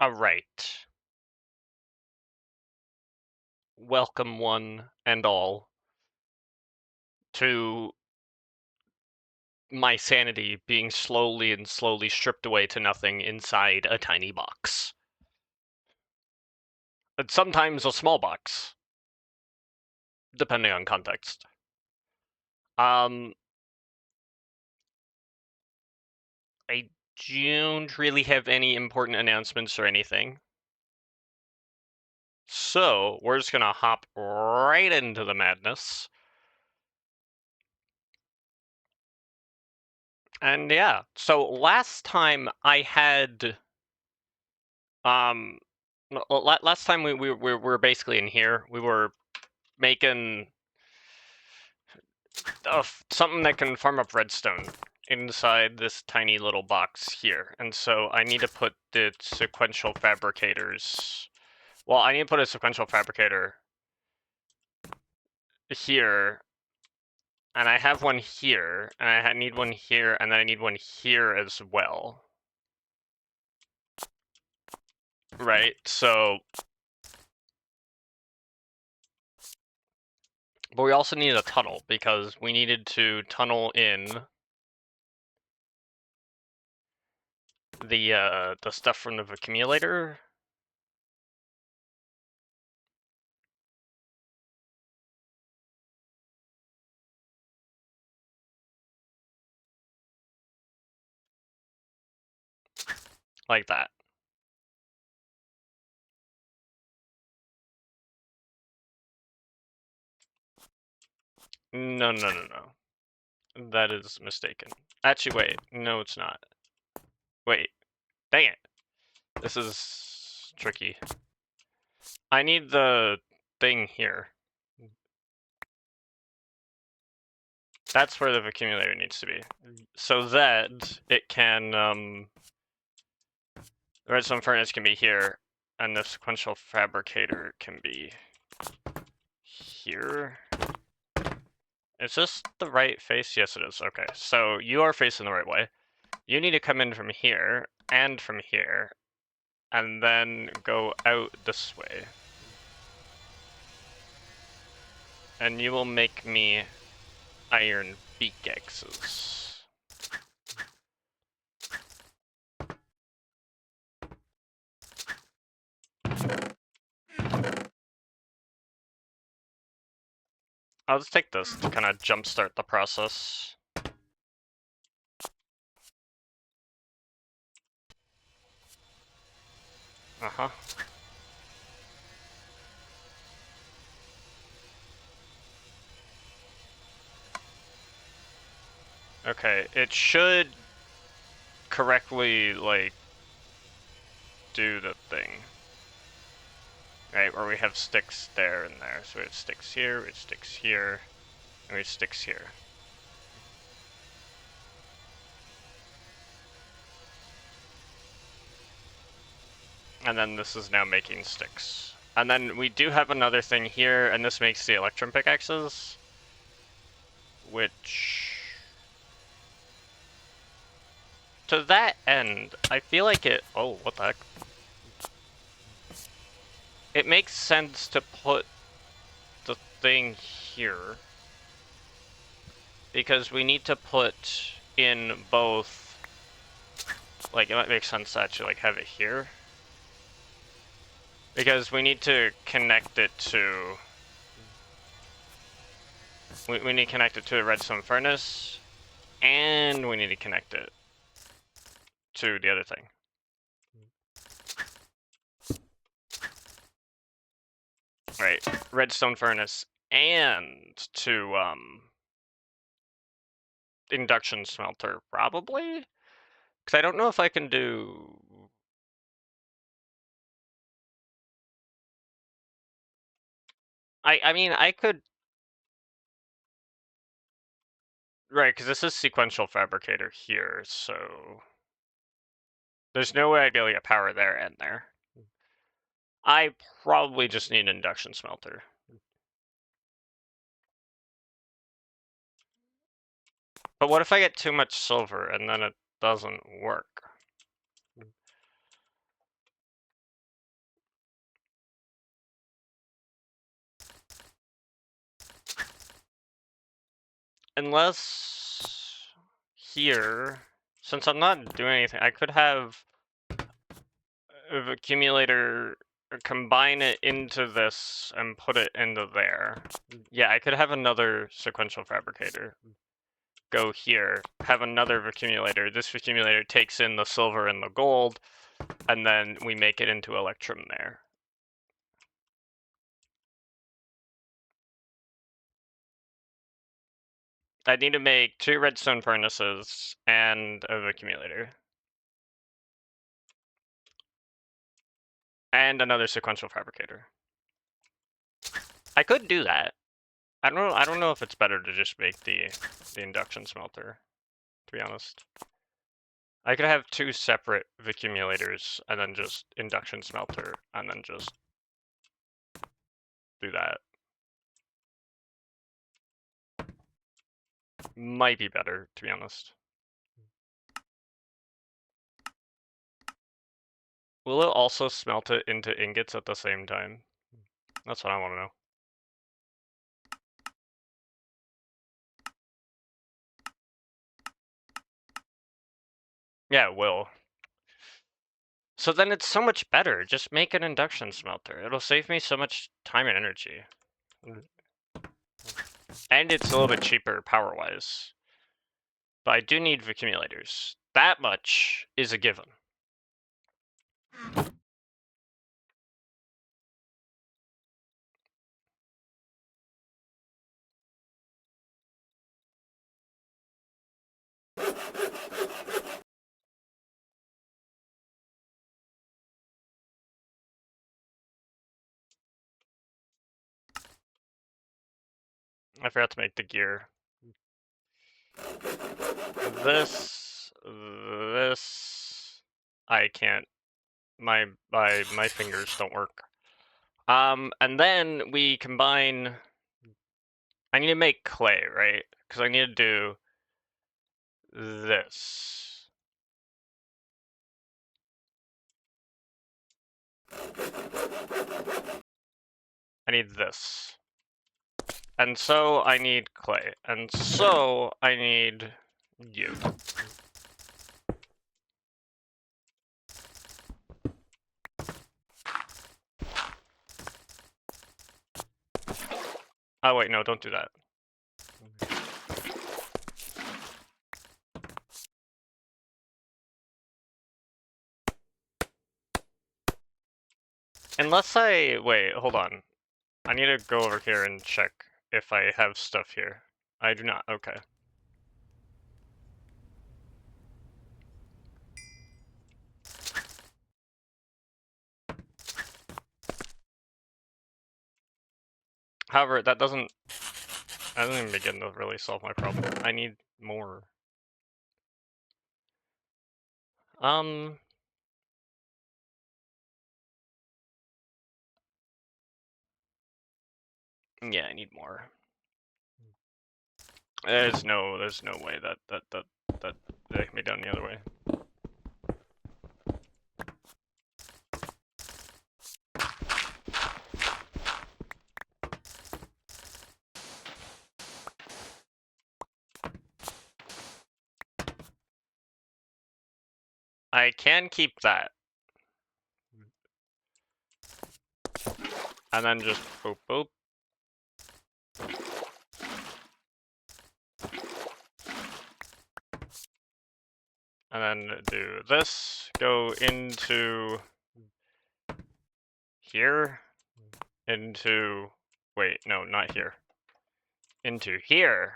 Alright. Welcome one and all to my sanity being slowly stripped away to nothing inside a tiny box. And sometimes a small box, depending on context. I don't really have any important announcements or anything. So, we're just gonna hop right into the madness. And yeah, so last time I had last time we were basically in here. We were making something that can farm up redstone inside this tiny little box here. And so I need to put the sequential fabricators. Well, I need to put a sequential fabricator here. And I have one here, and I need one here, and then I need one here as well. Right, so... But we also needed a tunnel, because we needed to tunnel in the stuff from the accumulator. Like that. No. That is mistaken. Actually, wait. No, it's not. Wait. Dang it. This is tricky. I need the thing here. That's where the accumulator needs to be. So that it can, the redstone furnace can be here, and the sequential fabricator can be here. Is this the right face? Yes, it is. Okay, so you are facing the right way. You need to come in from here, and from here, and then go out this way. And you will make me iron pickaxes. I'll just take this to kind of jumpstart the process. Uh-huh. Okay, it should correctly, like, do the thing. Right, where we have sticks there and there. So we have sticks here, we have sticks here, and we have sticks here. And then this is now making sticks. And then we do have another thing here, and this makes the electrum pickaxes. Which... to that end, I feel like it... oh, what the heck? It makes sense to put the thing here. Because we need to put in both... like, it might make sense to actually, like, have it here. Because we need to connect it to... we need to connect it to a redstone furnace. And we need to connect it to the other thing. Right, redstone furnace and to induction smelter, probably? Because I don't know if I can do... I mean, I could... right, because this is sequential fabricator here, so... there's no way I'd be able to get power there and there. I probably just need an induction smelter. But what if I get too much silver and then it doesn't work? Unless here, since I'm not doing anything, I could have an accumulator combine it into this and put it into there. Yeah, I could have another sequential fabricator go here, have another accumulator. This accumulator takes in the silver and the gold, and then we make it into electrum there. I need to make 2 redstone furnaces and an accumulator. And another sequential fabricator. I could do that. I don't know if it's better to just make the induction smelter, to be honest. I could have 2 separate accumulators and then just induction smelter and then just do that. Might be better, to be honest. Will it also smelt it into ingots at the same time? That's what I want to know. Yeah, it will. So then it's so much better. Just make an induction smelter. It'll save me so much time and energy. And it's a little bit cheaper power-wise. But I do need accumulators. That much is a given. I forgot to make the gear. This, I can't. My fingers don't work. And then we combine. I need to make clay, right? Because I need to do this. I need this. And so I need clay. And so I need you. Oh wait, no, don't do that. Unless wait, hold on. I need to go over here and check if I have stuff here. I do not, okay. However, that doesn't even begin to really solve my problem. I need more. Yeah, I need more. There's no way that can be done the other way. I can keep that. And then just boop boop. And then do this, go into here, into, wait, no, not here. Into here,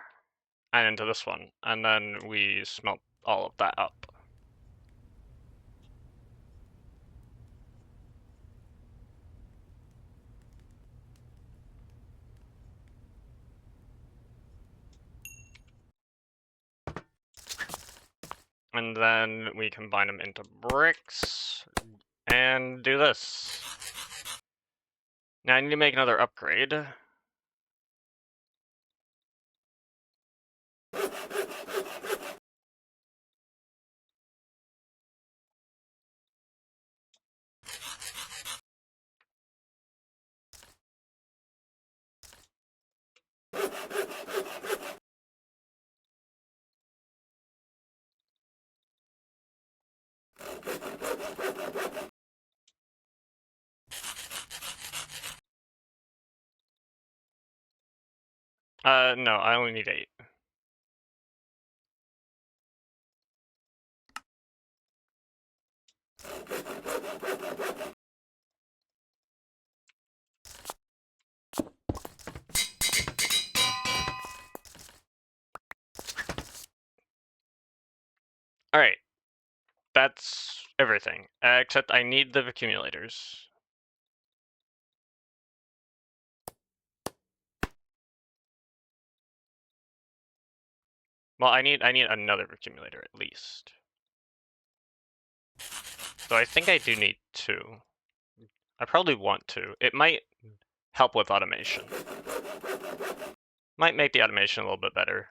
and into this one. And then we smelt all of that up. And then we combine them into bricks and do this. Now I need to make another upgrade. No, I only need 8. Alright. That's everything. Except I need the accumulators. Well, I need another accumulator at least. So I think I do need 2. I probably want to. It might help with automation. Might make the automation a little bit better.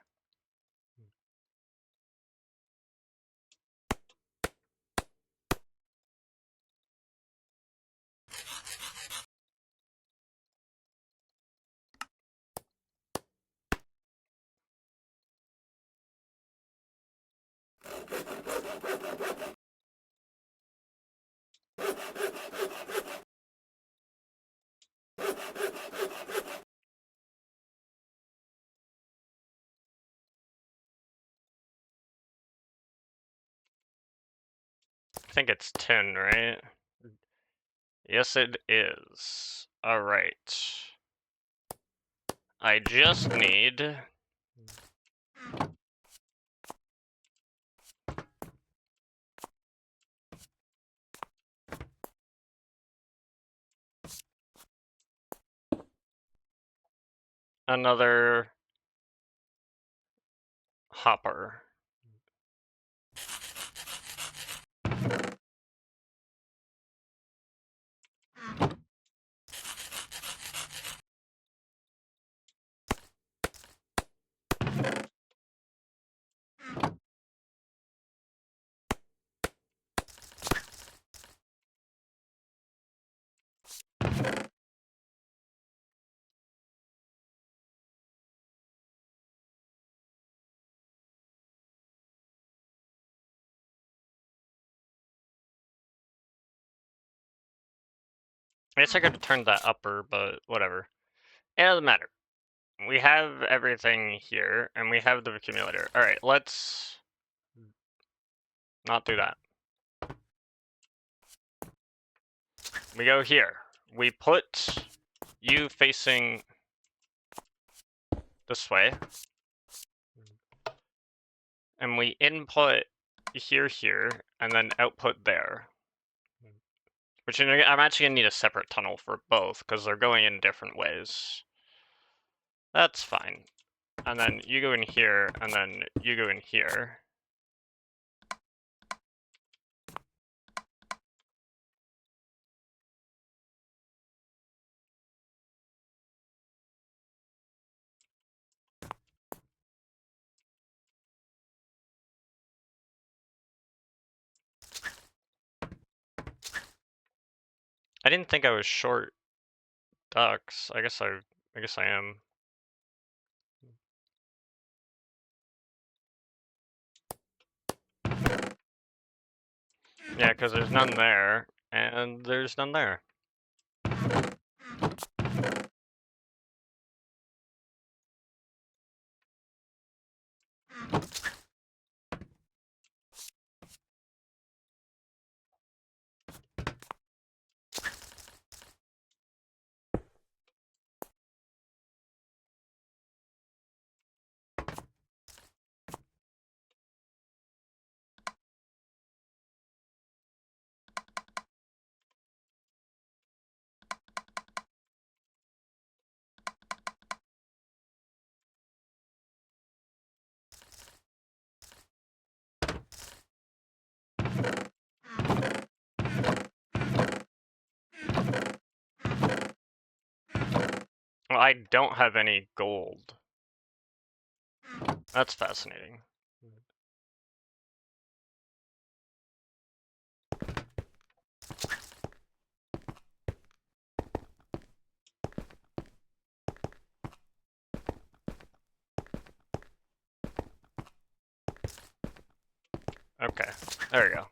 I think it's 10, right? Yes, it is. Alright. I just need... another... hopper. I guess I could have turned that upper, but whatever. It doesn't matter. We have everything here, and we have the accumulator. Alright, let's not do that. We go here. We put you facing this way. And we input here, and then output there. Which I'm actually going to need a separate tunnel for both, because they're going in different ways. That's fine. And then you go in here, and then you go in here. I didn't think I was short ducks. I guess I am. Yeah, because there's none there, and there's none there. Well, I don't have any gold. That's fascinating. Okay, there we go.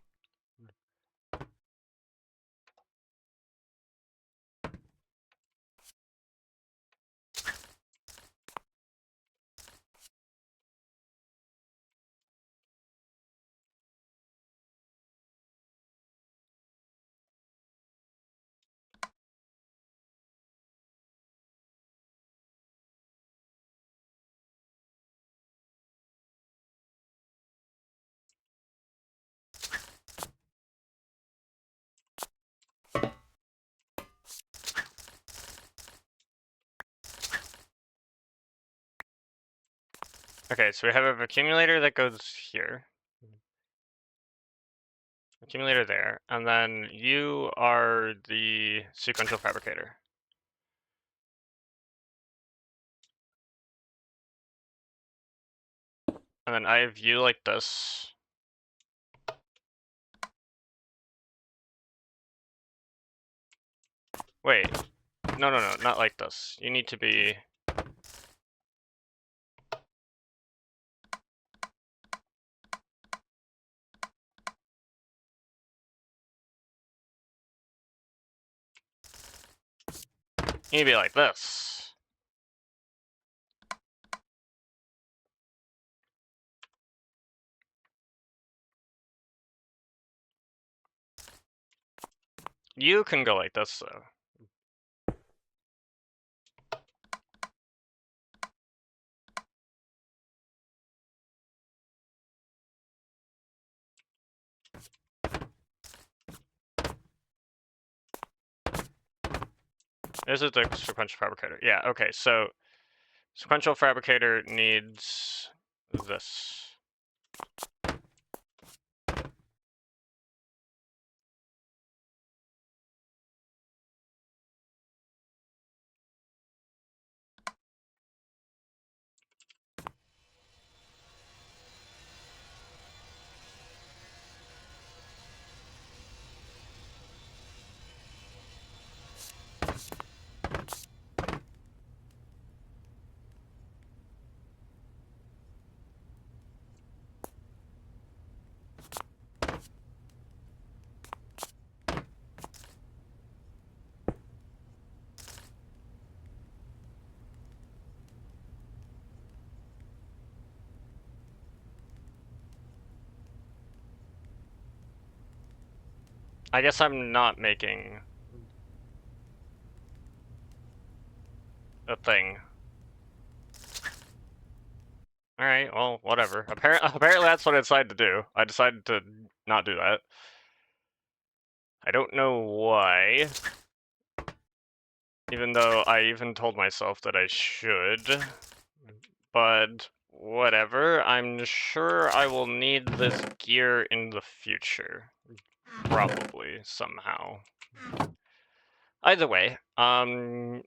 Okay, so we have an accumulator that goes here. Accumulator there, and then you are the sequential fabricator. And then I have you like this. Wait, no, not like this. You need to be... You need to be like this. You can go like this, though. This is the sequential fabricator. Yeah, okay, so sequential fabricator needs this. I guess I'm not making a thing. Alright, well, whatever. Apparently that's what I decided to do. I decided to not do that. I don't know why. Even though I even told myself that I should. But whatever. I'm sure I will need this gear in the future. Probably, somehow. Either way, we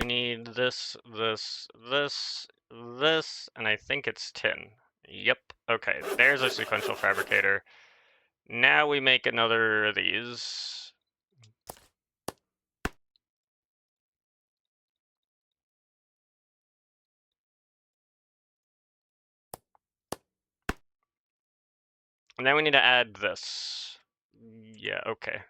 need this, and I think it's tin. Yep, okay, there's a sequential fabricator. Now we make another of these. And then we need to add this. Yeah, okay.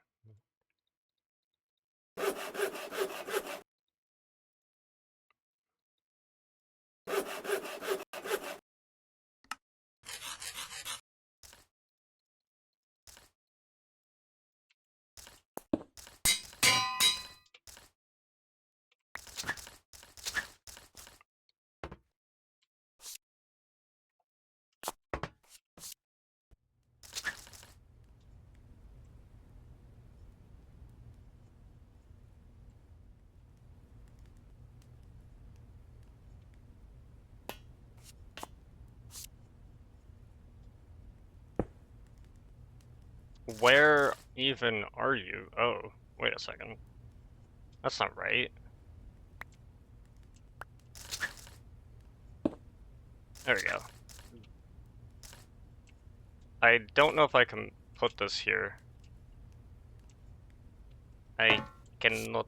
Where even are you? Oh, wait a second. That's not right. There we go. I don't know if I can put this here. I cannot.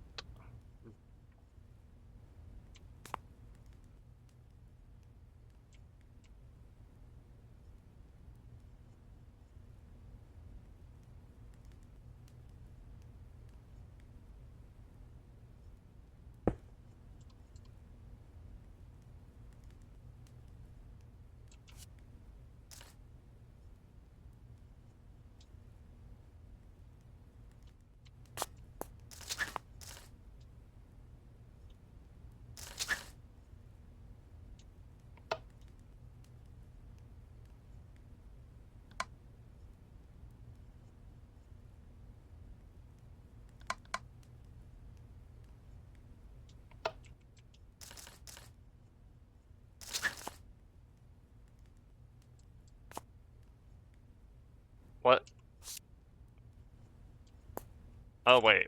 What? Oh, wait.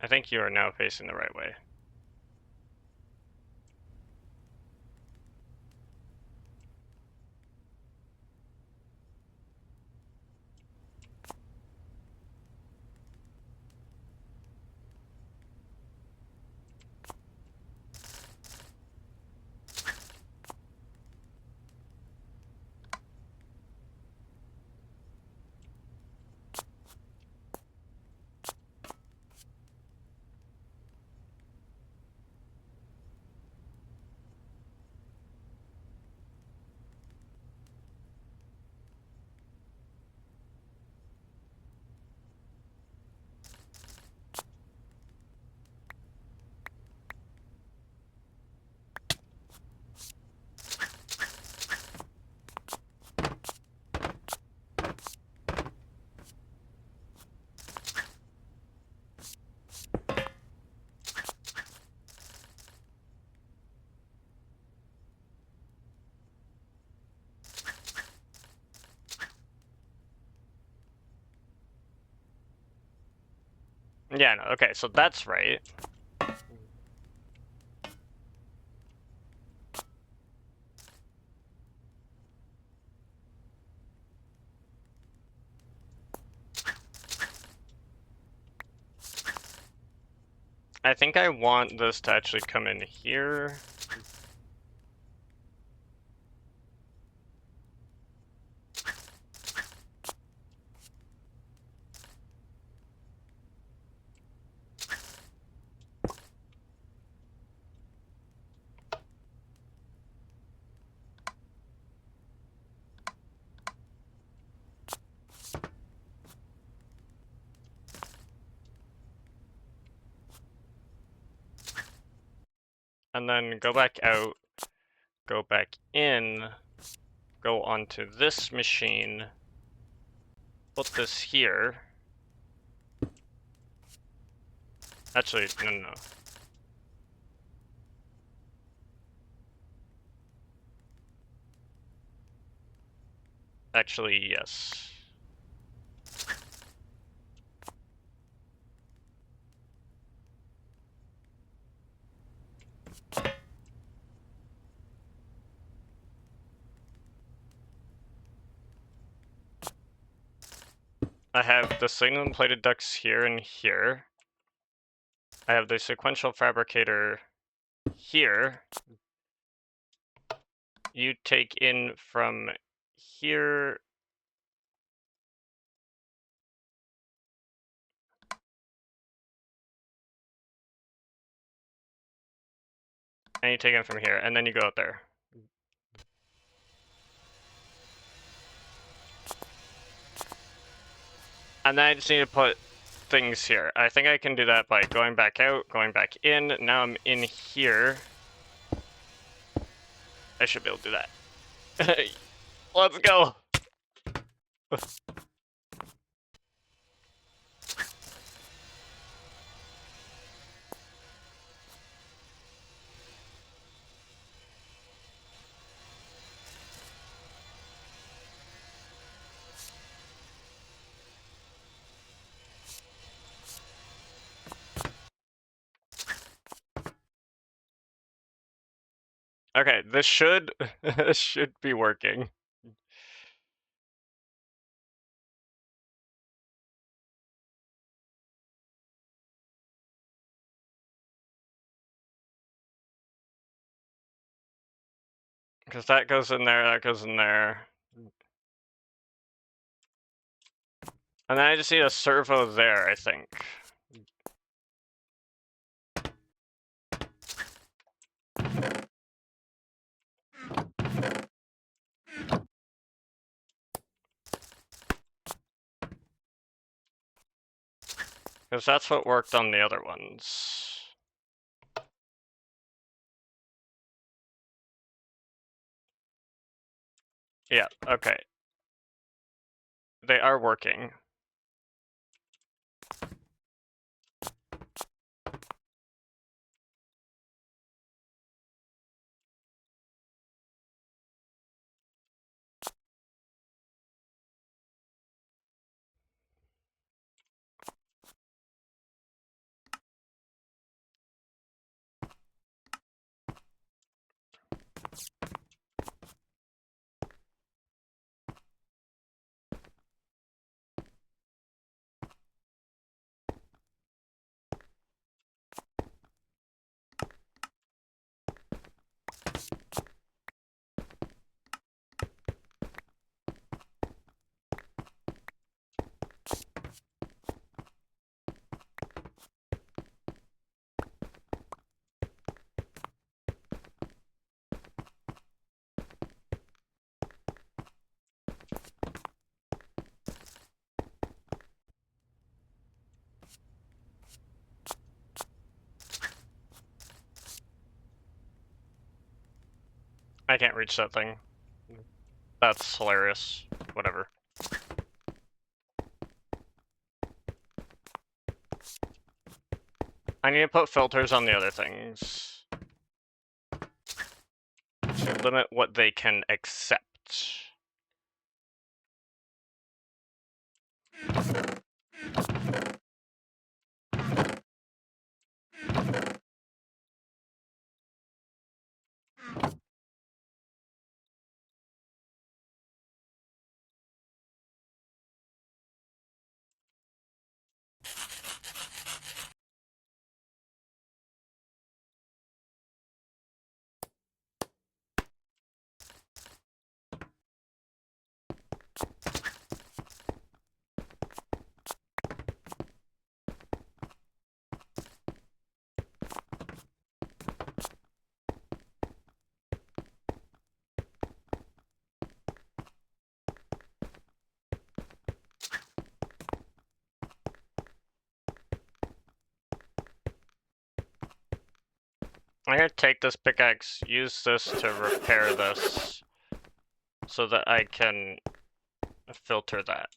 I think you are now facing the right way. Yeah, no, okay, so that's right. I think I want this to actually come in here. And then go back out, go back in, go onto this machine, put this here. Actually, no. Actually, yes. I have the signal plated ducts here and here. I have the sequential fabricator here. You take in from here. And you take in from here, and then you go out there. And then I just need to put things here. I think I can do that by going back out, going back in. Now I'm in here. I should be able to do that. Let's go. Okay, this should should be working. Because that goes in there, that goes in there. And then I just need a servo there, I think. Because that's what worked on the other ones. Yeah, okay. They are working. I can't reach that thing. That's hilarious. Whatever. I need to put filters on the other things to limit what they can accept. I'm gonna take this pickaxe, use this to repair this, so that I can filter that.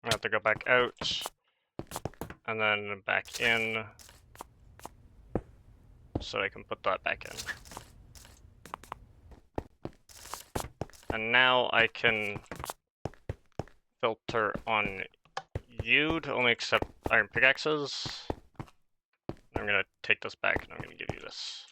I have to go back out, and then back in, so I can put that back in. And now I can filter on you to only accept iron pickaxes. I'm gonna take this back and I'm gonna give you this.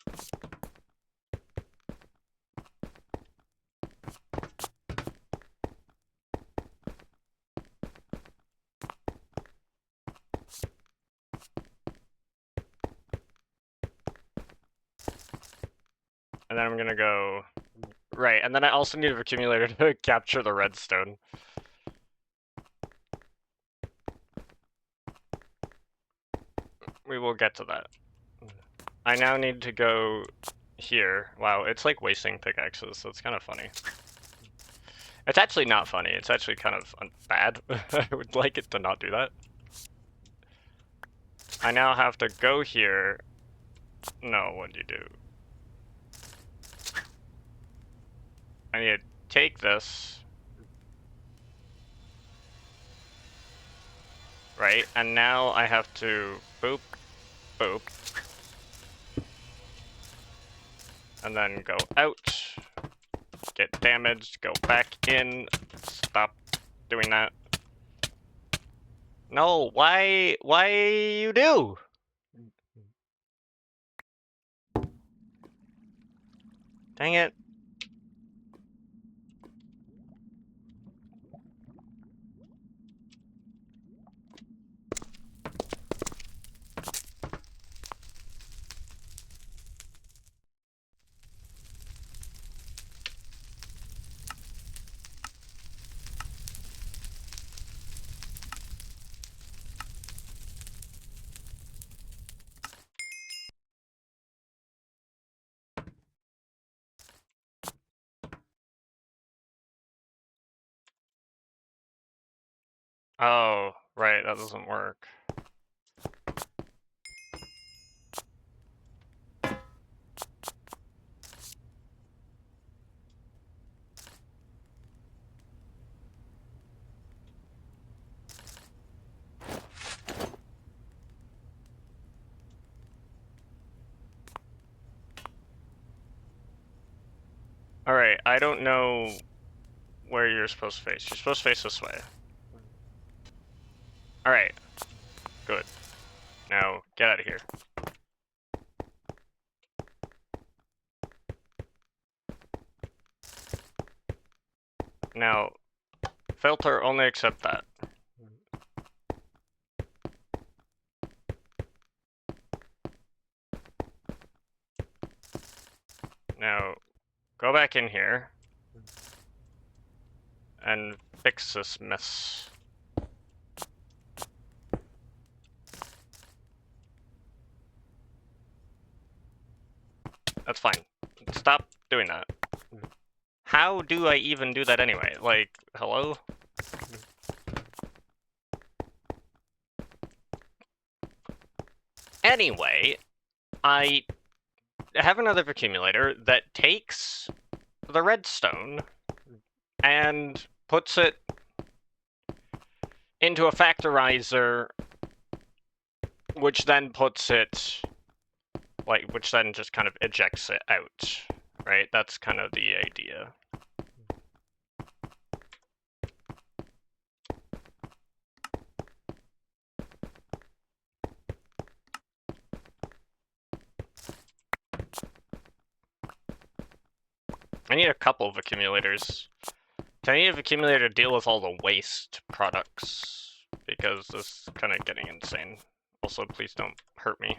And then I'm gonna go, right, and then I also need an accumulator to capture the redstone. We will get to that. I now need to go here. Wow, it's like wasting pickaxes, so it's kind of funny. It's actually not funny, it's actually kind of bad. I would like it to not do that. I now have to go here. No, what do you do? I need to take this. Right, and now I have to boop, boop. And then go out. Get damaged, go back in. Stop doing that. No, why you do? Dang it. Oh, right, that doesn't work. Alright, I don't know where you're supposed to face. You're supposed to face this way. Alright. Good. Now, get out of here. Now, filter only accept that. Now, go back in here and fix this mess. That's fine. Stop doing that. How do I even do that anyway? Like, hello? Anyway, I have another accumulator that takes the redstone and puts it into a factorizer, which then puts it, like, which then just kind of ejects it out, right? That's kind of the idea. I need a couple of accumulators. I need an accumulator to deal with all the waste products, because this is kind of getting insane. Also, please don't hurt me.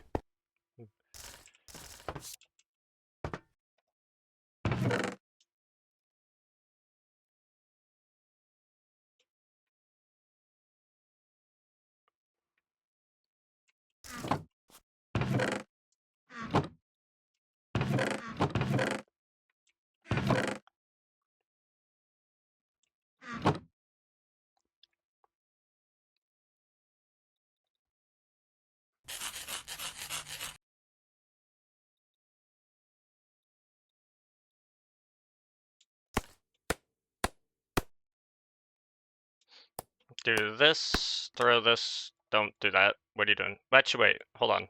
Do this, throw this, don't do that. What are you doing? Actually, wait, hold on.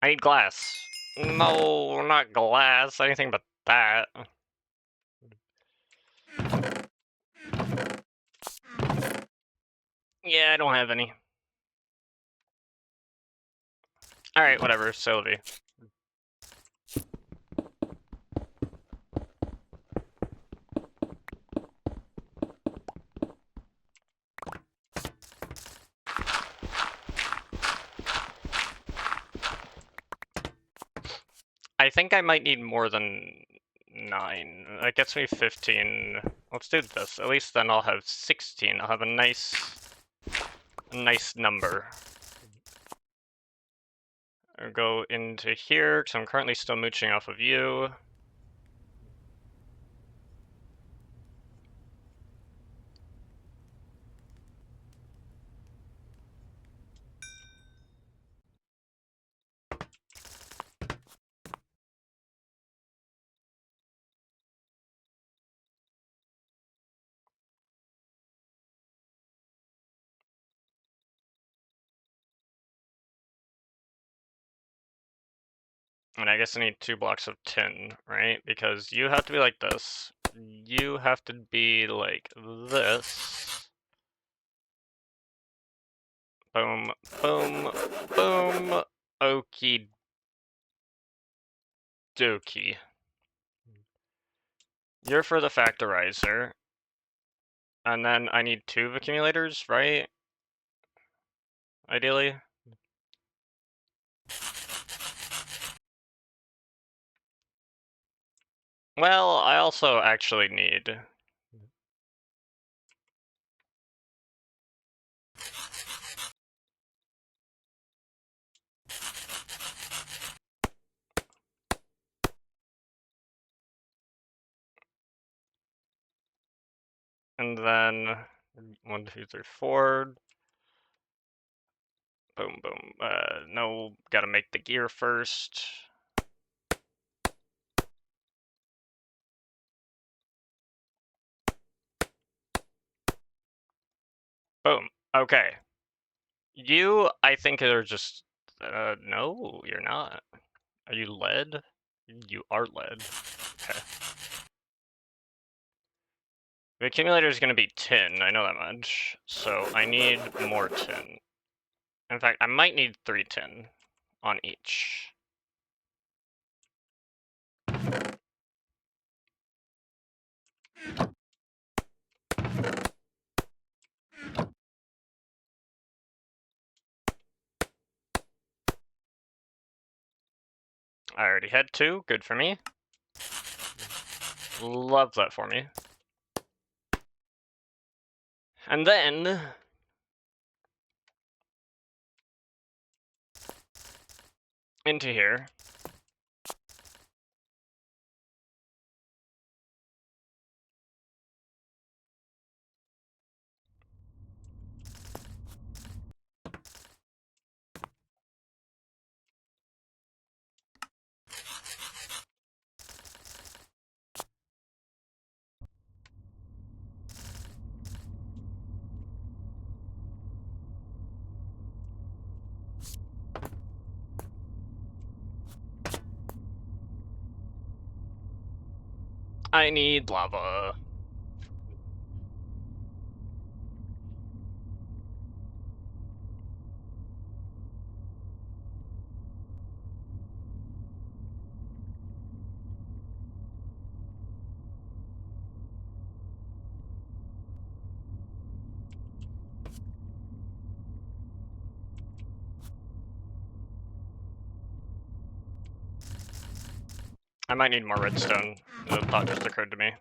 I need glass. No, not glass, anything but that. Yeah, I don't have any. Alright, whatever, Sylvie. I think I might need more than 9. That gets me 15. Let's do this. At least then I'll have 16. I'll have a nice number. I'll go into here, because I'm currently still mooching off of you. And I guess I need 2 blocks of tin, right? Because you have to be like this. You have to be like this. Boom, boom, boom. Okie dokie. You're for the factorizer. And then I need 2 accumulators, right? Ideally. Well, I also actually need... And then 1, 2, 3, 4. Boom, boom. No, gotta make the gear first. Boom. Okay. You, I think, are just... no, you're not. Are you lead? You are lead. Okay. The accumulator is going to be tin, I know that much. So I need more tin. In fact, I might need 3 tin on each. I already had 2, good for me. Love that for me. And then into here. I need lava. I might need more redstone. The thought just occurred to me.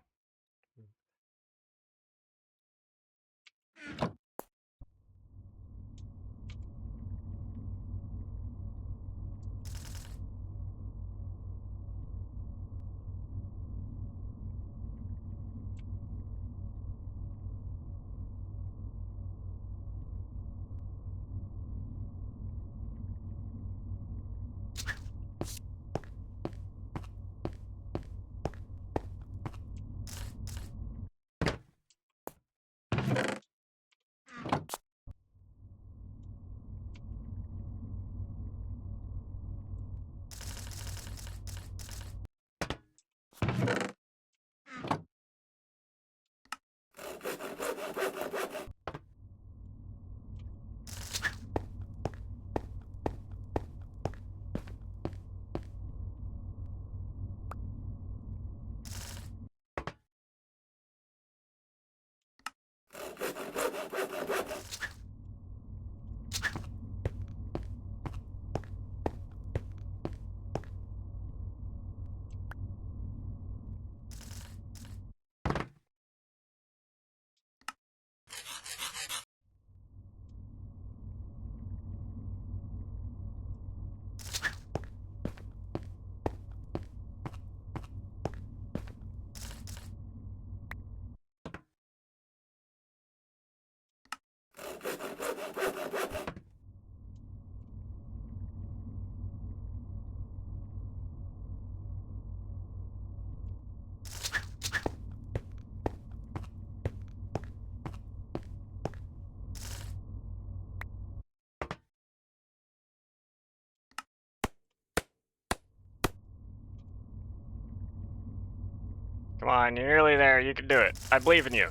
Come on, you're nearly there. You can do it. I believe in you.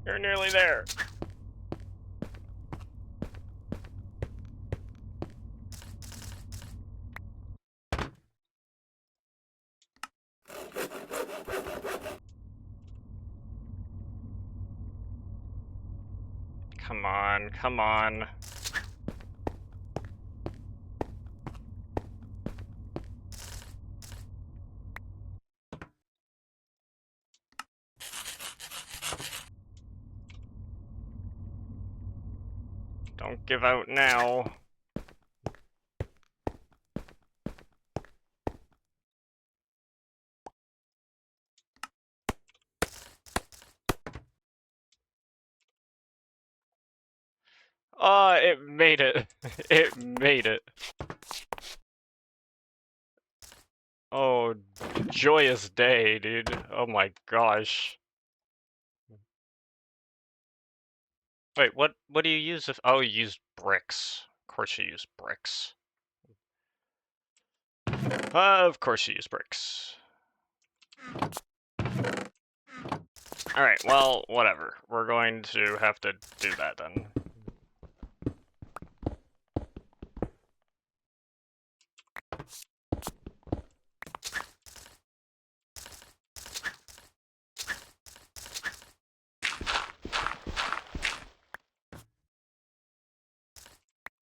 You're nearly there. Come on, come on. Don't give out now. Oh, it made it. It made it. Oh, joyous day, dude. Oh my gosh. Wait, what do you use if... Oh, you use bricks. Of course you use bricks. Of course you use bricks. Alright, well, whatever. We're going to have to do that then.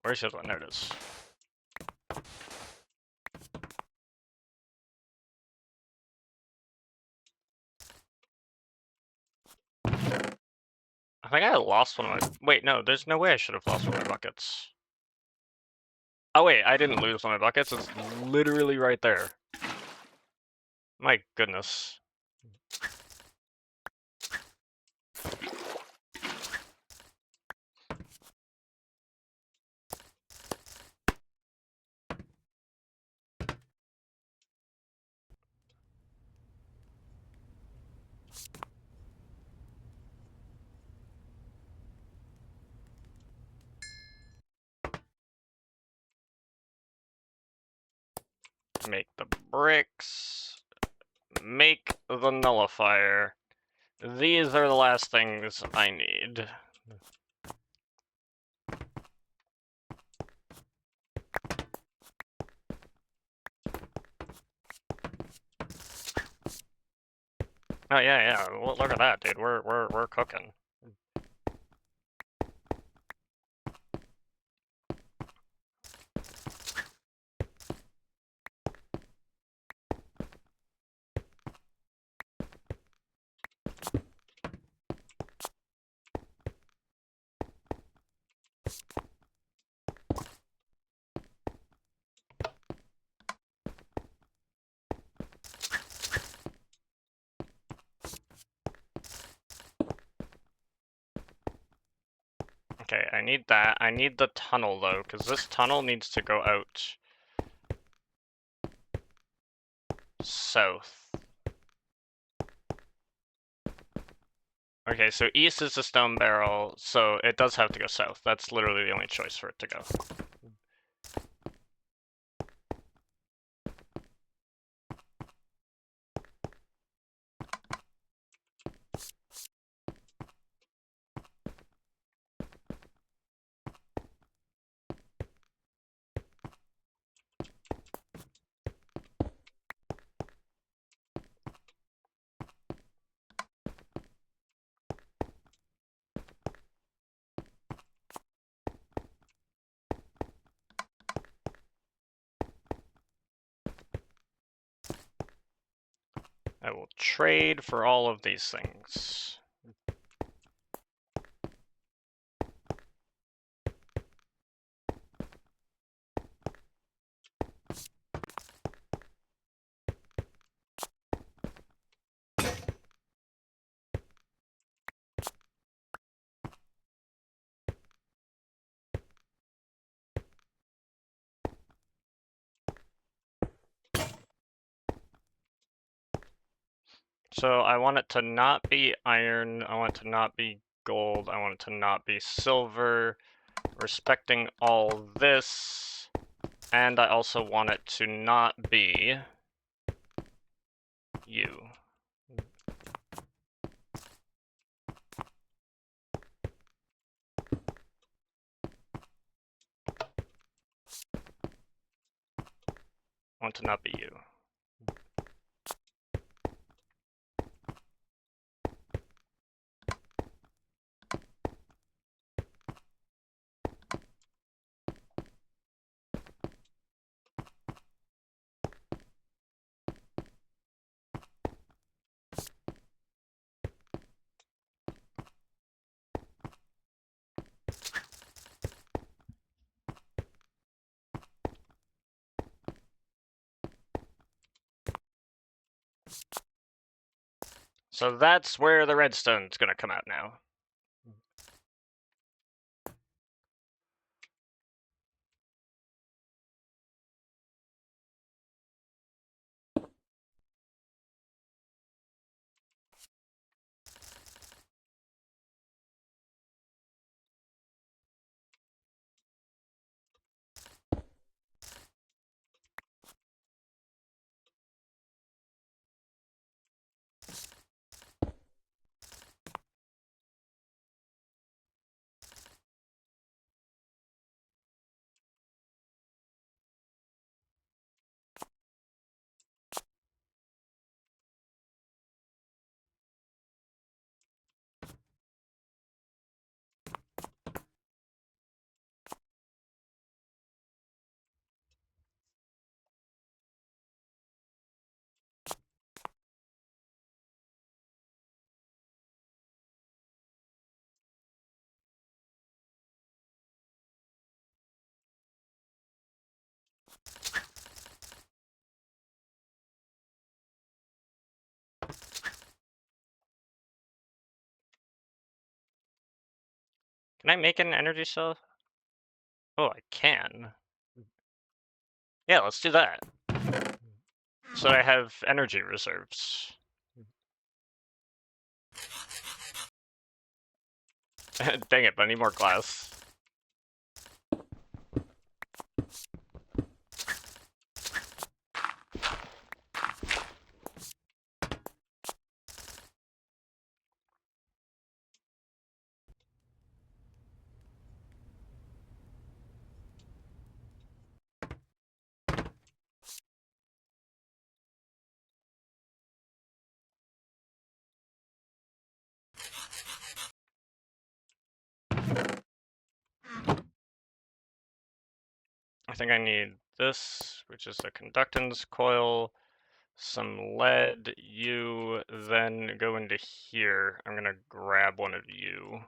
Where's the other one? There it is. I think I lost one of my... Wait, no, there's no way I should have lost one of my buckets. Oh wait, I didn't lose one of my buckets. It's literally right there. My goodness. Make the bricks. Make the nullifier. These are the last things I need. Oh yeah. Well, look at that, dude. We're cooking. Okay, I need that. I need the tunnel though, because this tunnel needs to go out south. Okay, so east is the stone barrel, so it does have to go south. That's literally the only choice for it to go. I will trade for all of these things. So I want it to not be iron, I want it to not be gold, I want it to not be silver, respecting all this, and I also want it to not be you. I want to not be you. So that's where the redstone's gonna come out now. Can I make an energy cell? Oh, I can. Yeah, let's do that. So I have energy reserves. Dang it, but I need more glass. I think I need this, which is the conductance coil, some lead, you, then go into here. I'm gonna grab one of you.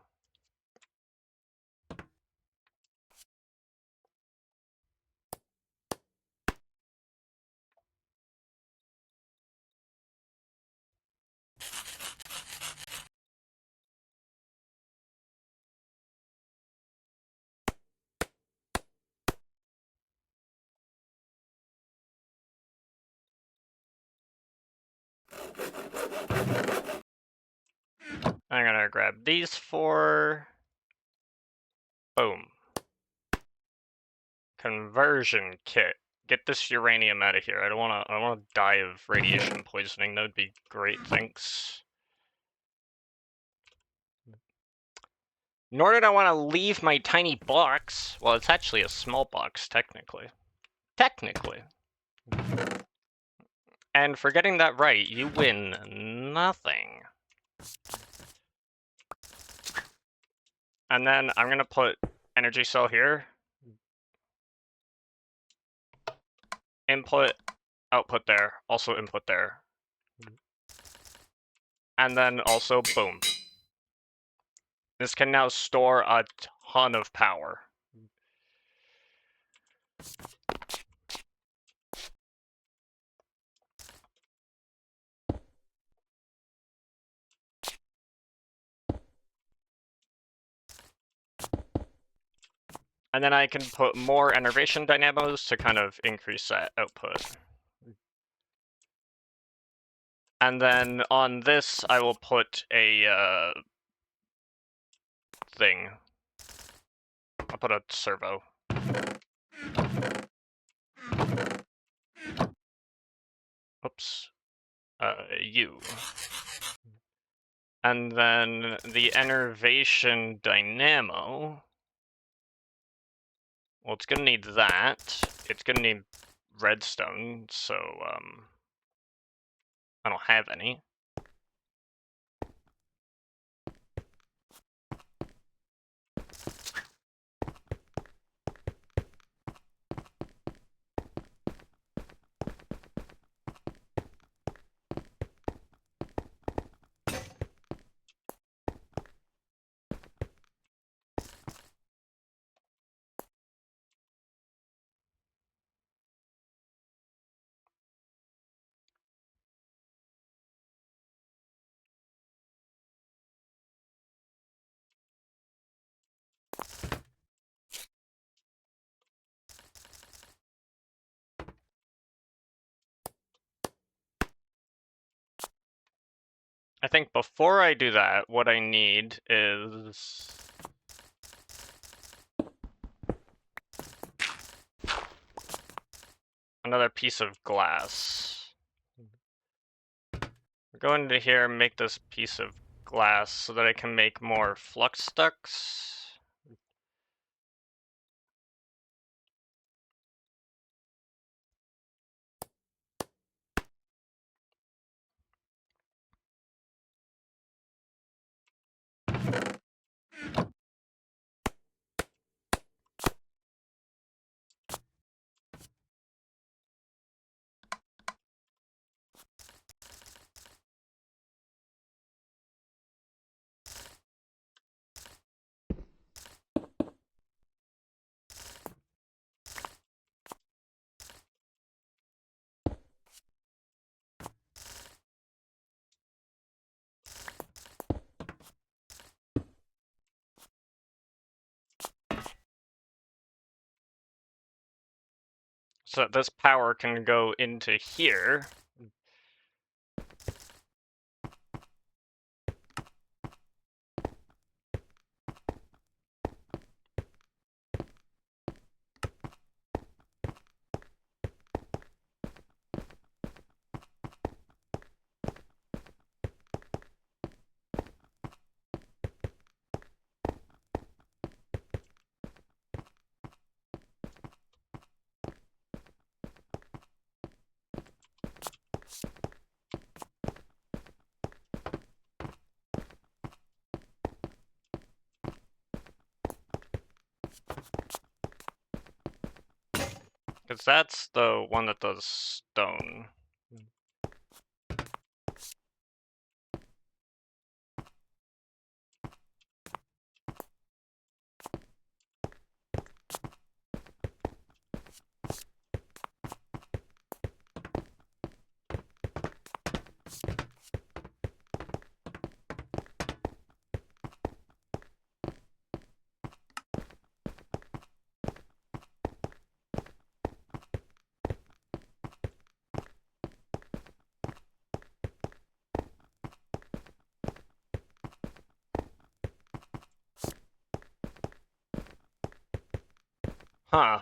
I'm gonna grab these four. Boom. Conversion kit. Get this uranium out of here. I don't wanna die of radiation poisoning. That would be great, thanks. Nor did I want to leave my tiny box. Well, it's actually a small box, technically. Technically. And for getting that right, you win nothing. And then I'm gonna put energy cell here. Input, output there, also input there. And then also, boom. This can now store a ton of power. And then I can put more enervation dynamos to kind of increase that output. And then on this, I will put a thing. I'll put a servo. Oops. U. And then the enervation dynamo. Well, it's gonna need that. It's gonna need redstone, so, I don't have any. I think before I do that, what I need is another piece of glass. Go into here and make this piece of glass so that I can make more flux ducts. So that this power can go into here. Because that's the one that does stone. Huh.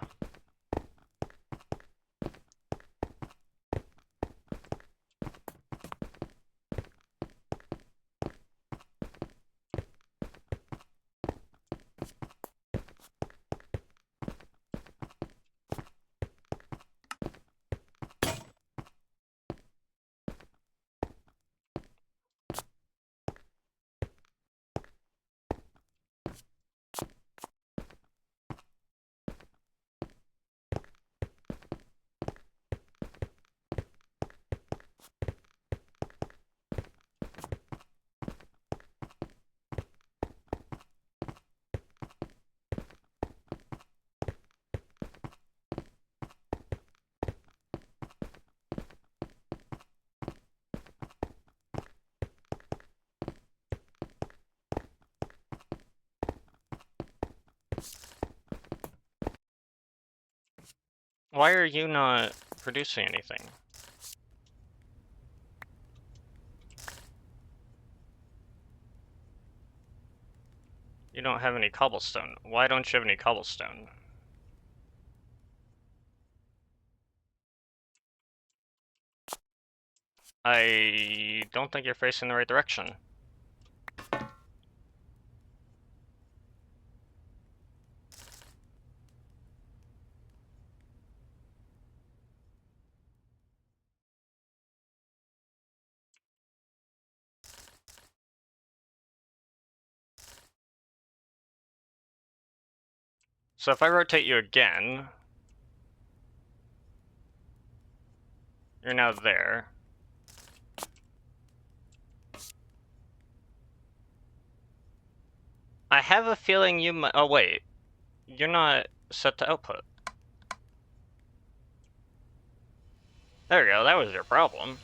Why are you not producing anything? You don't have any cobblestone. Why don't you have any cobblestone? I don't think you're facing the right direction. So if I rotate you again, you're now there. I have a feeling you might. Oh, wait. You're not set to output. There we go. That was your problem.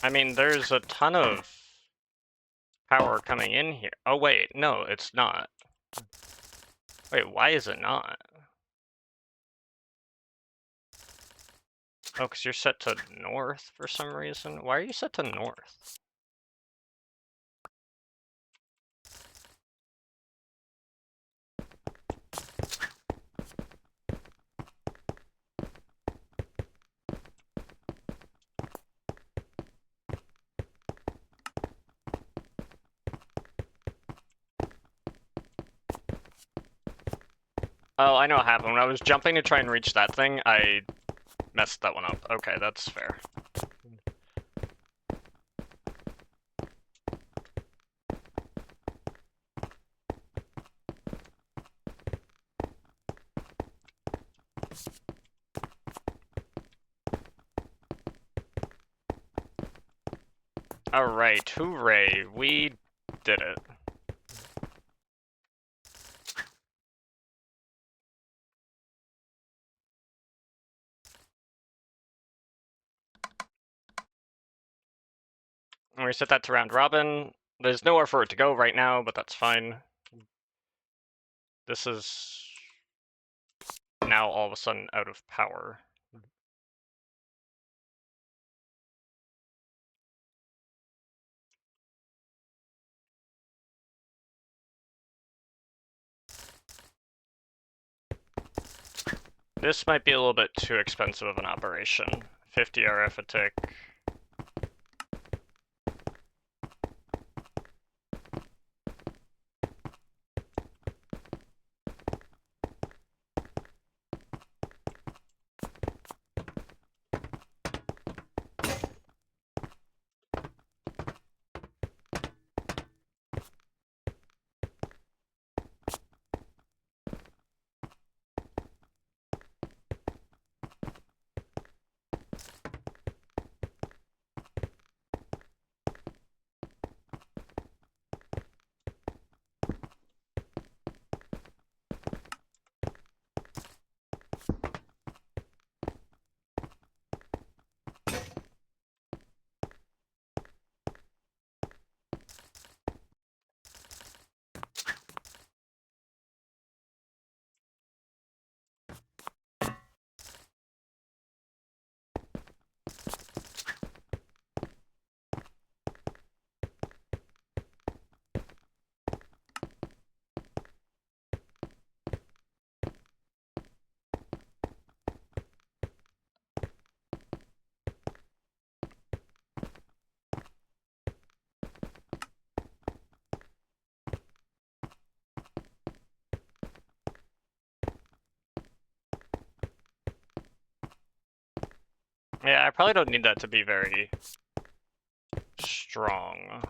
I mean, there's a ton of power coming in here. Oh, wait, no, it's not. Wait, why is it not? Oh, because you're set to north for some reason. Why are you set to north? Oh, I know what happened. When I was jumping to try and reach that thing, I messed that one up. Okay, that's fair. Alright, hooray, we did it. And we set that to round robin. There's nowhere for it to go right now, but that's fine. This is now all of a sudden out of power. This might be a little bit too expensive of an operation. 50 RF a tick. Yeah, I probably don't need that to be very strong.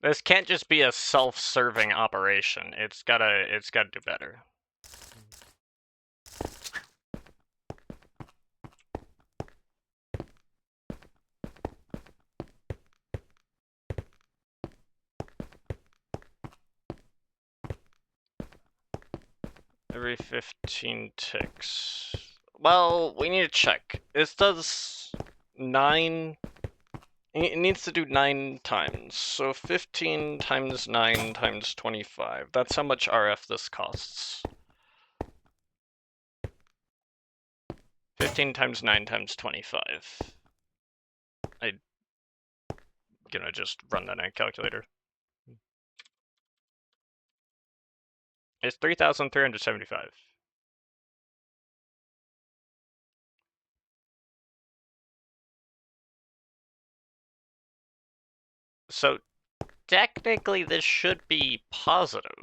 This can't just be a self-serving operation. It's gotta do better. Every 15 ticks. Well, we need to check. This does 9. It needs to do 9 times. So 15 times 9 times 25. That's how much RF this costs. 15 times 9 times 25. I'm gonna just run that in a calculator. It's 3,375. So technically this should be positive.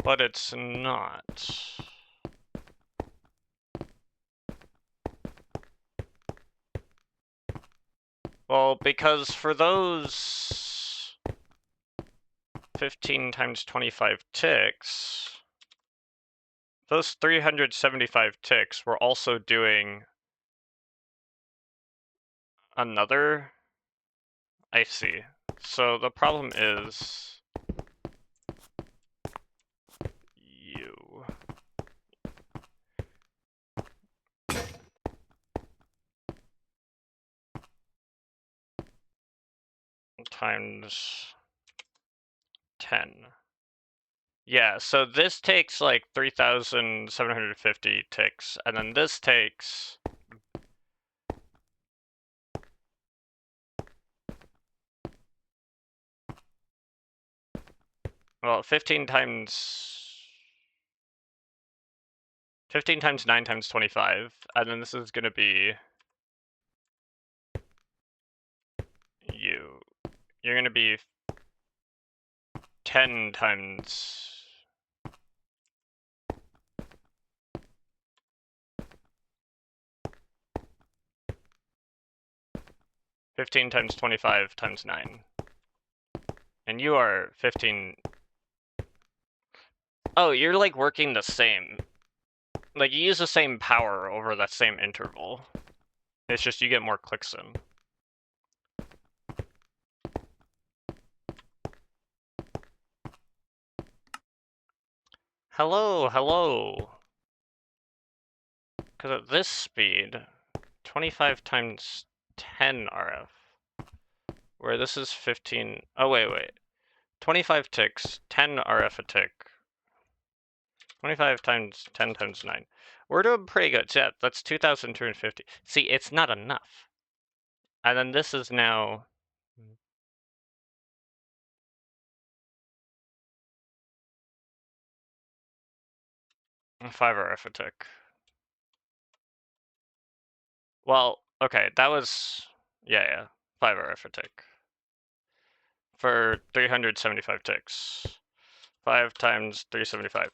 But it's not. Well, because for those 15 times 25 ticks. Those 375 ticks were also doing another. I see. So the problem is you. Times 10. Yeah, so this takes like 3,750 ticks, and then this takes... Well, 15 times 9 times 25, and then this is gonna be you. You're gonna be 10 times... $15 times 25 times 9. And you are 15... Oh, you're like working the same. Like, you use the same power over that same interval. It's just you get more clicks in. Hello, hello. Because at this speed, 25 times 10 RF. Where this is 15... Oh, wait. 25 ticks, 10 RF a tick. 25 times 10 times 9. We're doing pretty good. Yeah, that's 2,250. See, it's not enough. And then this is now... 5 RF a tick. Well, okay, that was... Yeah. 5 RF a tick. For 375 ticks. 5 times 375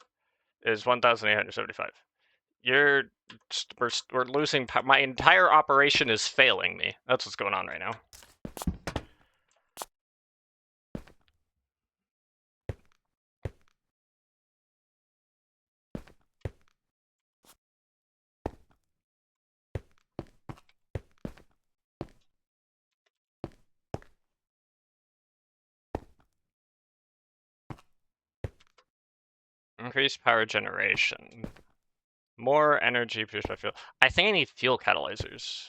is 1,875. We're losing power. My entire operation is failing me. That's what's going on right now. Increased power generation. More energy produced by fuel. I think I need fuel catalyzers.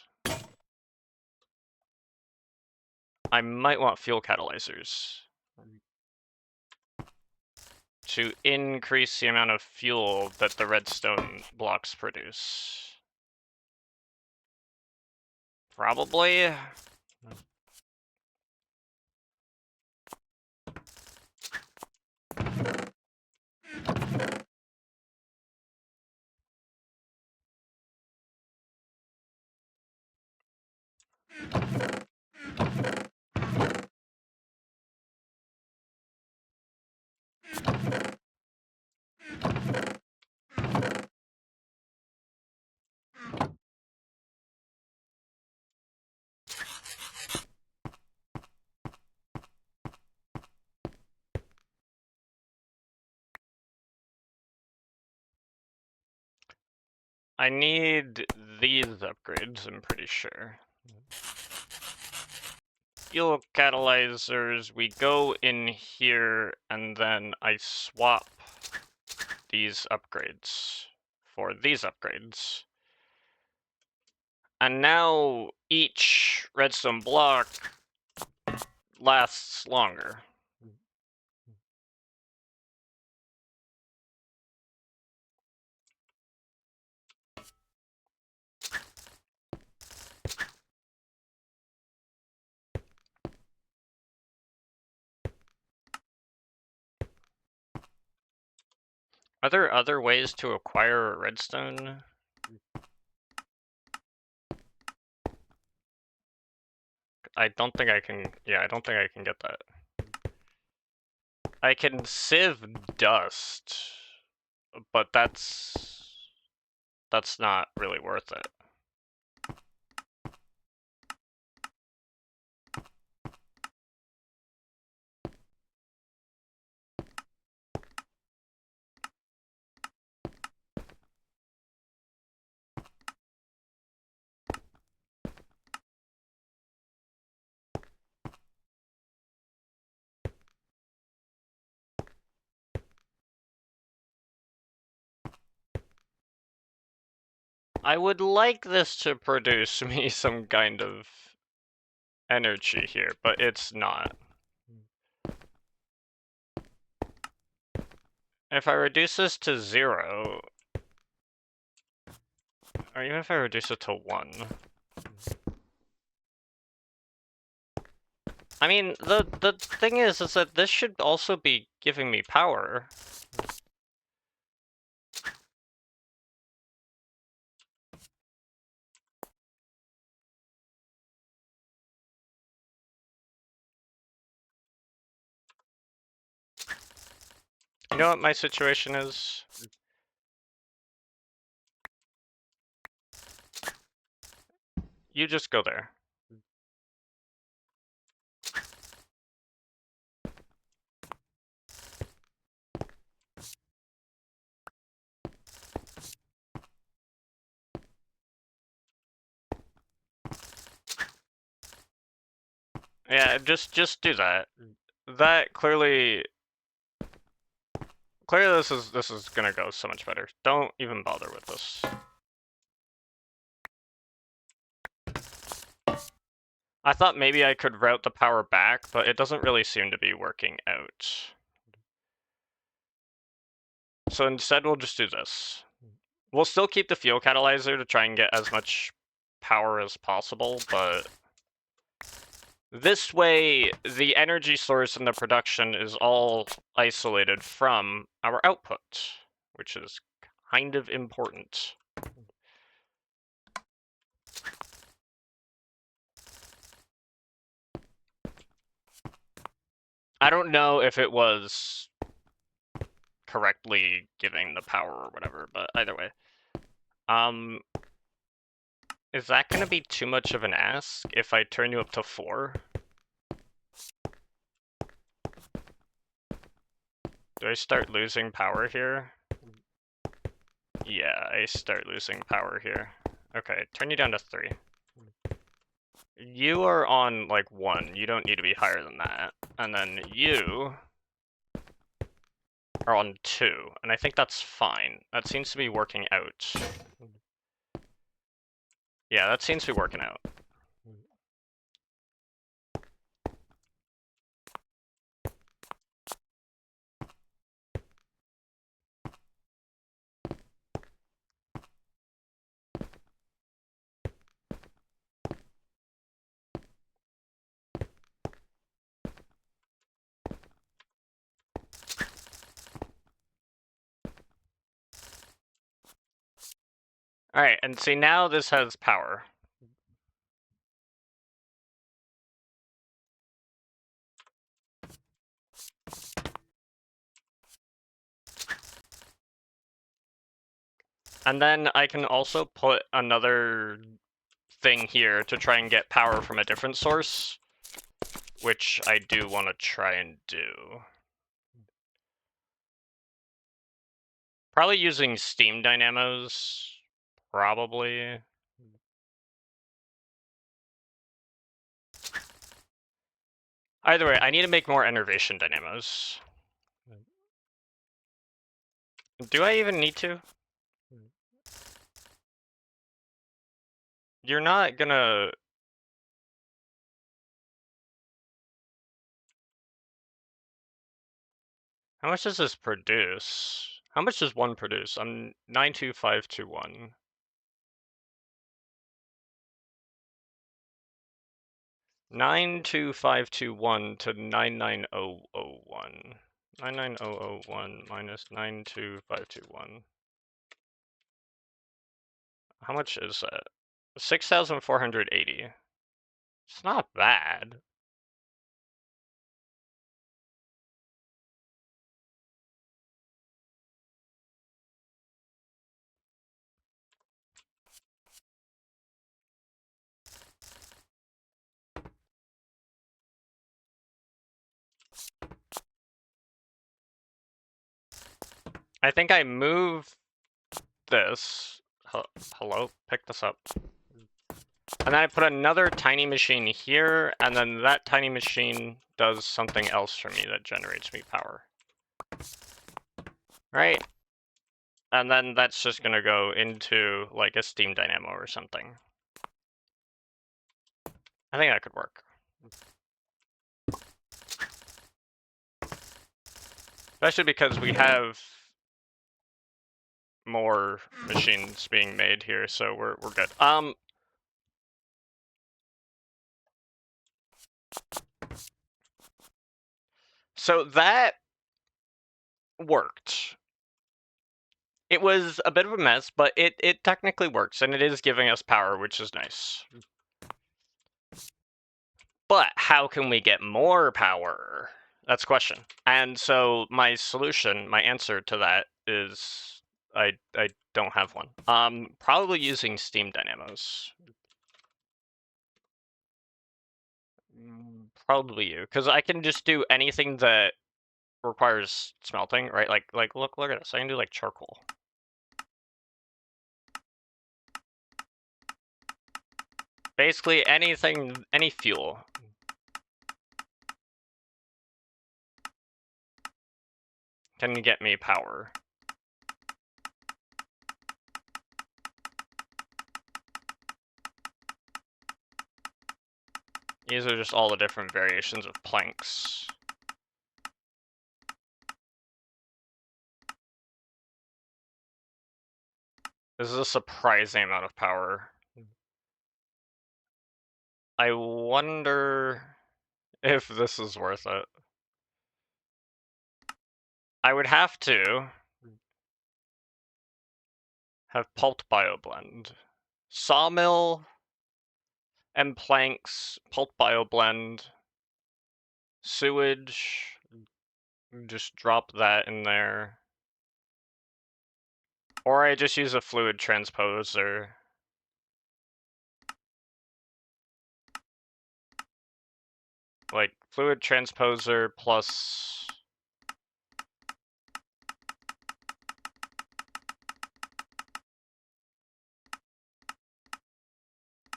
I might want fuel catalyzers to increase the amount of fuel that the redstone blocks produce. Probably. I need these upgrades, I'm pretty sure. Fuel catalyzers, we go in here and then I swap these upgrades for these upgrades. And now each redstone block lasts longer. Are there other ways to acquire redstone? I don't think I can, I don't think I can get that. I can sieve dust, but that's not really worth it. I would like this to produce me some kind of energy here, but it's not. If I reduce this to 0, or even if I reduce it to 1. I mean, the thing is that this should also be giving me power. You know what my situation is? You just go there. Yeah, just do that. That clearly this is gonna go so much better. Don't even bother with this. I thought maybe I could route the power back, but it doesn't really seem to be working out. So instead we'll just do this. We'll still keep the fuel catalyzer to try and get as much power as possible, but this way the energy source and the production is all isolated from our output, which is kind of important. I don't know if it was correctly giving the power or whatever, but either way. Is that gonna be too much of an ask if I turn you up to 4? Do I start losing power here? Yeah, I start losing power here. Okay, turn you down to 3. You are on, like, 1. You don't need to be higher than that. And then you are on 2. And I think that's fine. That seems to be working out. Yeah, that seems to be working out. Alright, and see, now this has power. And then I can also put another thing here to try and get power from a different source, which I do want to try and do. Probably using steam dynamos, probably. Either way, I need to make more enervation dynamos. Do I even need to? You're not gonna... How much does this produce? How much does 1 produce? I'm 92521. 92521 to 99001. 99001 minus 92521. How much is that? 6,480. It's not bad. I think I move this. Hello? Pick this up. And then I put another tiny machine here, and then that tiny machine does something else for me that generates me power. Right? And then that's just gonna go into like a steam dynamo or something. I think that could work. Especially because we have more machines being made here, so we're good. So that worked. It was a bit of a mess, but it technically works, and it is giving us power, which is nice. But how can we get more power? That's the question. And so my solution, my answer to that is I don't have one. Probably using steam dynamos. Probably you, because I can just do anything that requires smelting, right? Like look at this. I can do like charcoal. Basically anything, any fuel. Can get me power. These are just all the different variations of planks. This is a surprising amount of power. I wonder if this is worth it. I would have to have pulped bioblend. Sawmill and planks, pulp bioblend, sewage, just drop that in there. Or I just use a fluid transposer. Like, fluid transposer plus...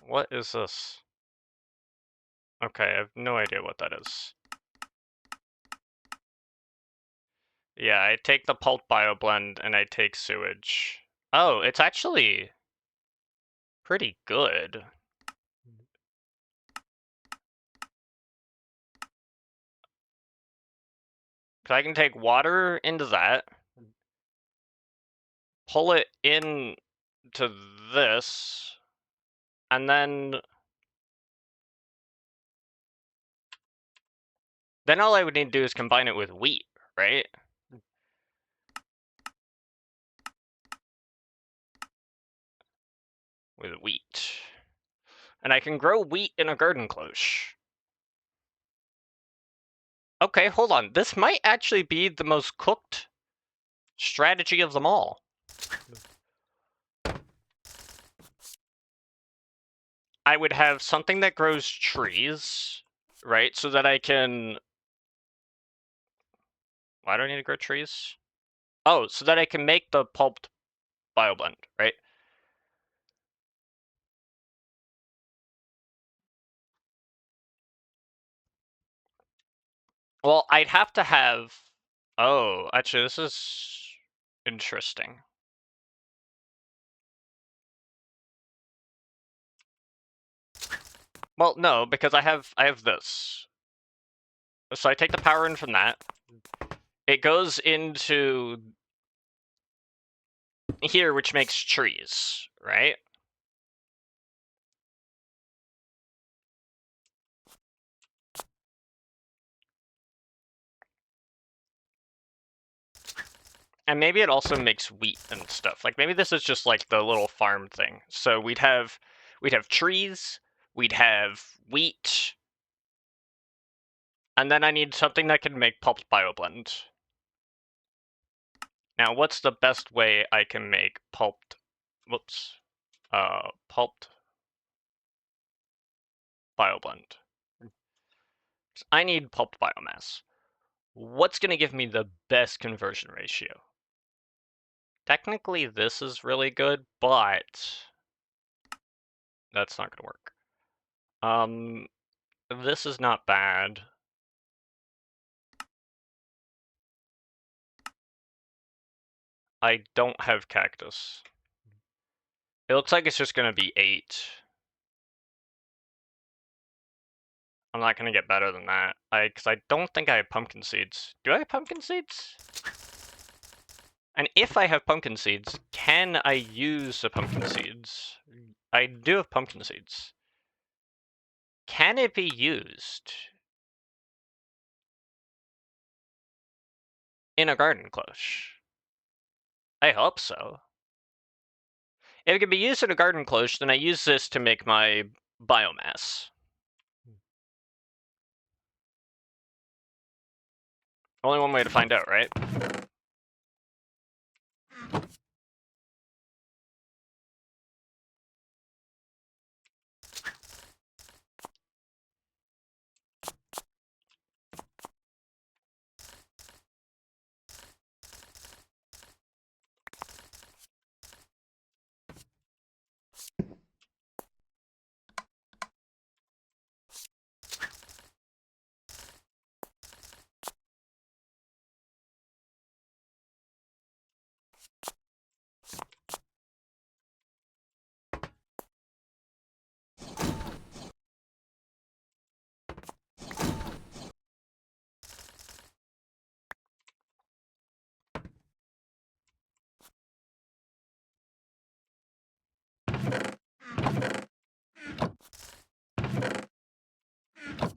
What is this? Okay, I have no idea what that is. Yeah, I take the pulp bioblend and I take sewage. Oh, it's actually pretty good. Cause I can take water into that, pull it in to this, and then all I would need to do is combine it with wheat, right? With wheat. And I can grow wheat in a garden cloche. Okay, hold on. This might actually be the most cooked strategy of them all. I would have something that grows trees, right? So that I can... Why do I need to grow trees? Oh, so that I can make the pulped bioblend, right? Well, I'd have to have... Oh, actually, this is interesting. Well, no, because I have this. So I take the power in from that. It goes into here, which makes trees, right? And maybe it also makes wheat and stuff. Like maybe this is just like the little farm thing. So we'd have trees, we'd have wheat, and then I need something that can make pulped bioblend. Now, what's the best way I can make pulped, pulped bioblend? I need pulped biomass. What's going to give me the best conversion ratio? Technically, this is really good, but that's not going to work. This is not bad. I don't have cactus. It looks like it's just gonna be 8. I'm not gonna get better than that. Because I don't think I have pumpkin seeds. Do I have pumpkin seeds? And if I have pumpkin seeds, can I use the pumpkin seeds? I do have pumpkin seeds. Can it be used in a garden cloche? I hope so. If it can be used in a garden cloche, then I use this to make my biomass. Only one way to find out, right?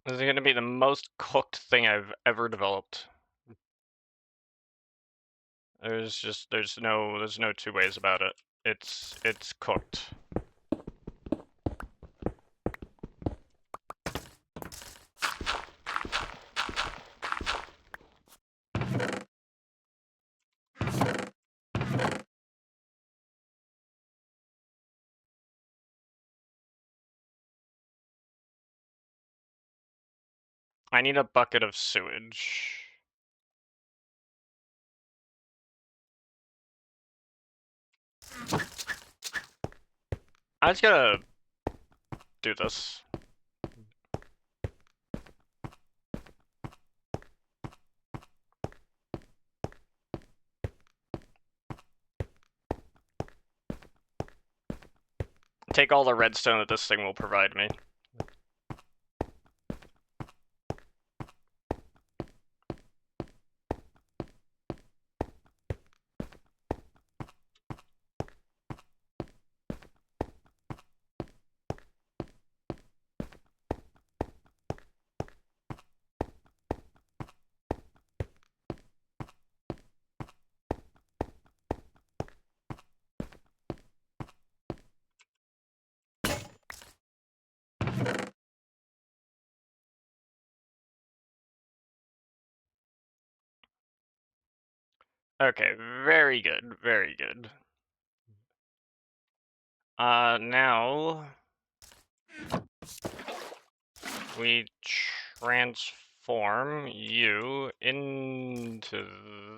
This is gonna be the most cooked thing I've ever developed. There's no two ways about it. It's cooked. I need a bucket of sewage. I just gotta do this. Take all the redstone that this thing will provide me. Okay, very good, very good. Now we transform you into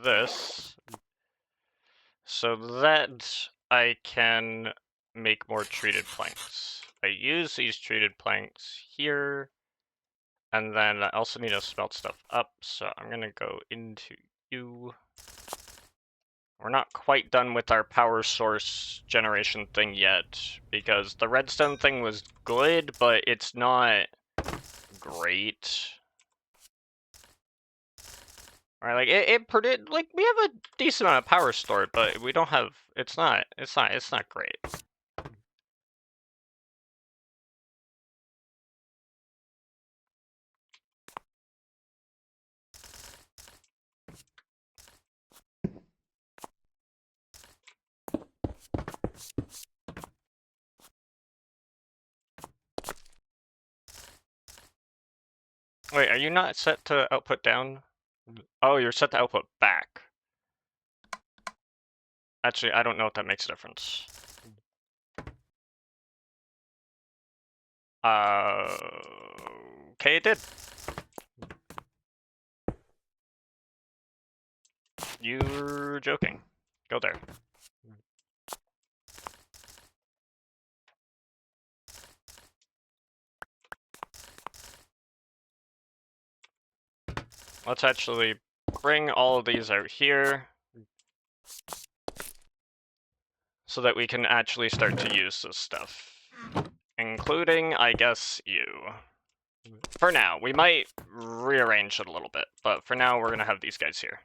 this so that I can make more treated planks. I use these treated planks here, and then I also need to smelt stuff up, so I'm gonna go into you. We're not quite done with our power source generation thing yet, because the redstone thing was good, but it's not great. Right, like it produced, like we have a decent amount of power stored, but we don't have. It's not great. Wait, are you not set to output down? Oh, you're set to output back. Actually, I don't know if that makes a difference. Okay, it did. You're joking. Go there. Let's actually bring all of these out here. so that we can actually start to use this stuff. Including, I guess, you. For now, we might rearrange it a little bit, but for now we're gonna have these guys here.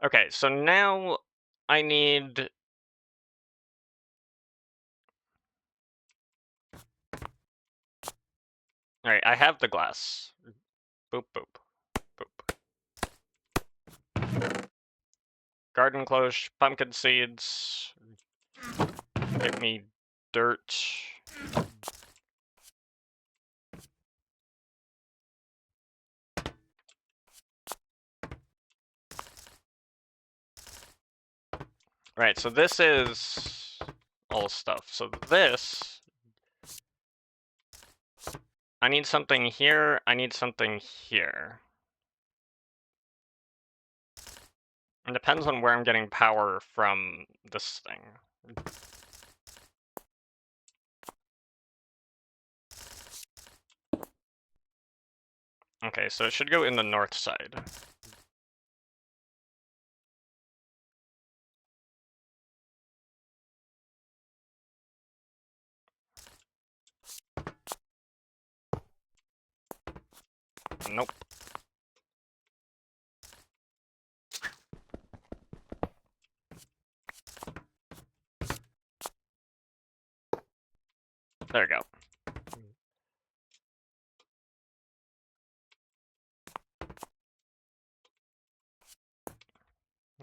Okay, so now I need... Alright, I have the glass. Boop, boop, boop. Garden close, pumpkin seeds. Get me dirt. Right, so this is all stuff. So this... I need something here, I need something here. It depends on where I'm getting power from this thing. Okay, so it should go in the north side. Nope. There we go.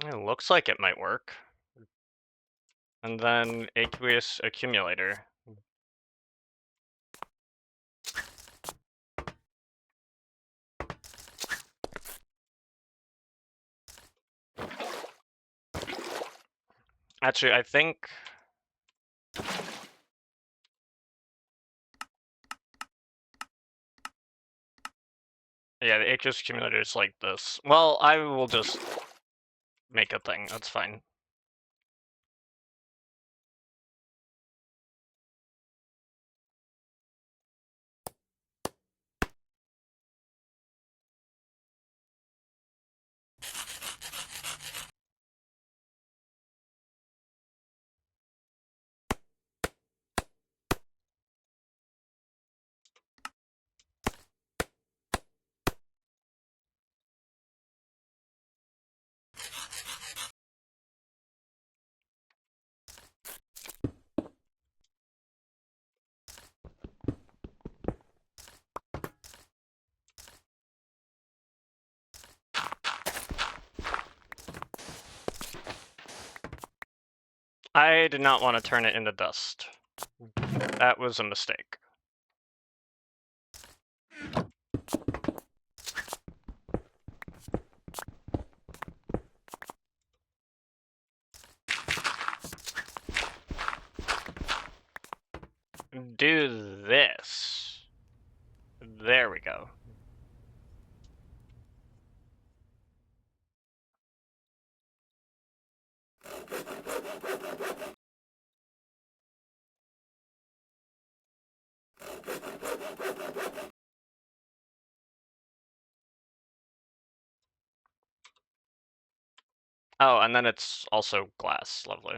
It looks like it might work. And then aqueous accumulator. Actually, I think... Yeah, the aqueous accumulator is like this. Well, I will just make a thing, that's fine. I did not want to turn it into dust. That was a mistake. Do this. There we go. Oh, and then it's also glass. Lovely.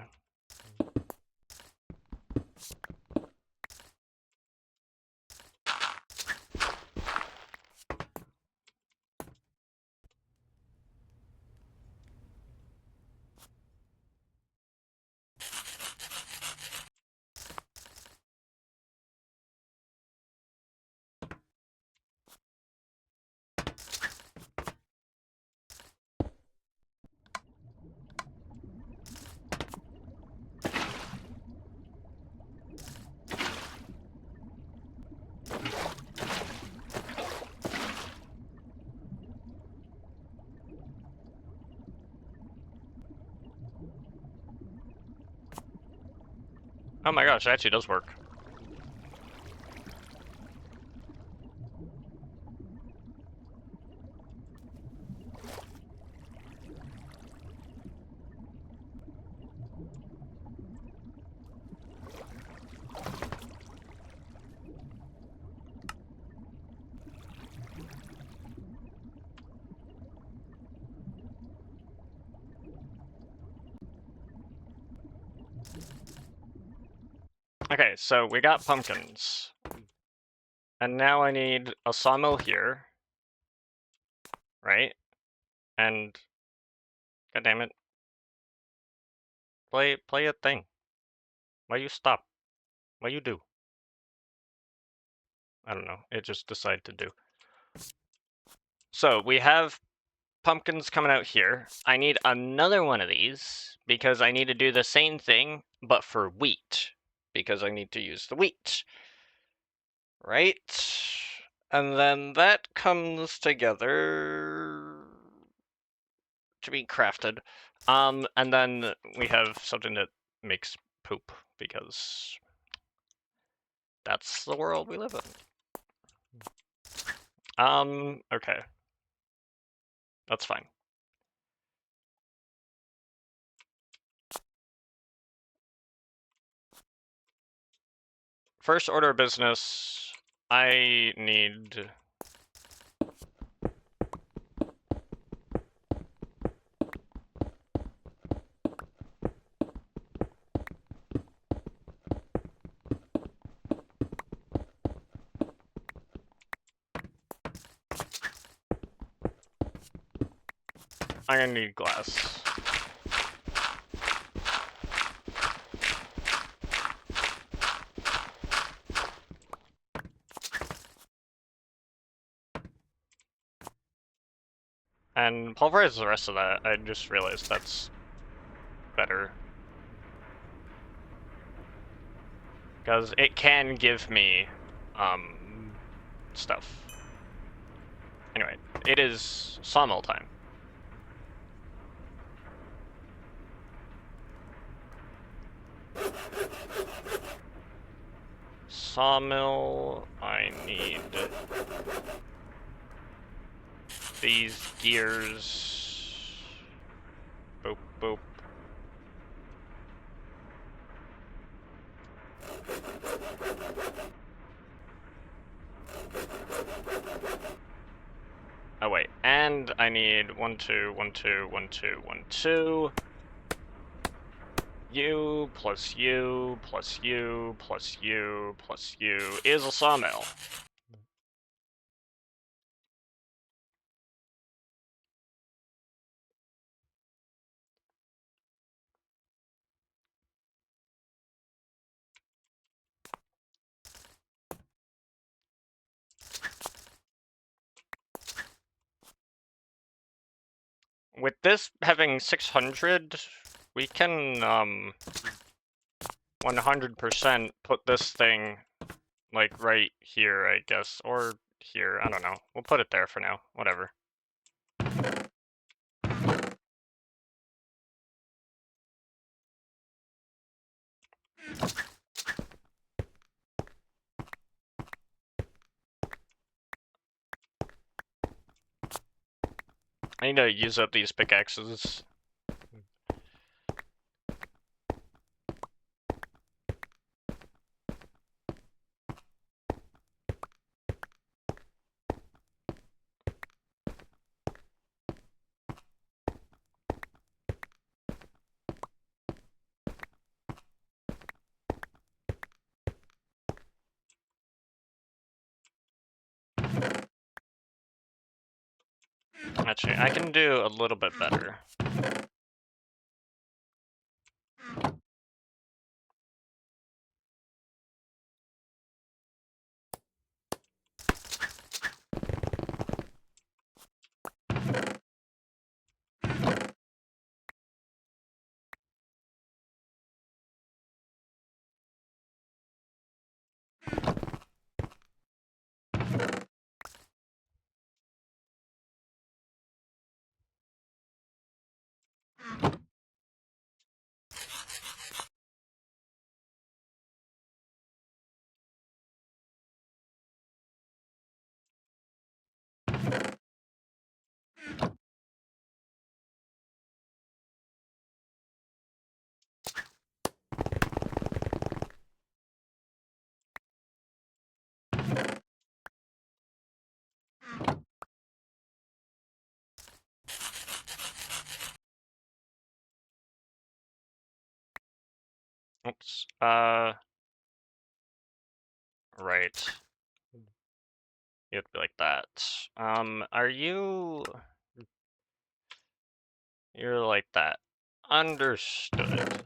Oh my gosh, it actually does work. Okay, so we got pumpkins. And now I need a sawmill here. Right? And... God damn it. Play a thing. Why you stop? Why you do? I don't know. It just decided to do. So, we have pumpkins coming out here. I need another one of these because I need to do the same thing, but for wheat. Because I need to use the wheat. Right? And then that comes together to be crafted. And then we have something that makes poop because that's the world we live in. Okay. That's fine. First order of business, I need... I'm gonna need glass. And pulverize the rest of that. I just realized that's better. Because it can give me, stuff. Anyway, it is sawmill time. Sawmill, I need these gears. Boop, boop. Oh wait, and I need 1, 2, 1, 2, 1, 2, 1, 2. U plus U plus U plus U plus U is a sawmill. With this having 600, we can 100% put this thing like right here, I guess, or here, I don't know. We'll put it there for now, whatever. I need to use up these pickaxes. Actually, I can do a little bit better. Oops. Right. You have to be like that. Are you... You're like that. Understood.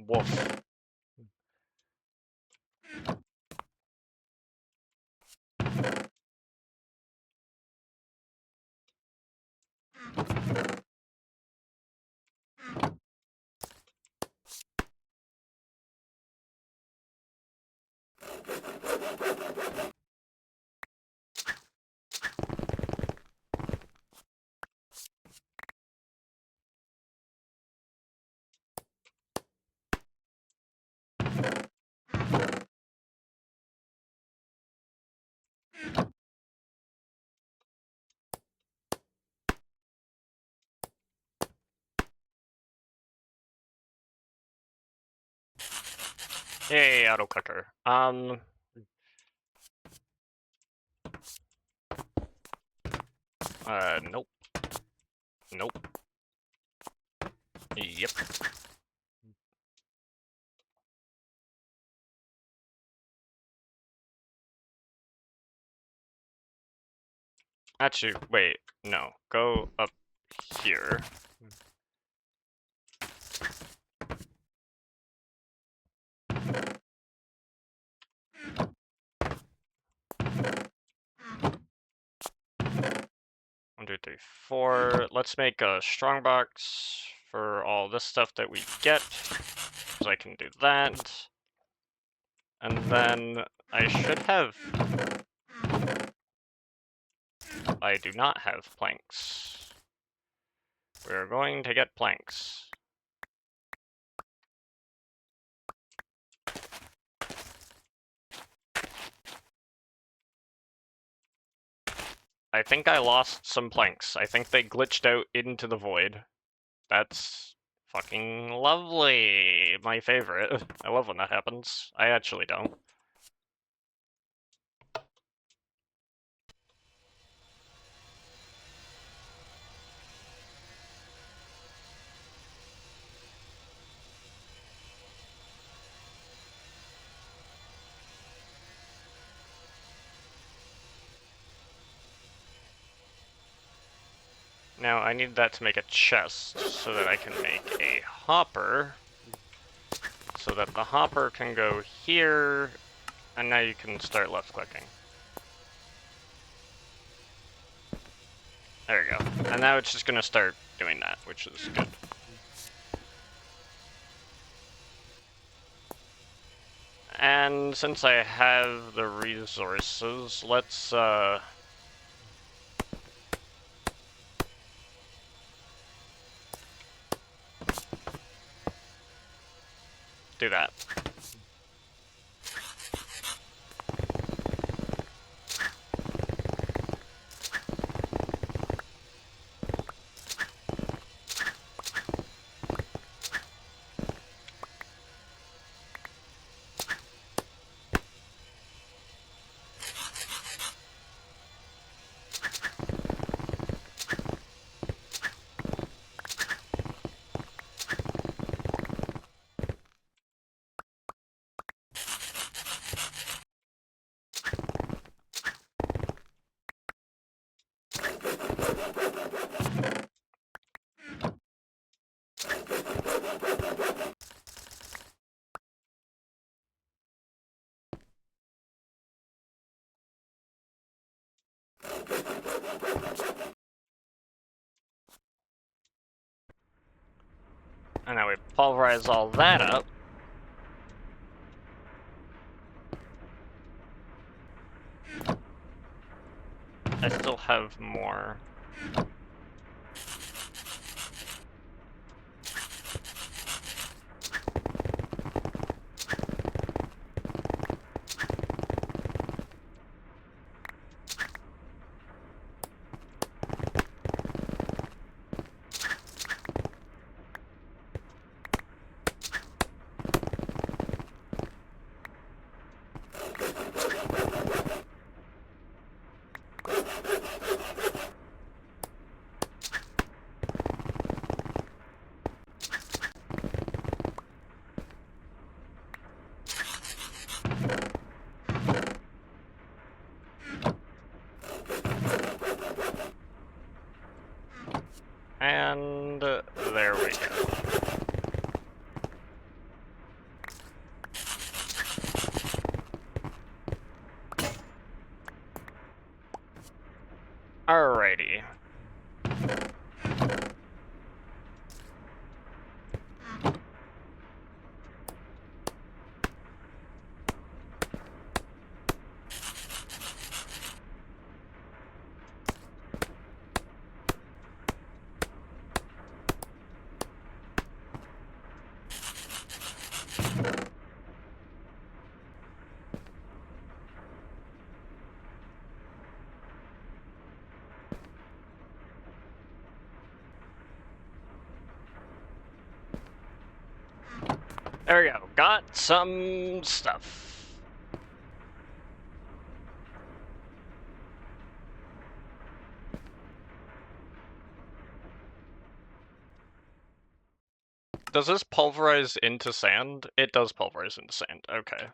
Woof. Yay, auto clicker. Nope. Nope. Yep. Actually, wait, no. Go up here. One, two, three, four. Let's make a strong box for all this stuff that we get. So I can do that. And then I should have... I do not have planks. We're going to get planks. I think I lost some planks. I think they glitched out into the void. That's fucking lovely. My favorite. I love when that happens. I actually don't. Now I need that to make a chest so that I can make a hopper. So that the hopper can go here, and now you can start left clicking. There you go. And now it's just gonna start doing that, which is good. And since I have the resources, let's do that. And now we pulverize all that up. I still have more. And there we go. Alrighty. There we go. Got some stuff. Does this pulverize into sand? It does pulverize into sand. Okay.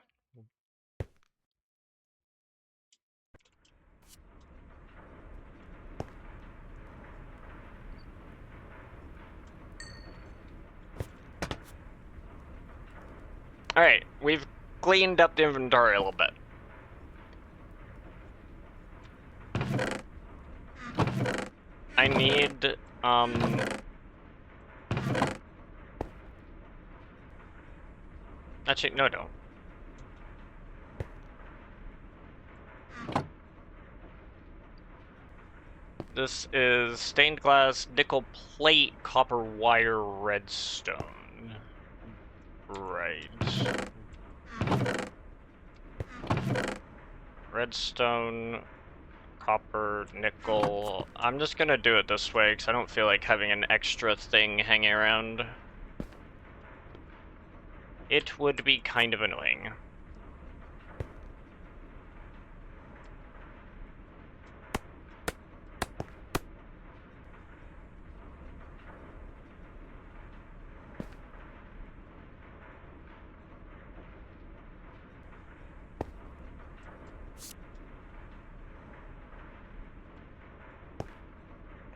Alright, we've cleaned up the inventory a little bit. I need, actually, no, don't. This is stained glass, nickel plate, copper wire, redstone. Right. Redstone, copper, nickel. I'm just gonna do it this way because I don't feel like having an extra thing hanging around. It would be kind of annoying.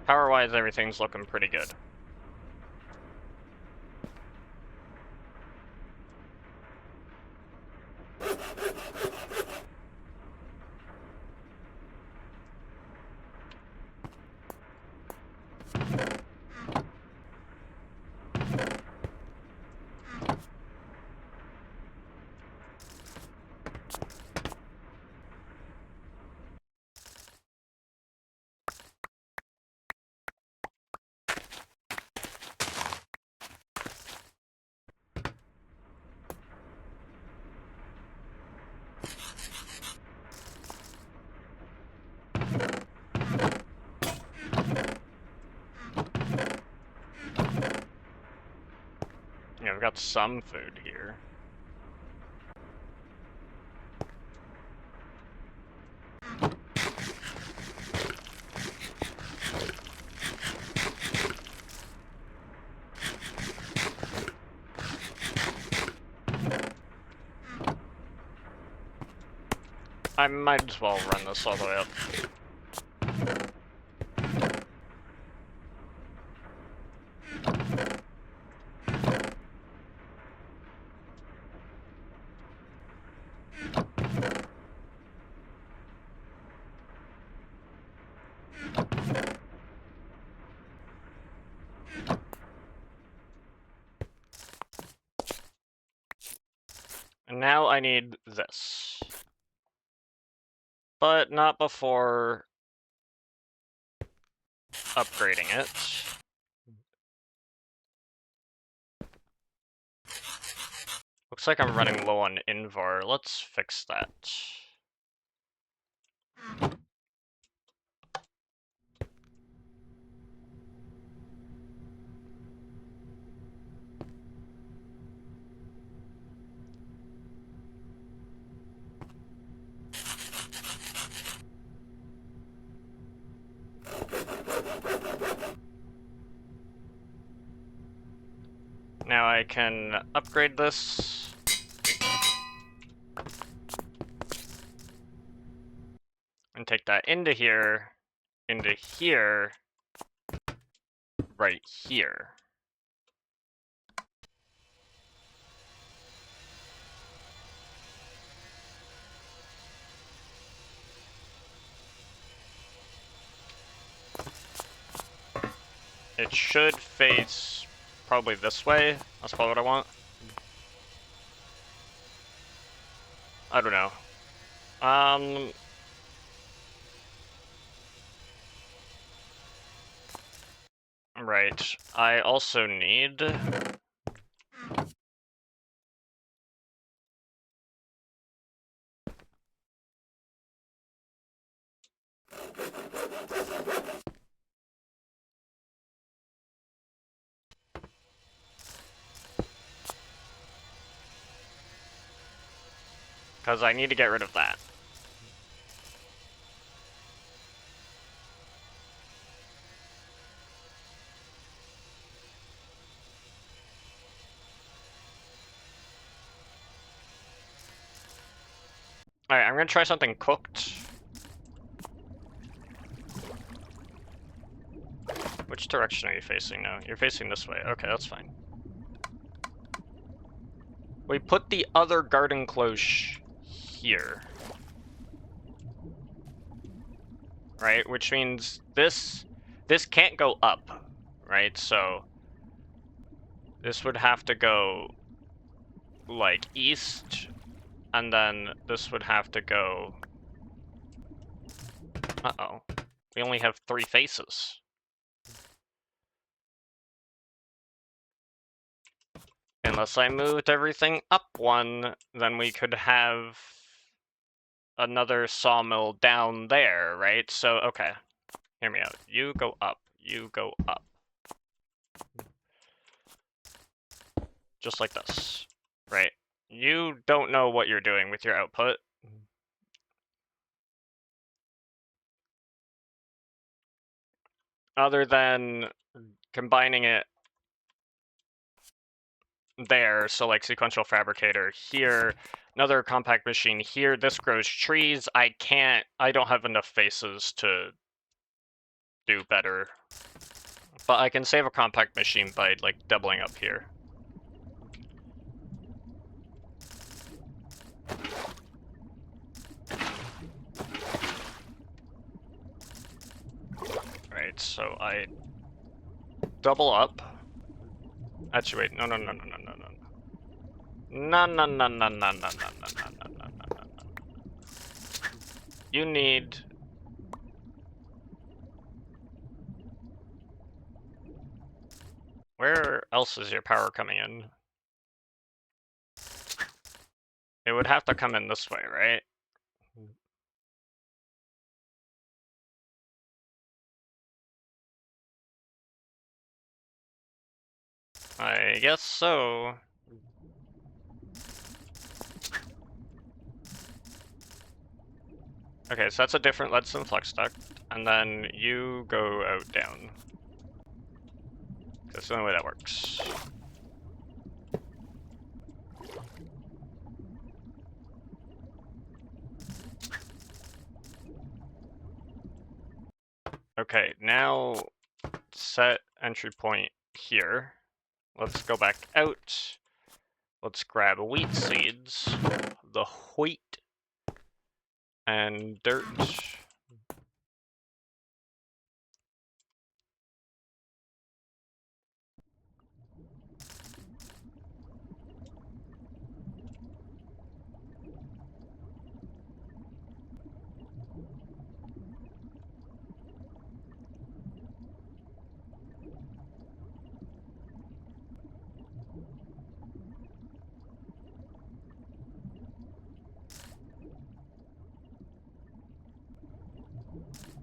Power-wise, everything's looking pretty good. Yeah, I've got some food here. I might as well run this all the way up. And now I need this. But not before upgrading it. Looks like I'm running low on Invar. Let's fix that. Now I can upgrade this. And take that into here, right here. It should face probably this way. That's probably what I want. I don't know. Right. I also need... because I need to get rid of that. Alright, I'm gonna try something cooked. Which direction are you facing now? You're facing this way. Okay, that's fine. We put the other garden cloche here. Right, which means this can't go up, right? So this would have to go like east, and then this would have to go... Uh-oh. We only have 3 faces. Unless I moved everything up 1, then we could have another sawmill down there, right? So, okay. Hear me out. You go up. You go up. Just like this. Right. You don't know what you're doing with your output. Other than combining it there, so like sequential fabricator here, another compact machine here, this grows trees. I don't have enough faces to do better. But I can save a compact machine by like doubling up here. Right, so I double up. Actually, wait, no. No. You need... Where else is your power coming in? It would have to come in this way, right? I guess so. Okay, so that's a different lead-thin flux duct, and then you go out down. That's the only way that works. Okay, now set entry point here. Let's go back out. Let's grab wheat seeds, the wheat, and dirt.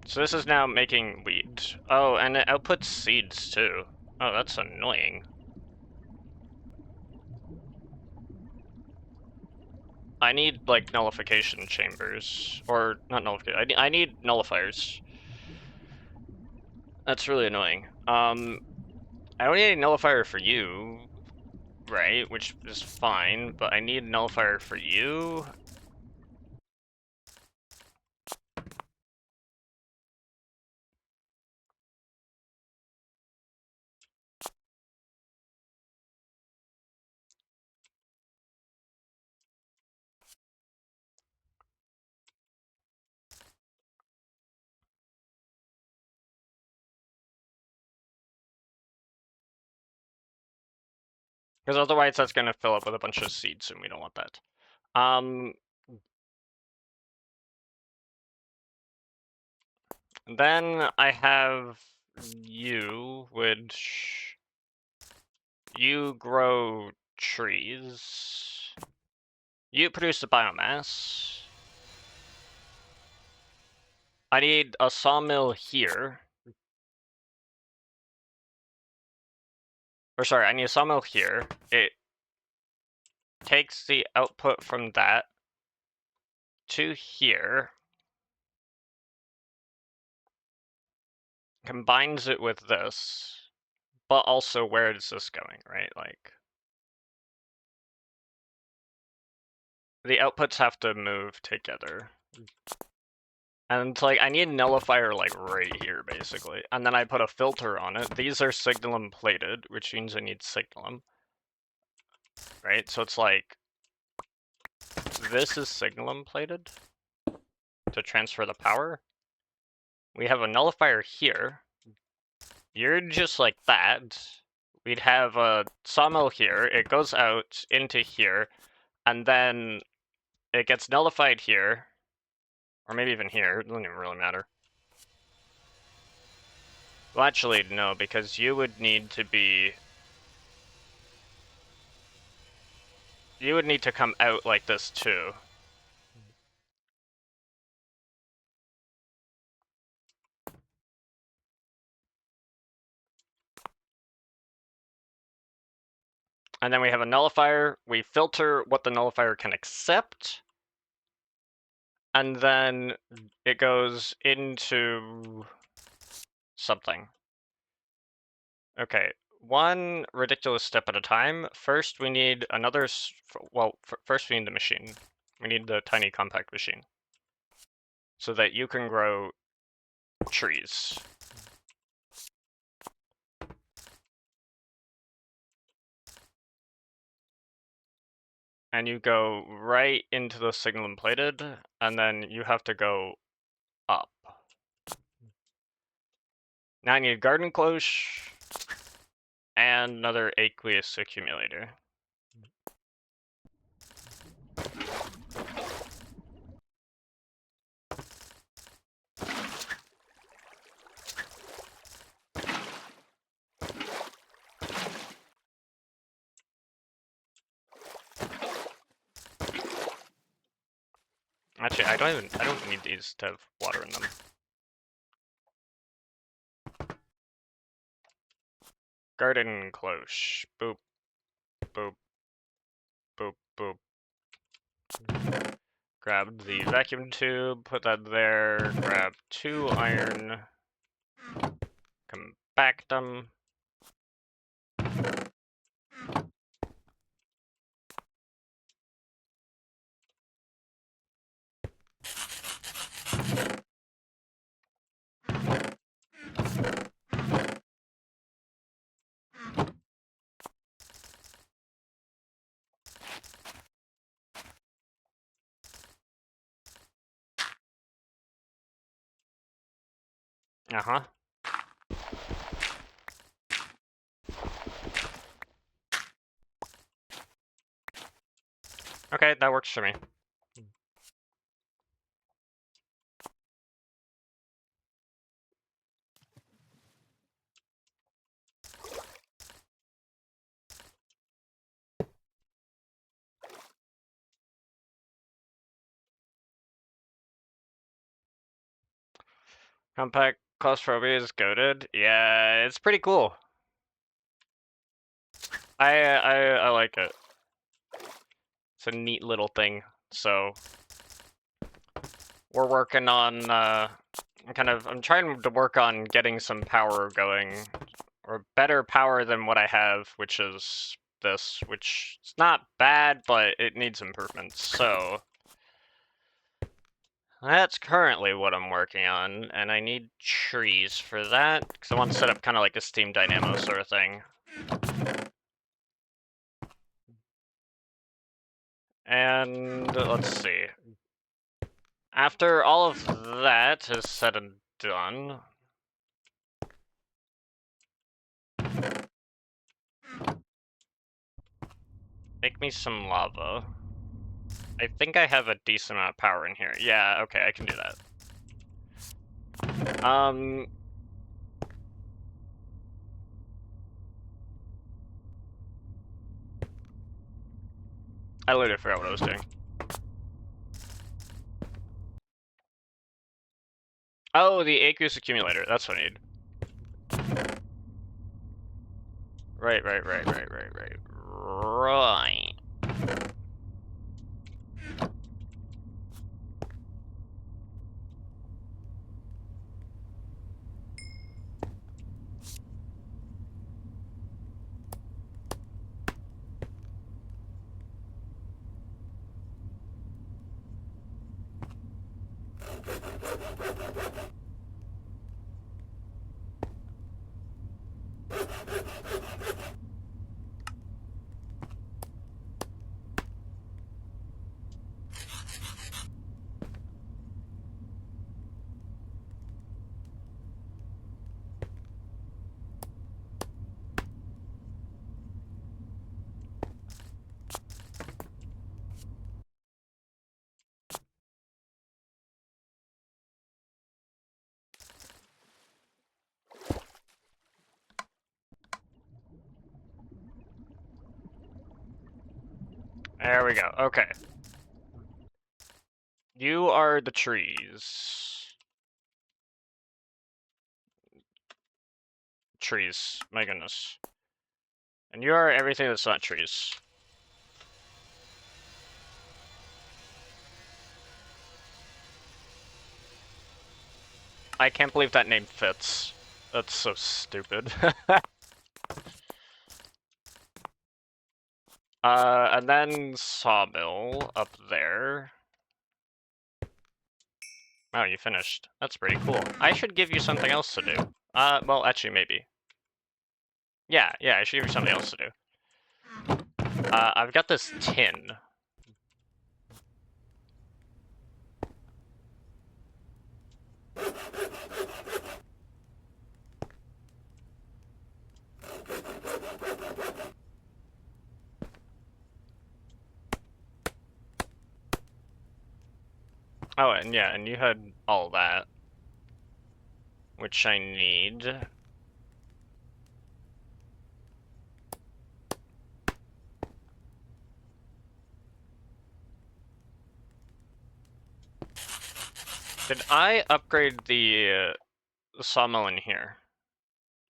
So this is now making wheat. Oh, and it outputs seeds too. Oh, that's annoying. I need, like, nullification chambers. Or, not nullification, I need nullifiers. That's really annoying. I don't need a nullifier for you, right? Which is fine, but I need a nullifier for you. Because otherwise that's going to fill up with a bunch of seeds, and we don't want that. Then I have you, which you grow trees. You produce the biomass. I need a sawmill here. Or sorry, I need a sawmill here. It takes the output from that to here. Combines it with this. But also, where is this going, right? Like, the outputs have to move together. And like, I need a nullifier like right here, basically. And then I put a filter on it. These are signalum plated, which means I need signalum. Right? So it's like, this is signalum plated to transfer the power. We have a nullifier here. You're just like that. We'd have a sawmill here. It goes out into here, and then it gets nullified here. Or maybe even here, it doesn't even really matter. Well, actually, no, because you would need to be... You would need to come out like this, too. And then we have a nullifier. We filter what the nullifier can accept. And then it goes into something. Okay, one ridiculous step at a time. First, we need another... Well, first we need the machine. We need the tiny compact machine. So that you can grow trees. And you go right into the signalum plated, and then you have to go up. Now I need a garden cloche and another aqueous accumulator. Actually, I don't need these to have water in them. Garden cloche. Boop. Boop. Boop. Boop. Grab the vacuum tube, put that there, grab 2 iron, compact them. Uh-huh. Okay, that works for me. Compact Claustrophobia is goated. Yeah, it's pretty cool. I like it. It's a neat little thing. So we're working on I'm trying to work on getting some power going, or better power than what I have, which is this, which is not bad, but it needs improvements. So that's currently what I'm working on, and I need trees for that, because I want to set up kind of like a steam dynamo sort of thing. And let's see. After all of that is said and done, Make me some lava. I think I have a decent amount of power in here. Yeah, okay, I can do that. I literally forgot what I was doing. Oh, the aqueous accumulator. That's what I need. Right. There we go. Okay. You are the trees. Trees. My goodness. And you are everything that's not trees. I can't believe that name fits. That's so stupid. And then sawmill up there. Oh, you finished. That's pretty cool. I should give you something else to do. Well, actually, maybe. Yeah, I should give you something else to do. I've got this tin. Oh, and yeah, and you had all that. Which I need. Did I upgrade the sawmill in here?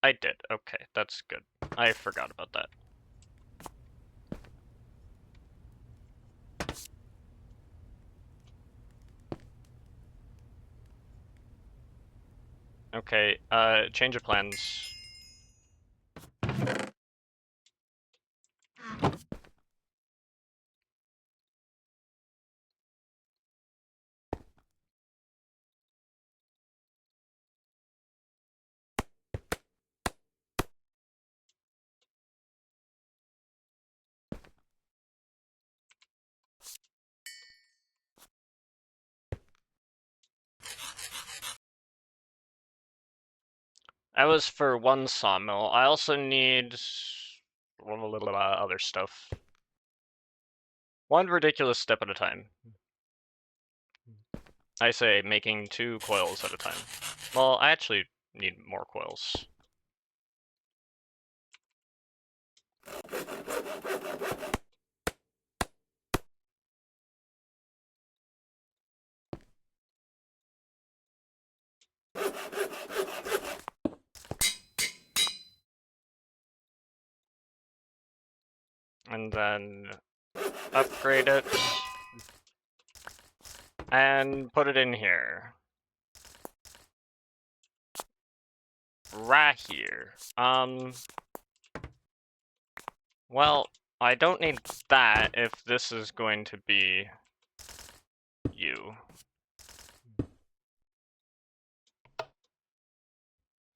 I did. Okay, that's good. I forgot about that. Okay, change of plans. That was for one sawmill. I also need a little other stuff. One ridiculous step at a time. I say making 2 coils at a time. Well, I actually need more coils. And then upgrade it. And put it in here. Right here. Well, I don't need that if this is going to be you.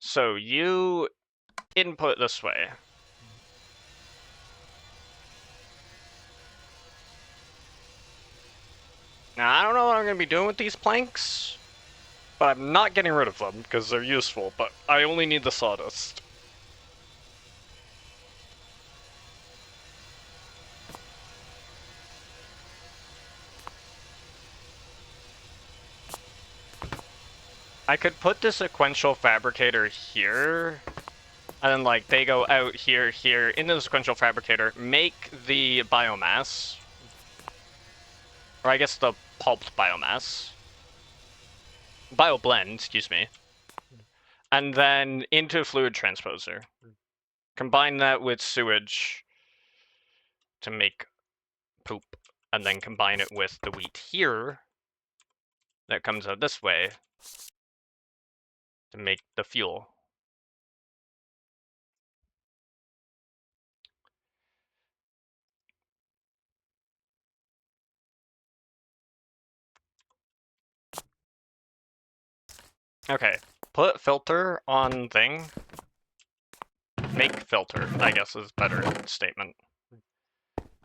So you input this way. Now, I don't know what I'm going to be doing with these planks, but I'm not getting rid of them because they're useful, but I only need the sawdust. I could put the sequential fabricator here, and then like they go out here, here, into the sequential fabricator, make the biomass, or I guess the pulped biomass, bioblend, excuse me, and then into a fluid transposer. Combine that with sewage to make poop, and then combine it with the wheat here that comes out this way to make the fuel. Okay, put filter on thing. Make filter, I guess is better statement.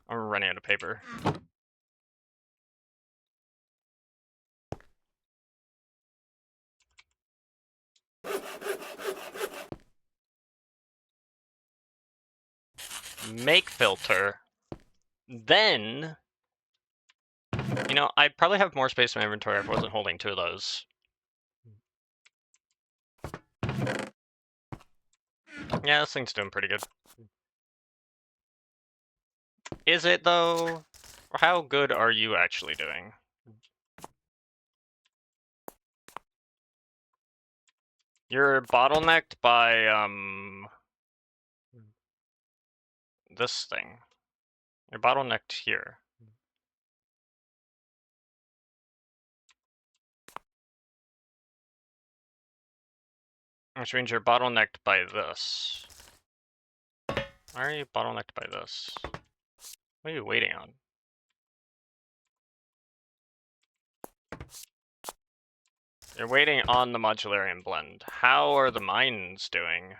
I'm running out of paper. Make filter. Then, you know, I'd probably have more space in my inventory if I wasn't holding two of those. Yeah, this thing's doing pretty good. Is it though? How good are you actually doing? You're bottlenecked by, this thing. You're bottlenecked here. Which means you're bottlenecked by this. Why are you bottlenecked by this? What are you waiting on? You're waiting on the modularian blend. How are the mines doing?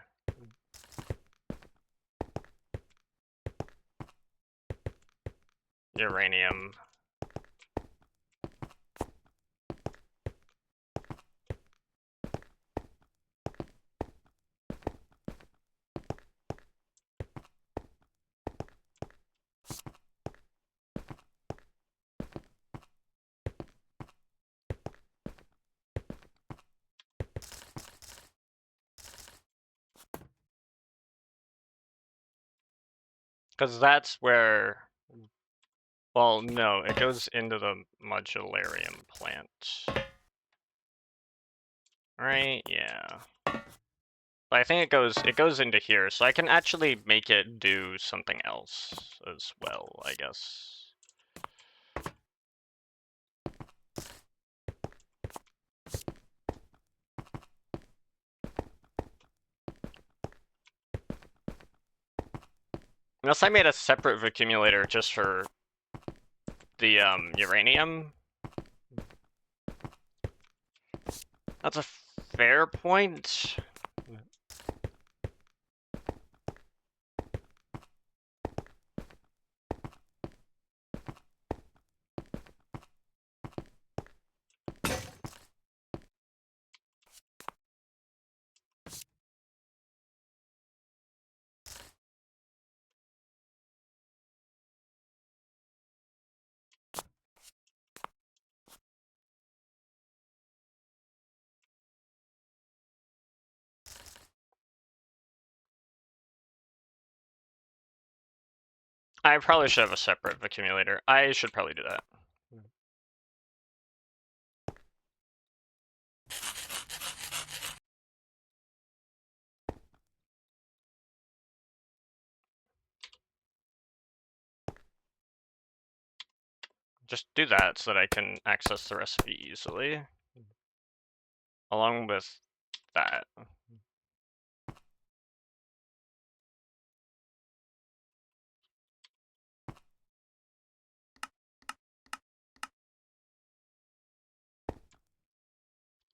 Uranium. Because that's where... Well, no, it goes into the modularium plant. Right, yeah. But I think it goes into here, so I can actually make it do something else as well, I guess. Unless I made a separate accumulator just for the uranium. That's a fair point. I probably should have a separate accumulator. I should probably do that. Just do that so that I can access the recipe easily. Along with that.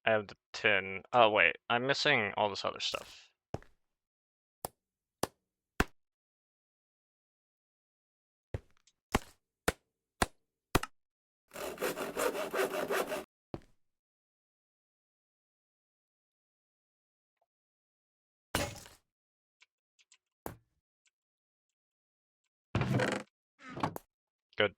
I have the tin. Oh wait, I'm missing all this other stuff. Good.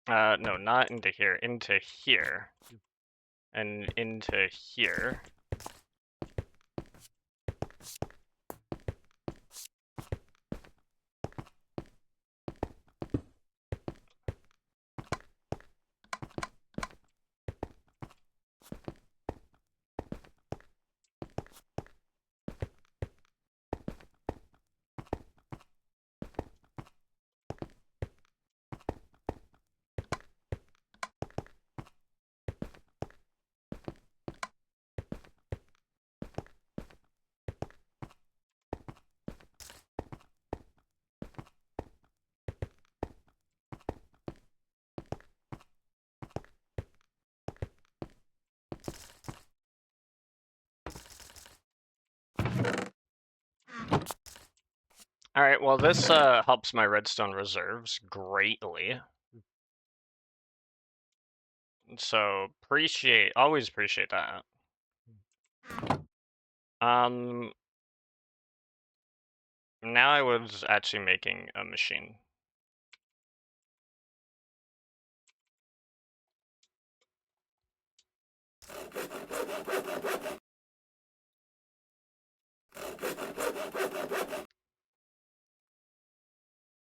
No, not into here. Into here. And into here. Alright, well this helps my redstone reserves greatly. So always appreciate that. Now I was actually making a machine.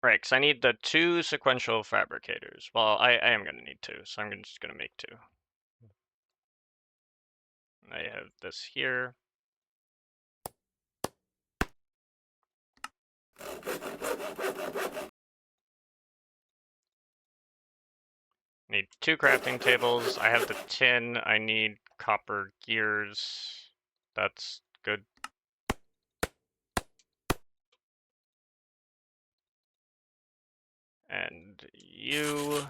Right, because I need the 2 sequential fabricators. Well, I am going to need 2, so I'm just going to make 2. I have this here. Need 2 crafting tables. I have the tin. I need copper gears. That's good. And you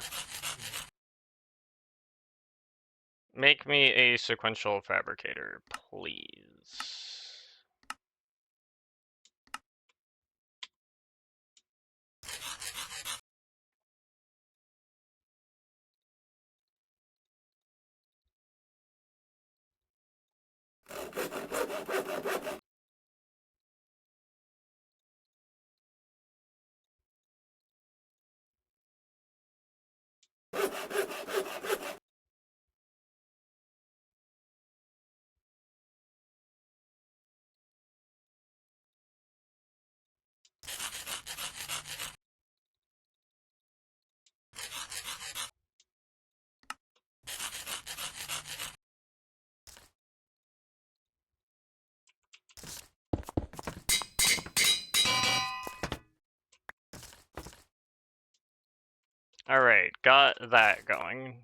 make me a sequential fabricator, please. Alright, got that going.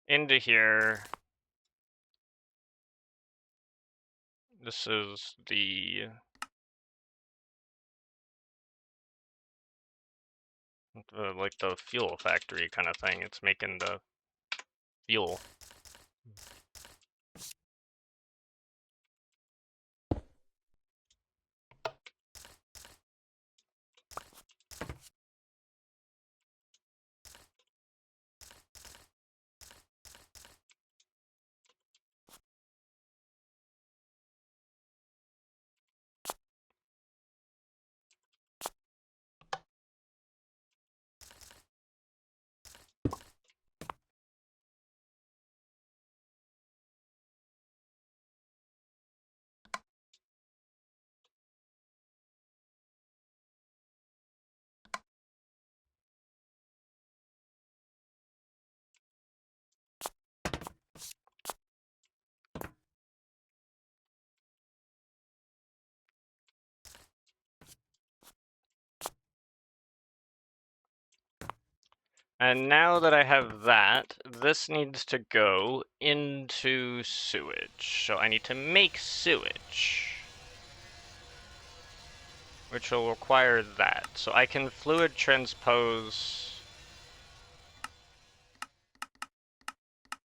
Into here. This is like the fuel factory kind of thing. It's making the fuel. And now that I have that, this needs to go into sewage. So I need to make sewage, which will require that. So I can fluid transpose.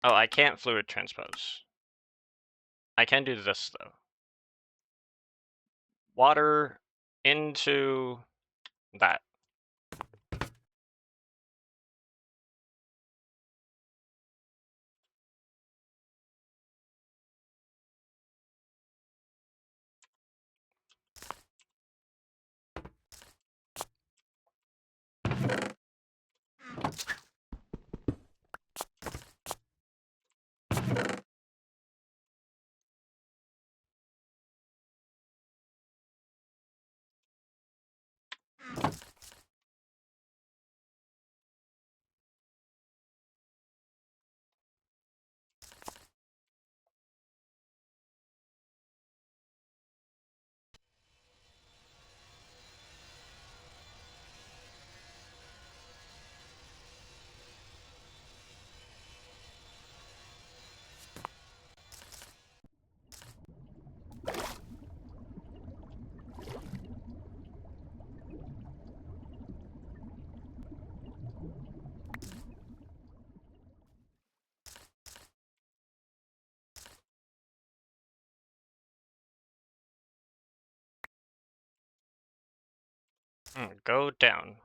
Oh, I can't fluid transpose. I can do this though. Water into that. Go down.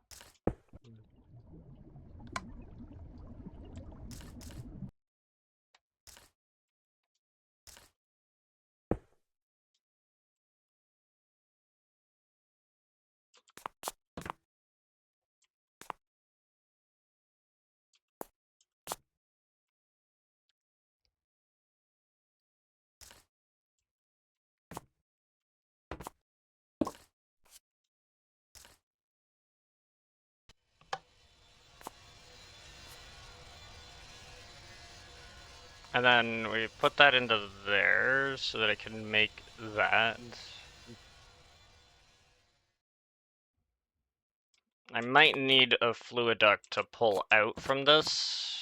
And then we put that into there so that I can make that. I might need a fluid duct to pull out from this.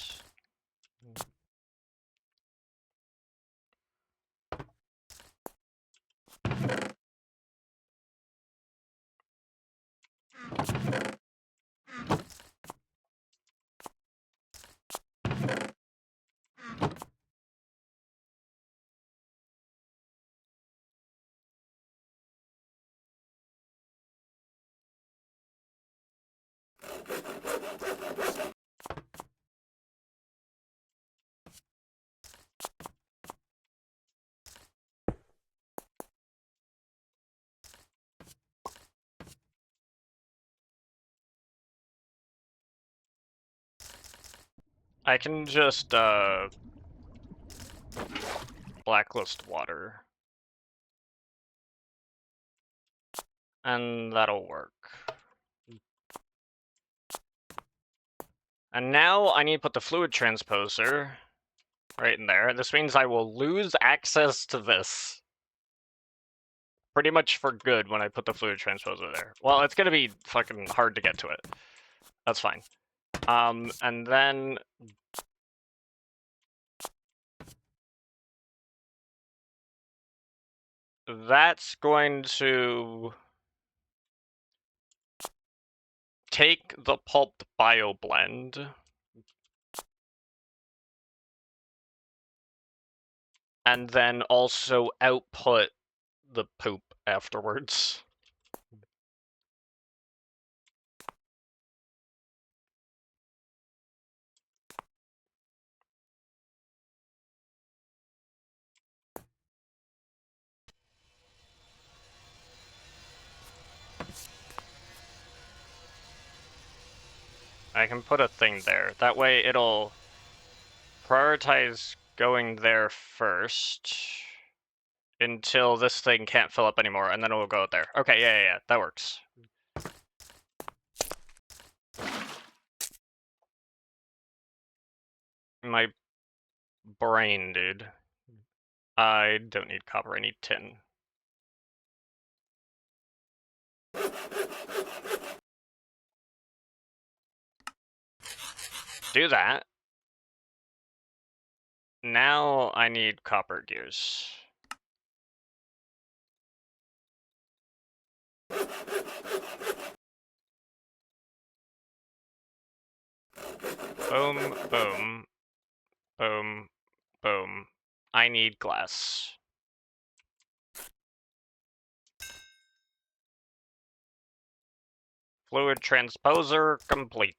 I can just, blacklist water. And that'll work. And now I need to put the fluid transposer right in there. This means I will lose access to this pretty much for good when I put the fluid transposer there. Well, it's gonna be fucking hard to get to it. That's fine. And then that's going to take the pulped bio blend and then also output the poop afterwards. I can put a thing there. That way it'll prioritize going there first until this thing can't fill up anymore, and then it'll go there. Okay, yeah, that works. My brain, dude. I don't need copper, I need tin. Do that. Now I need copper gears. Boom, boom, boom, boom. I need glass. Fluid transposer complete.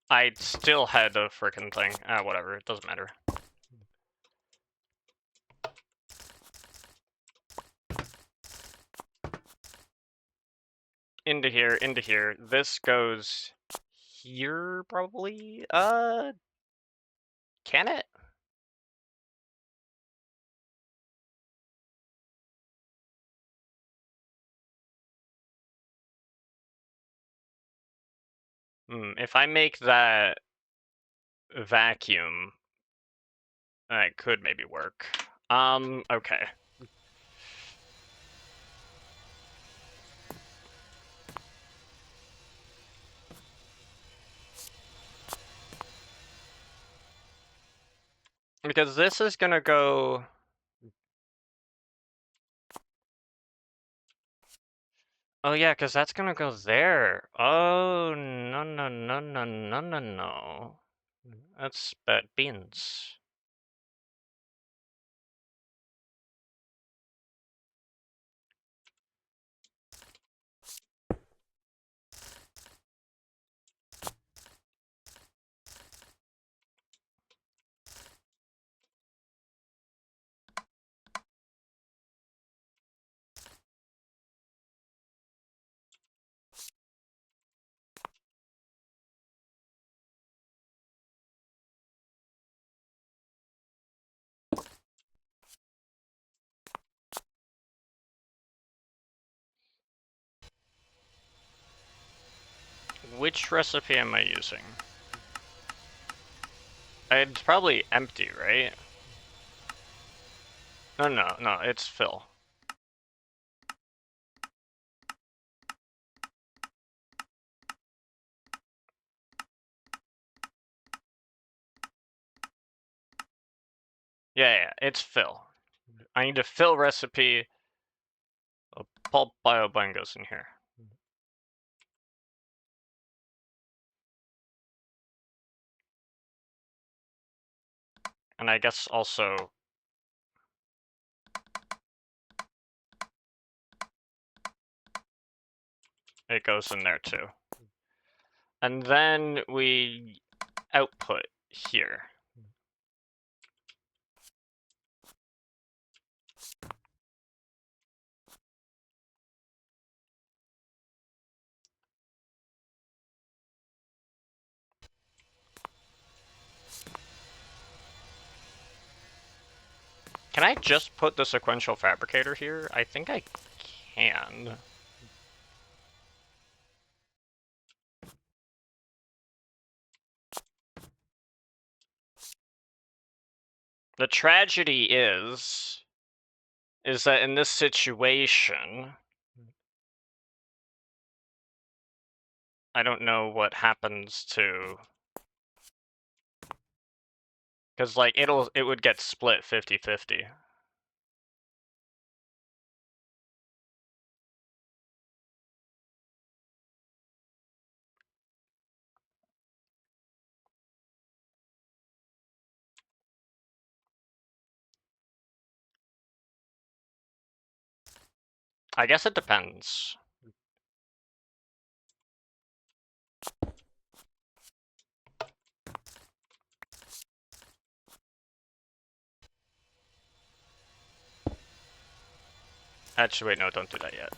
I still had a frickin' thing. Whatever, it doesn't matter. Into here, into here. This goes here, probably? Can it? If I make that vacuum, that could maybe work. Okay. Because this is gonna go... Oh yeah, because that's gonna go there. Oh, no, no, no, no, no, no, no. That's bad beans. Which recipe am I using? It's probably empty, right? No, no, no, it's fill. Yeah, it's fill. I need a fill recipe. A pulp biobind goes in here. And I guess also... it goes in there too. And then we output here. Can I just put the sequential fabricator here? I think I can. The tragedy is that in this situation, I don't know what happens to... because like it would get split 50-50. I guess it depends. Actually, wait, no, don't do that yet.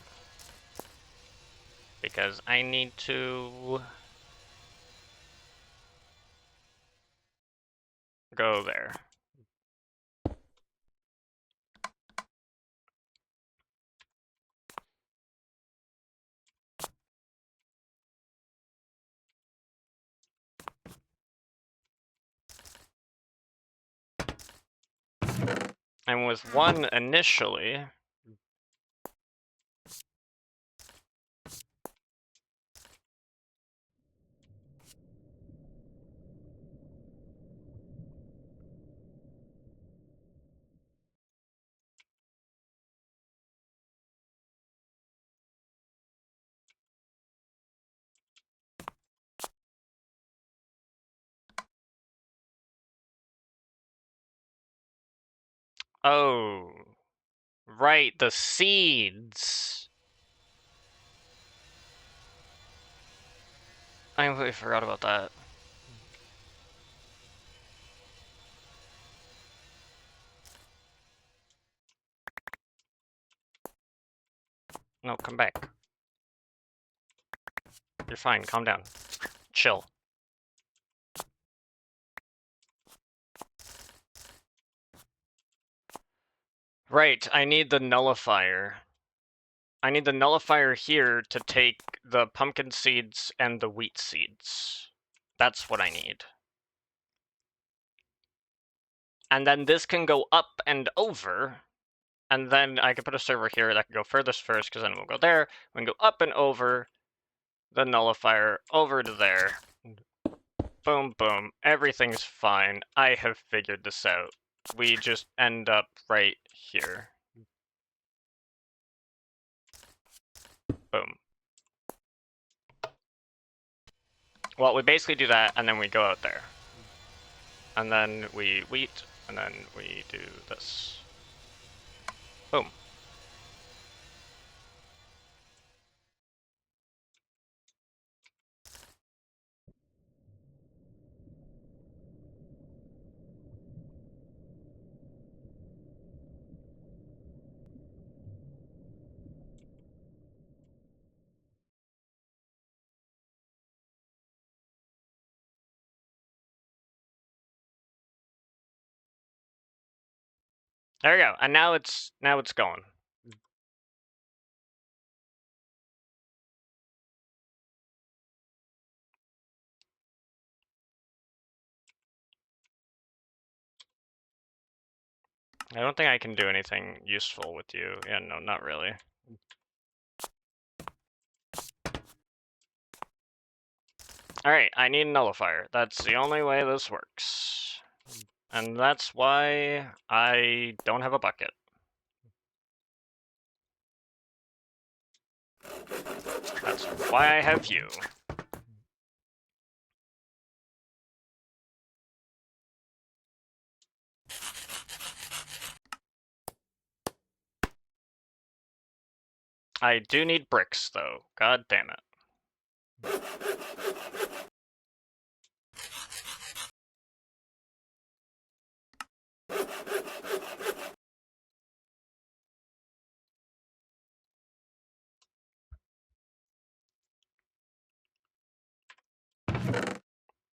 Because I need to go there. And with one initially, oh, right, the seeds. I completely forgot about that. No, come back. You're fine, calm down. Chill. Right, I need the nullifier. I need the nullifier here to take the pumpkin seeds and the wheat seeds. That's what I need. And then this can go up and over, and then I can put a server here that can go furthest first, because then we'll go there. We can go up and over the nullifier over to there. Boom, boom. Everything's fine. I have figured this out. we just end up right here. Boom. Well, we basically do that, and then we go out there. And then we wheat, and then we do this. Boom. There we go. And now it's going. I don't think I can do anything useful with you. Yeah, no, not really. Alright, I need a nullifier. That's the only way this works. And that's why I don't have a bucket. That's why I have you. I do need bricks, though. God damn it.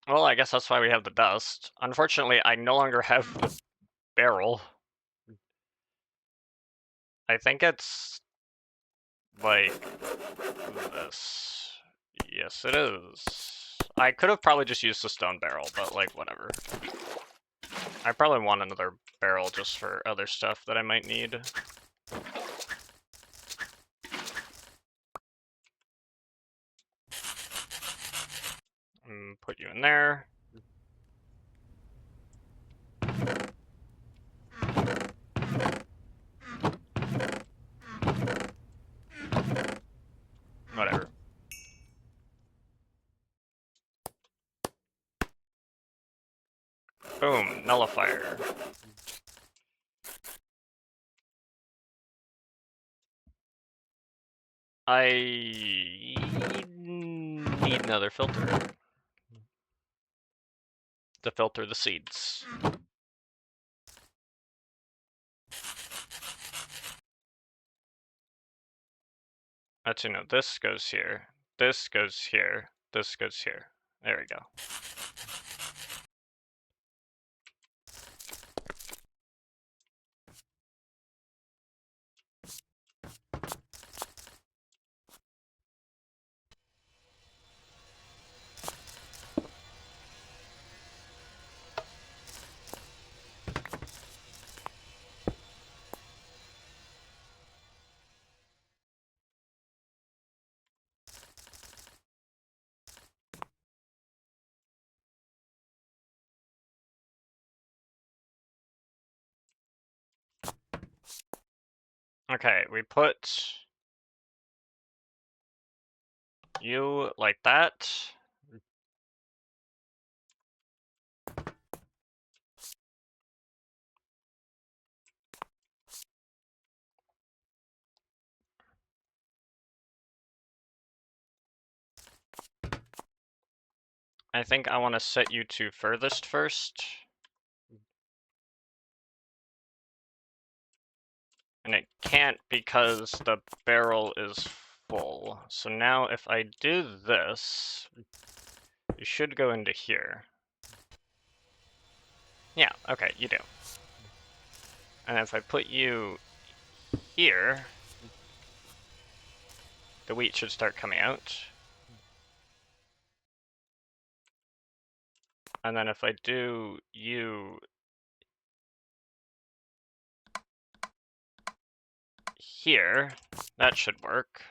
Well, I guess that's why we have the dust. Unfortunately, I no longer have the barrel. I think it's like this. Yes, it is. I could have probably just used the stone barrel, but like, whatever. I probably want another barrel just for other stuff that I might need. Put you in there. Whatever. Boom, nullifier. I need another filter to filter the seeds. Actually, no, this goes here. This goes here. This goes here. There we go. Okay, we put you like that. I think I want to set you to furthest first. And it can't because the barrel is full. So now if I do this, you should go into here. Yeah, okay, you do. And if I put you here, the wheat should start coming out. And then if I do you here, that should work.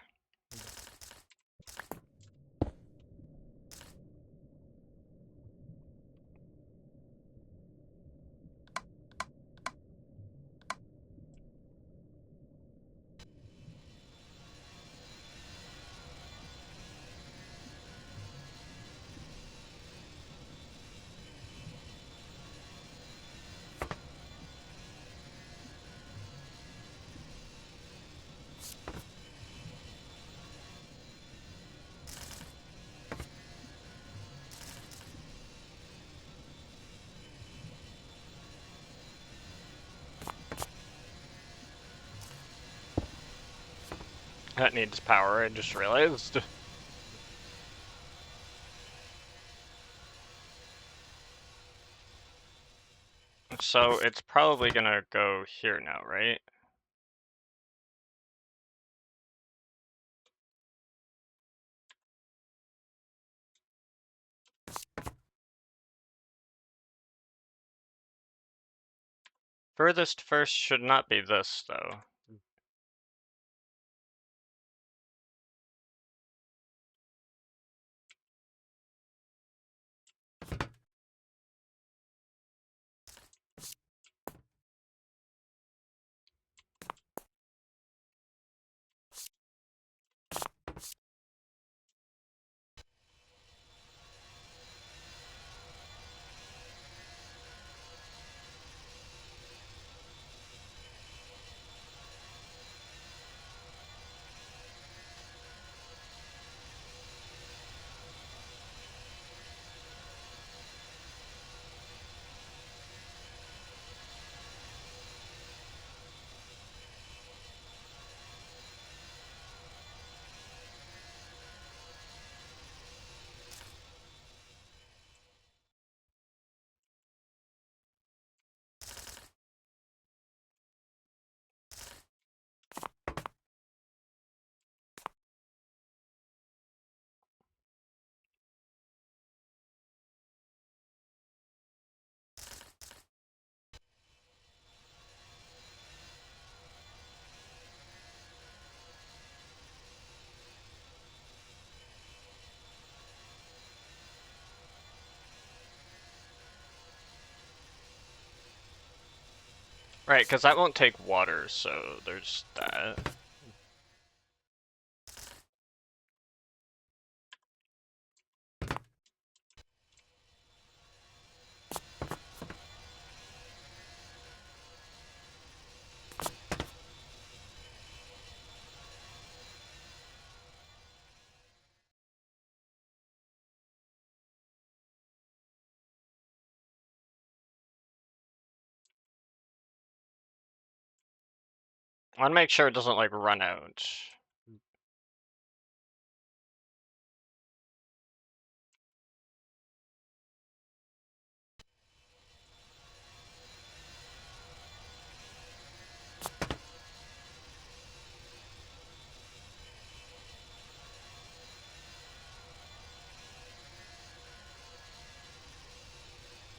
That needs power, I just realized. So it's probably gonna go here now, right? Furthest first should not be this, though. Right, because that won't take water, so there's that. I want to make sure it doesn't, like, run out.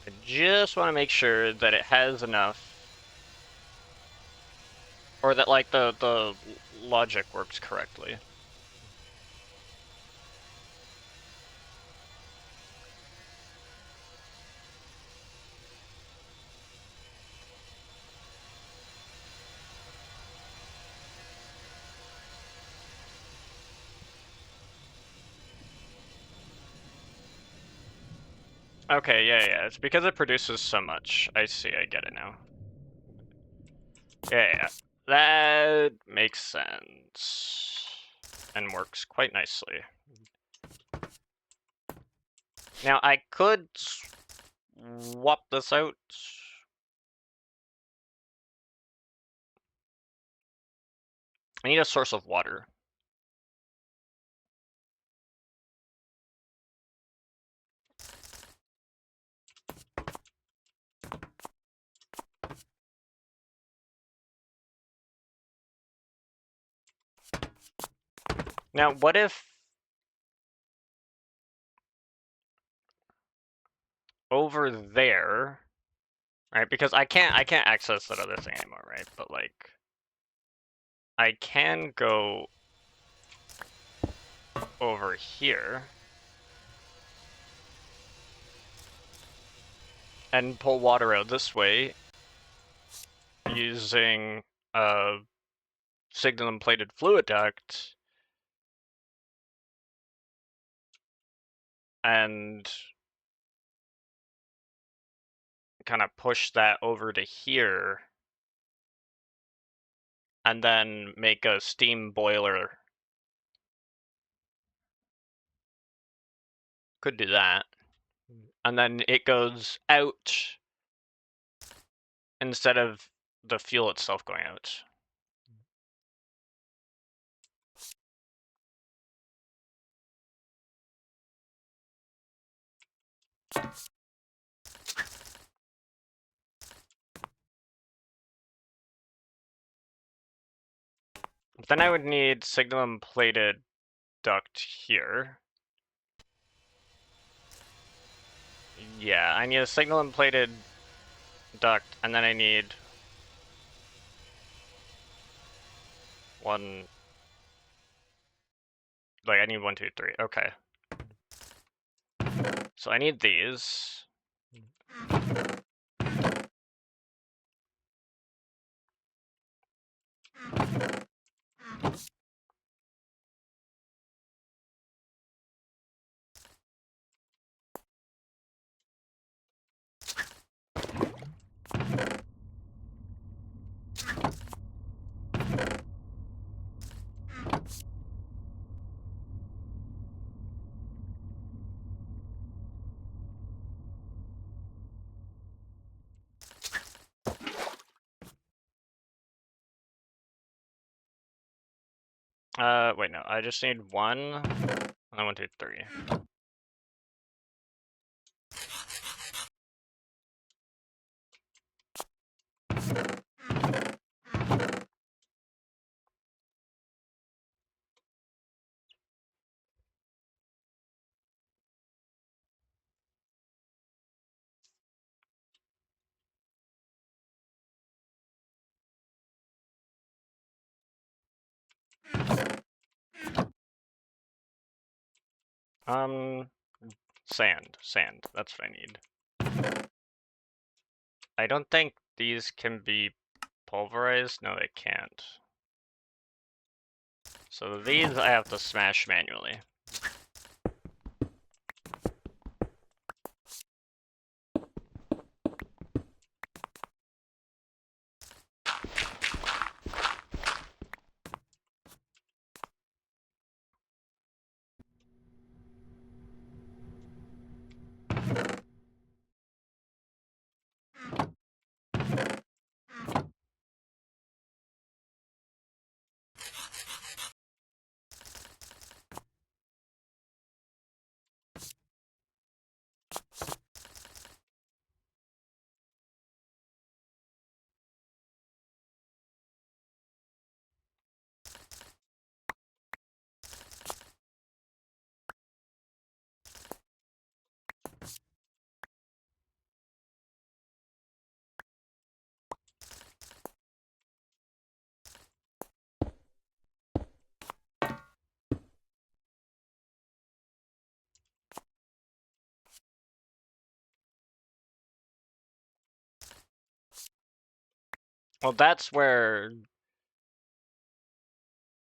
I just want to make sure that it has enough, or that, like, the logic works correctly. Okay, yeah, it's because it produces so much. I see, I get it now. Yeah, that makes sense. And works quite nicely. Now, I could swap this out. I need a source of water. Now, what if over there, right? Because I can't access that other thing anymore, right? But like, I can go over here and pull water out this way using a signal plated fluid duct and kind of push that over to here and then make a steam boiler. Could do that. And then it goes out instead of the fuel itself going out. Then I would need signalum plated duct here. Yeah, I need a signalum plated duct, and then I need one. Like, I need 1, 2, 3. Okay. So I need these. Wait, no. I just need 1, and then 1, 2, 3. Sand. That's what I need. I don't think these can be pulverized. No, they can't. So these I have to smash manually. Well, that's where...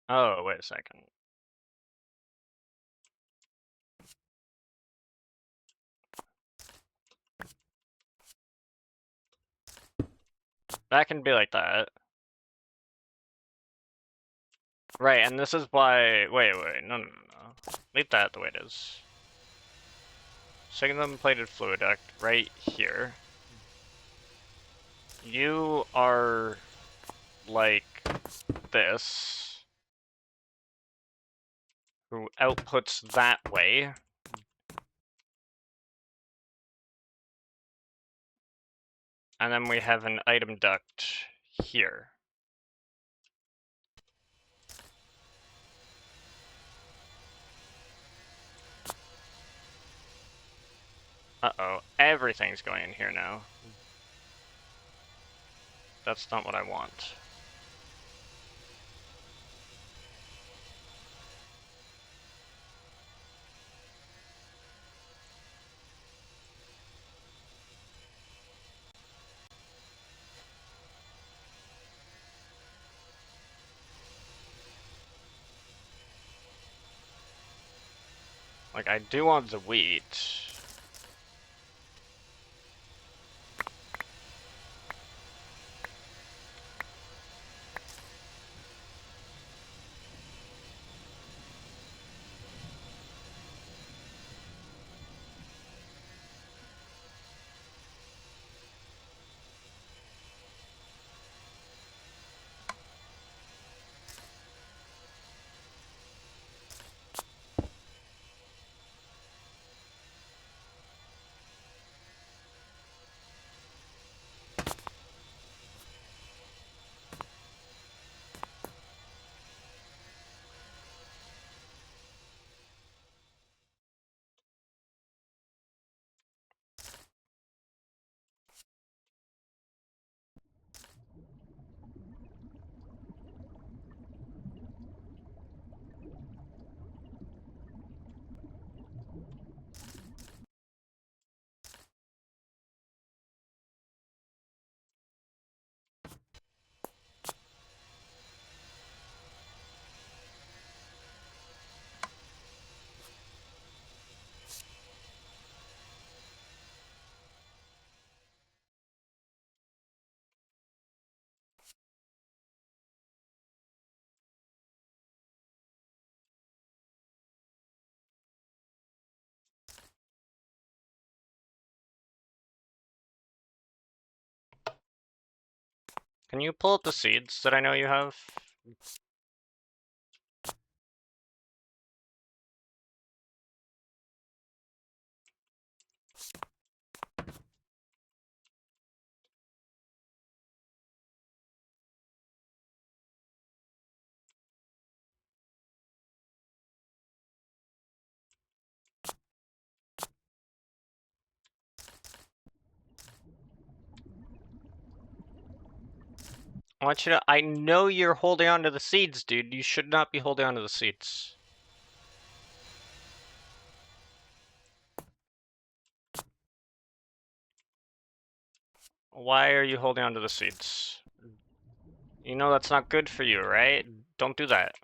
Oh, wait a second. That can be like that. Right, and this is why... Wait, no. Leave that the way it is. Signalum plated fluid duct right here. You are like this, who outputs that way. And then we have an item duct here. Uh-oh, everything's going in here now. That's not what I want. Like, I do want the wheat. Can you pull up the seeds that I know you have? I want you to. I know you're holding on to the seeds, dude. You should not be holding on to the seeds. Why are you holding on to the seeds? You know that's not good for you, right? Don't do that.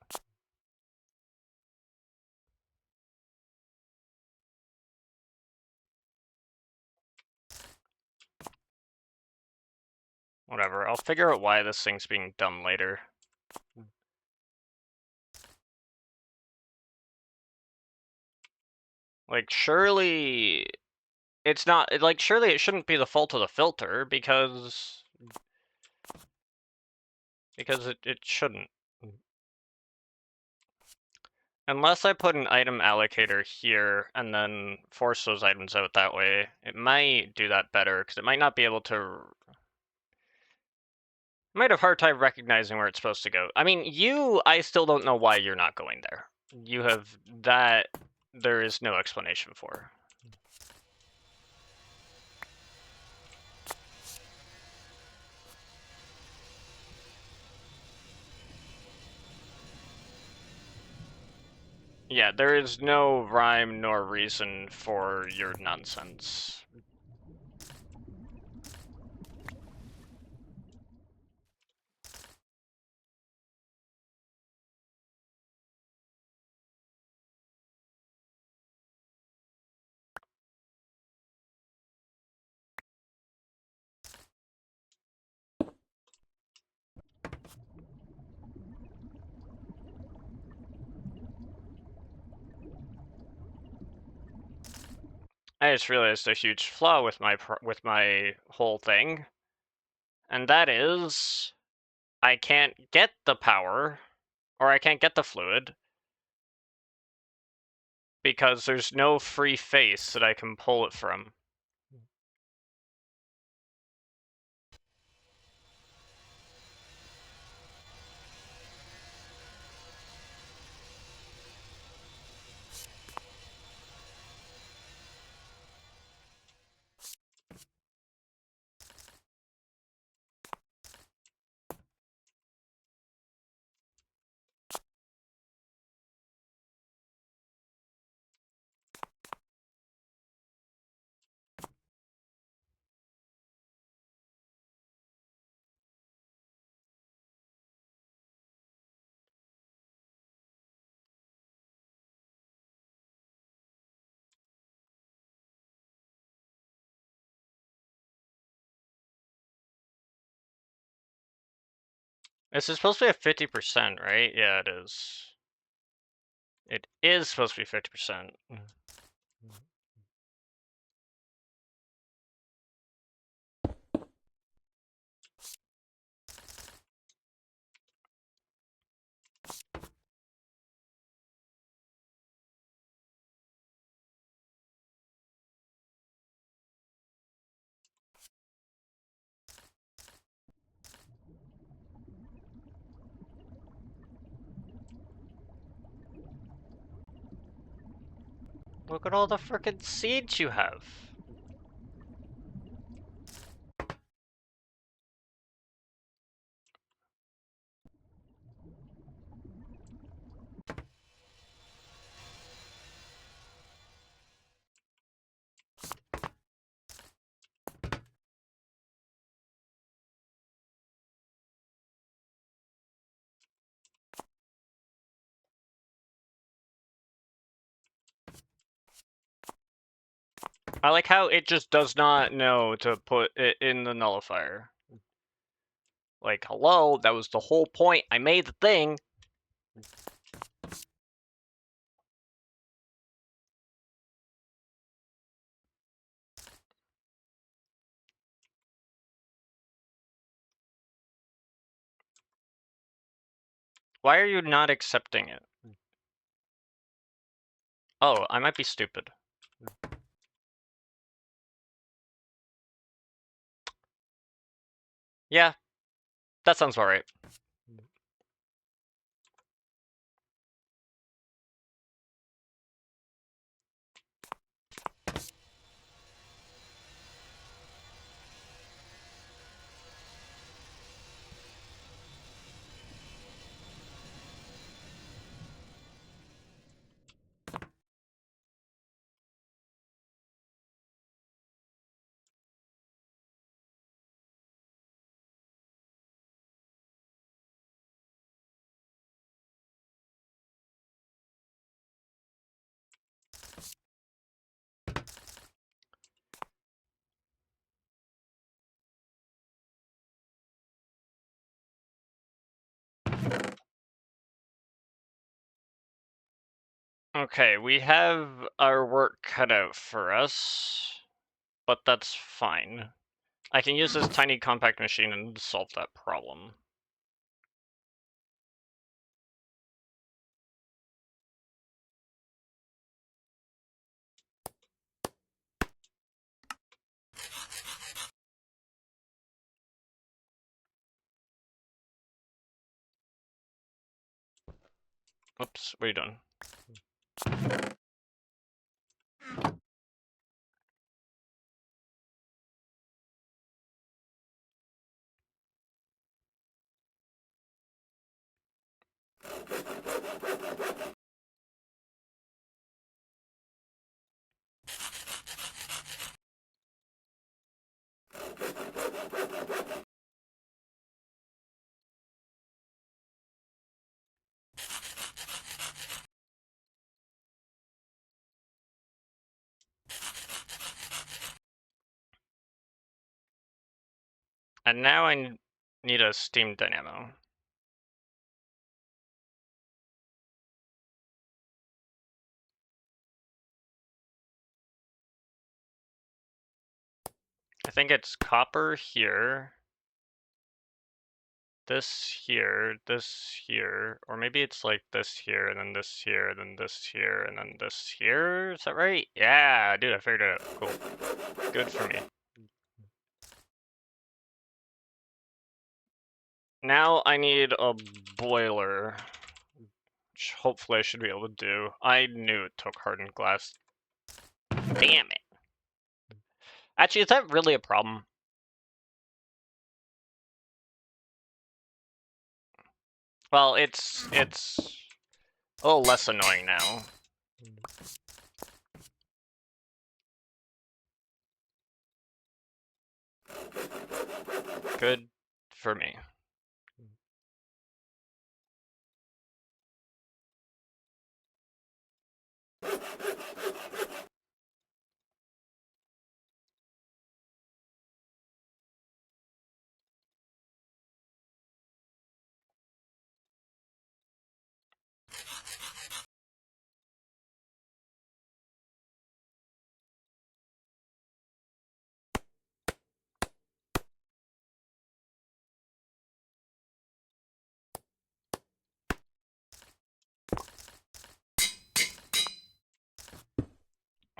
Whatever, I'll figure out why this thing's being done later. Like, surely... It's not... Like, surely it shouldn't be the fault of the filter, because... Because it shouldn't. Unless I put an item allocator here, and then force those items out that way, it might do that better, because it might not be able to... I might have a hard time recognizing where it's supposed to go. I mean, I still don't know why you're not going there. You have... That... There is no explanation for. Yeah, there is no rhyme nor reason for your nonsense. I just realized a huge flaw with my whole thing, and that is I can't get the power, or I can't get the fluid, because there's no free face that I can pull it from. This is supposed to be a 50%, right? Yeah, it is. It is supposed to be 50%. Look at all the frickin' seeds you have. I like how it just does not know to put it in the nullifier. Like, hello, that was the whole point. I made the thing. Why are you not accepting it? Oh, I might be stupid. Yeah, that sounds about right. Okay, we have our work cut out for us, but that's fine. I can use this tiny compact machine and solve that problem. Oops, what are you doing? And now I need a steam dynamo. I think it's copper here, this here, or maybe it's like this here, and then this here, and then this here, and then this here. Is that right? Yeah, dude, I figured it out. Cool. Good for me. Now I need a boiler, which hopefully I should be able to do. I knew it took hardened glass. Damn it. Actually, is that really a problem? Well, it's a little less annoying now. Good for me.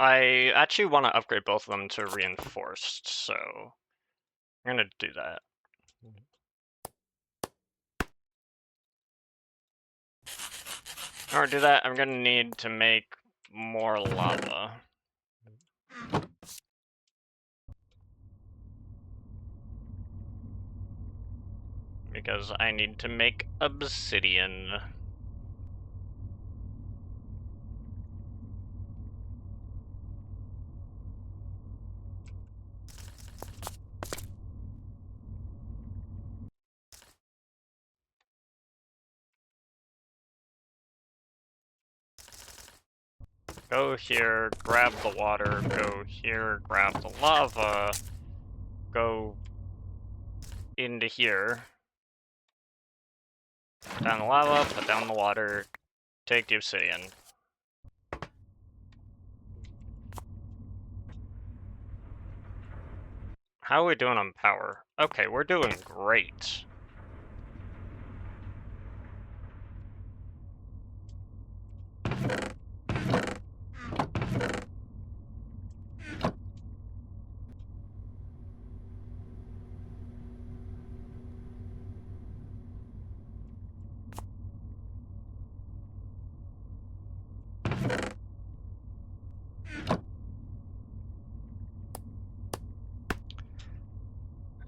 I actually want to upgrade both of them to reinforced, so I'm gonna do that. In order to do that, I'm gonna need to make more lava. Because I need to make obsidian. Go here, grab the water, go here, grab the lava, go into here, put down the lava, put down the water, take the obsidian. How are we doing on power? Okay, we're doing great.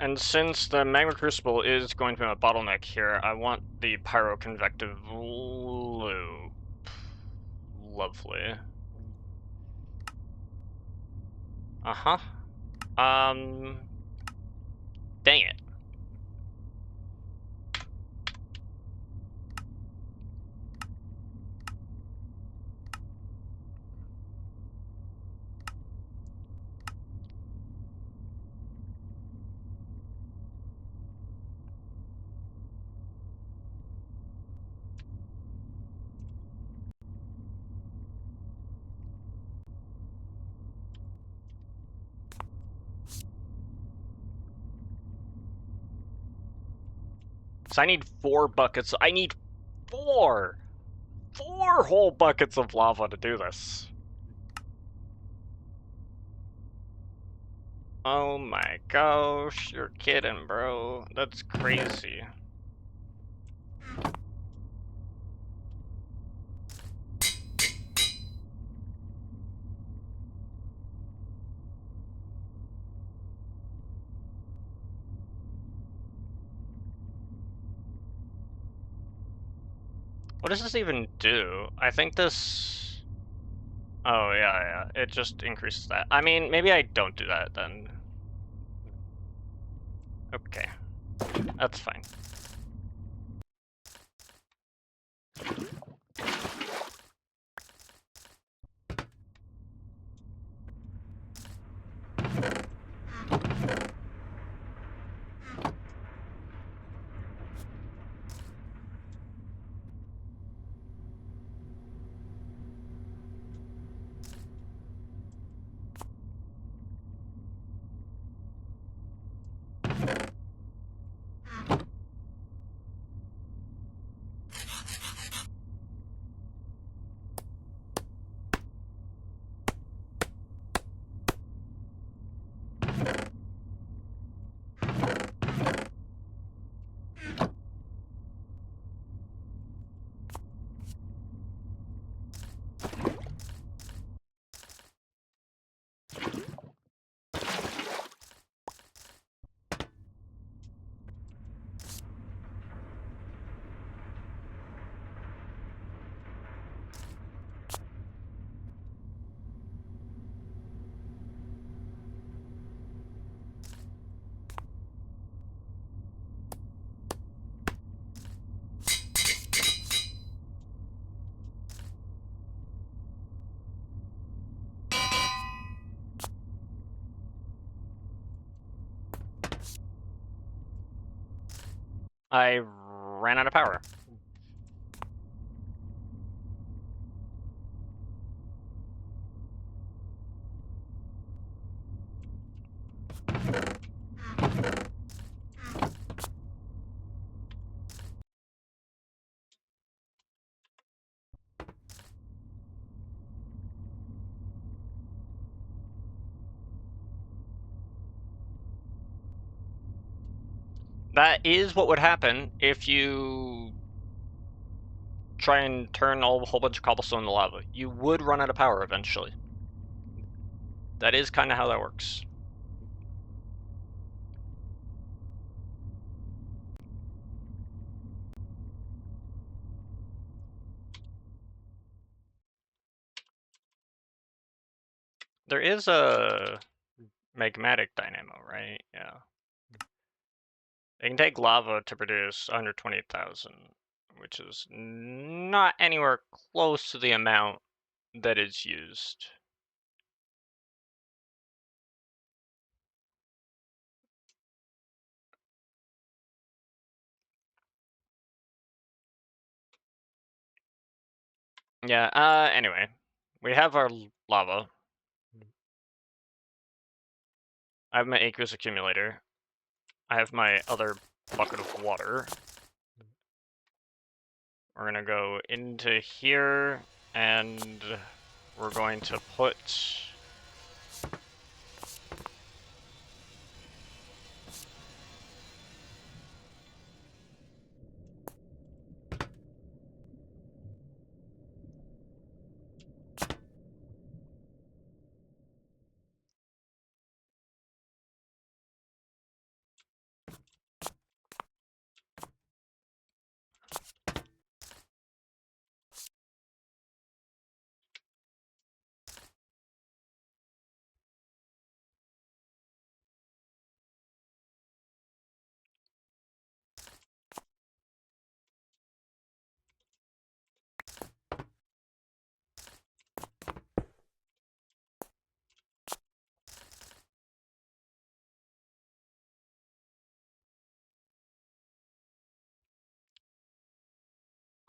And since the magma crucible is going to be a bottleneck here, I want the pyroconvective loop. Lovely. Uh-huh. Dang it. So I need 4 buckets. I need 4! 4 whole buckets of lava to do this. Oh my gosh, you're kidding, bro. That's crazy. What does this even do? I think this... Oh, yeah, it just increases that. I mean, maybe I don't do that then. Okay, that's fine. I ran out of power. That is what would happen if you try and turn a whole bunch of cobblestone into lava. You would run out of power eventually. That is kind of how that works. There is a magmatic dynamo, right? Yeah. They can take lava to produce 128,000, which is not anywhere close to the amount that is used. Yeah, anyway. We have our lava. I have my aqueous accumulator. I have my other bucket of water. We're gonna go into here, and we're going to put...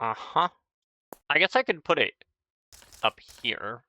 Uh-huh. I guess I could put it up here.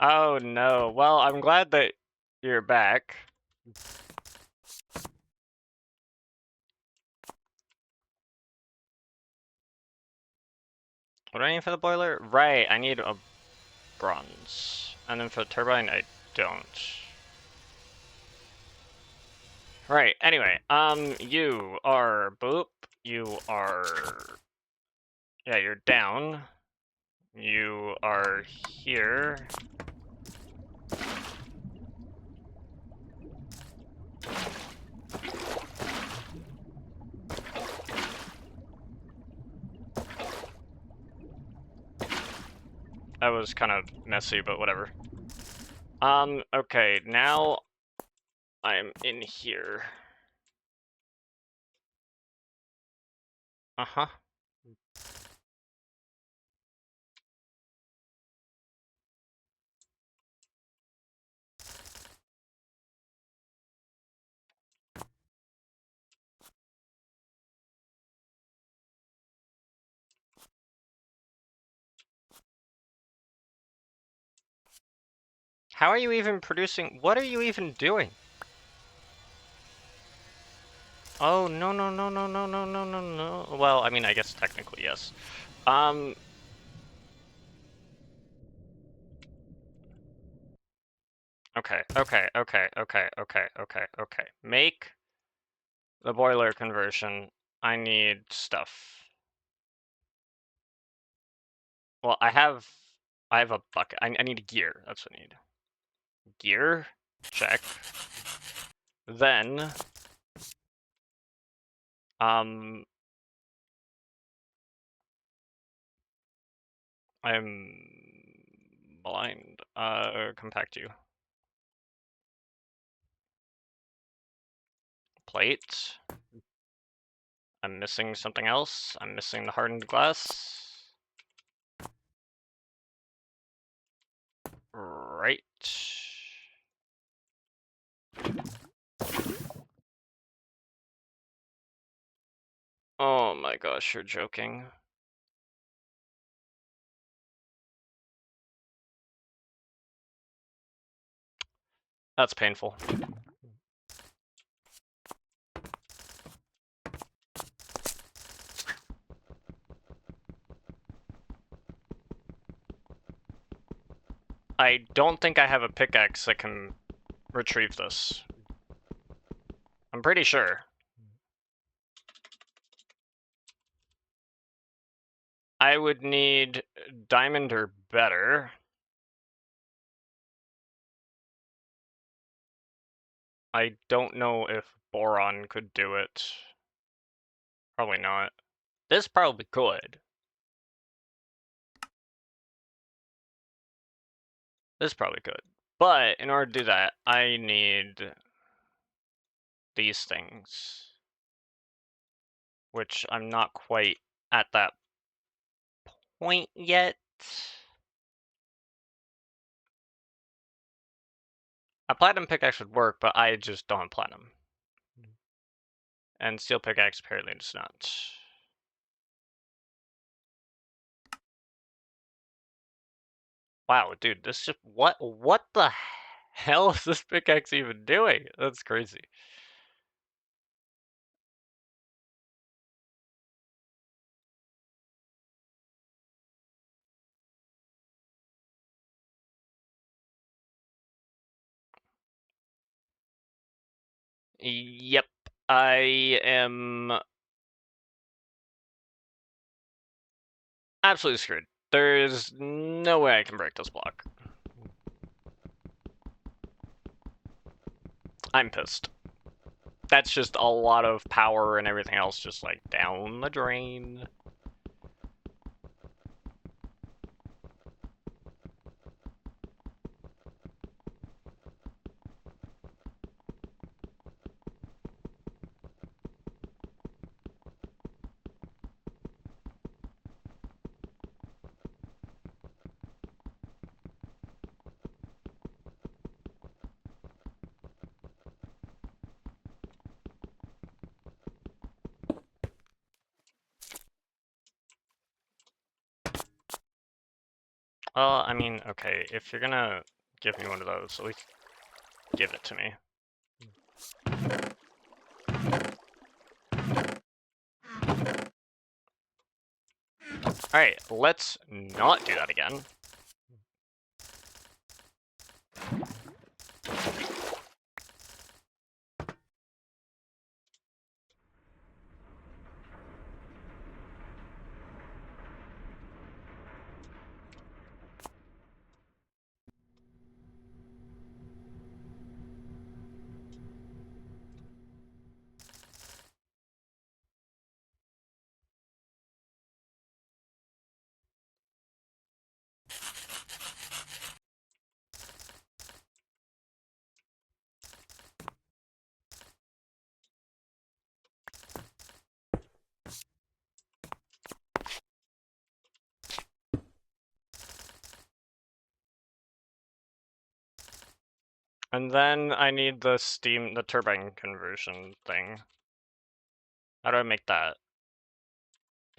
Oh no. Well, I'm glad that you're back. What do I need for the boiler? Right, I need a bronze. And then for the turbine, I don't. Right, anyway, you are boop. You are... Yeah, you're down. You are here. That was kind of messy, but whatever. Okay, now I'm in here. Uh-huh. How are you even producing? What are you even doing? Oh, no, no, no, no, no, no, no, no, no. Well, I mean, I guess technically, yes. Okay, okay, okay, okay, okay, okay, okay. Make the boiler conversion. I need stuff. Well, I have a bucket. I need gear. That's what I need. Gear, check. Then, I'm blind. Compact you. Plate. I'm missing something else. I'm missing the hardened glass. Right. Oh my gosh, you're joking. That's painful. I don't think I have a pickaxe that can retrieve this. I'm pretty sure. I would need diamond or better. I don't know if boron could do it. Probably not. This probably could. This probably could. But in order to do that, I need these things. Which I'm not quite at that point yet. A platinum pickaxe would work, but I just don't have platinum. And steel pickaxe apparently does not. Wow, dude, this just what the hell is this pickaxe even doing? That's crazy. Yep, I am absolutely screwed. There's no way I can break this block. I'm pissed. That's just a lot of power and everything else just like down the drain. Well, I mean, okay, if you're gonna give me one of those, at least give it to me. Alright, let's not do that again. And then I need the turbine conversion thing. How do I make that?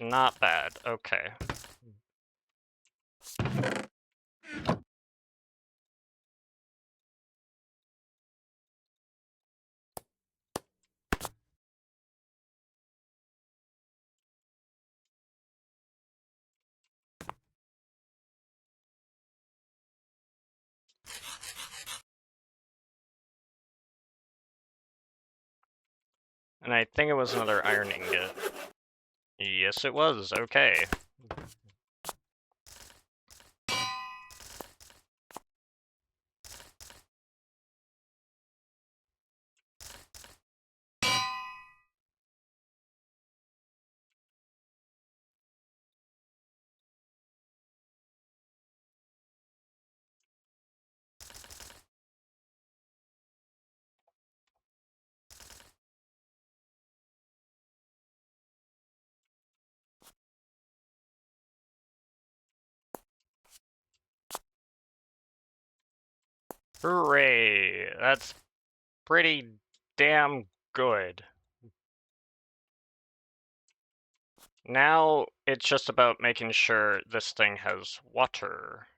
Not bad, okay. And I think it was another iron ingot. Yes, it was, okay. Hooray! That's pretty damn good. Now it's just about making sure this thing has water.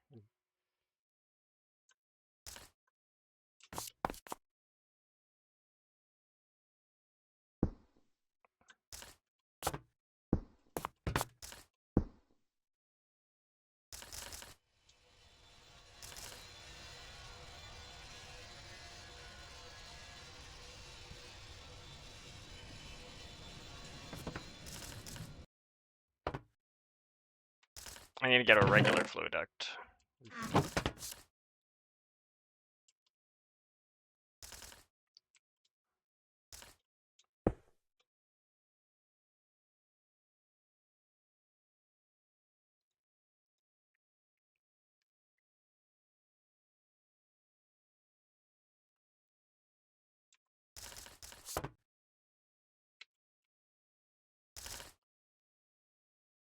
I need to get a regular flow duct.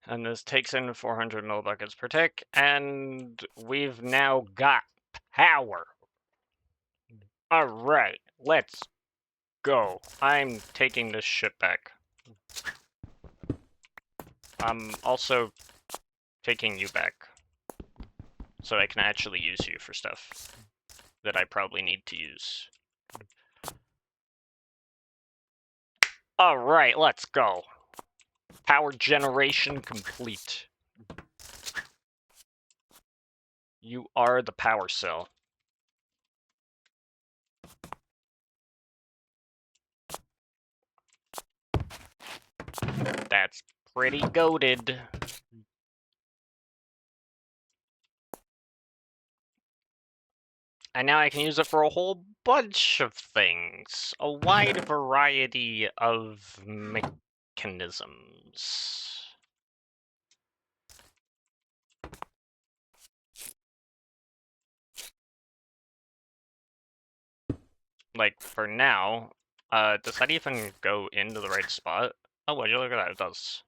And this takes in 400 millibuckets per tick, and we've now got power. Alright, let's go. I'm taking this shit back. I'm also taking you back, so I can actually use you for stuff that I probably need to use. Alright, let's go. Power generation complete. You are the power cell. That's pretty goated. And now I can use it for a whole bunch of things. A wide variety of mechanisms. Like, for now, does that even go into the right spot? Oh, would you look at that? It does.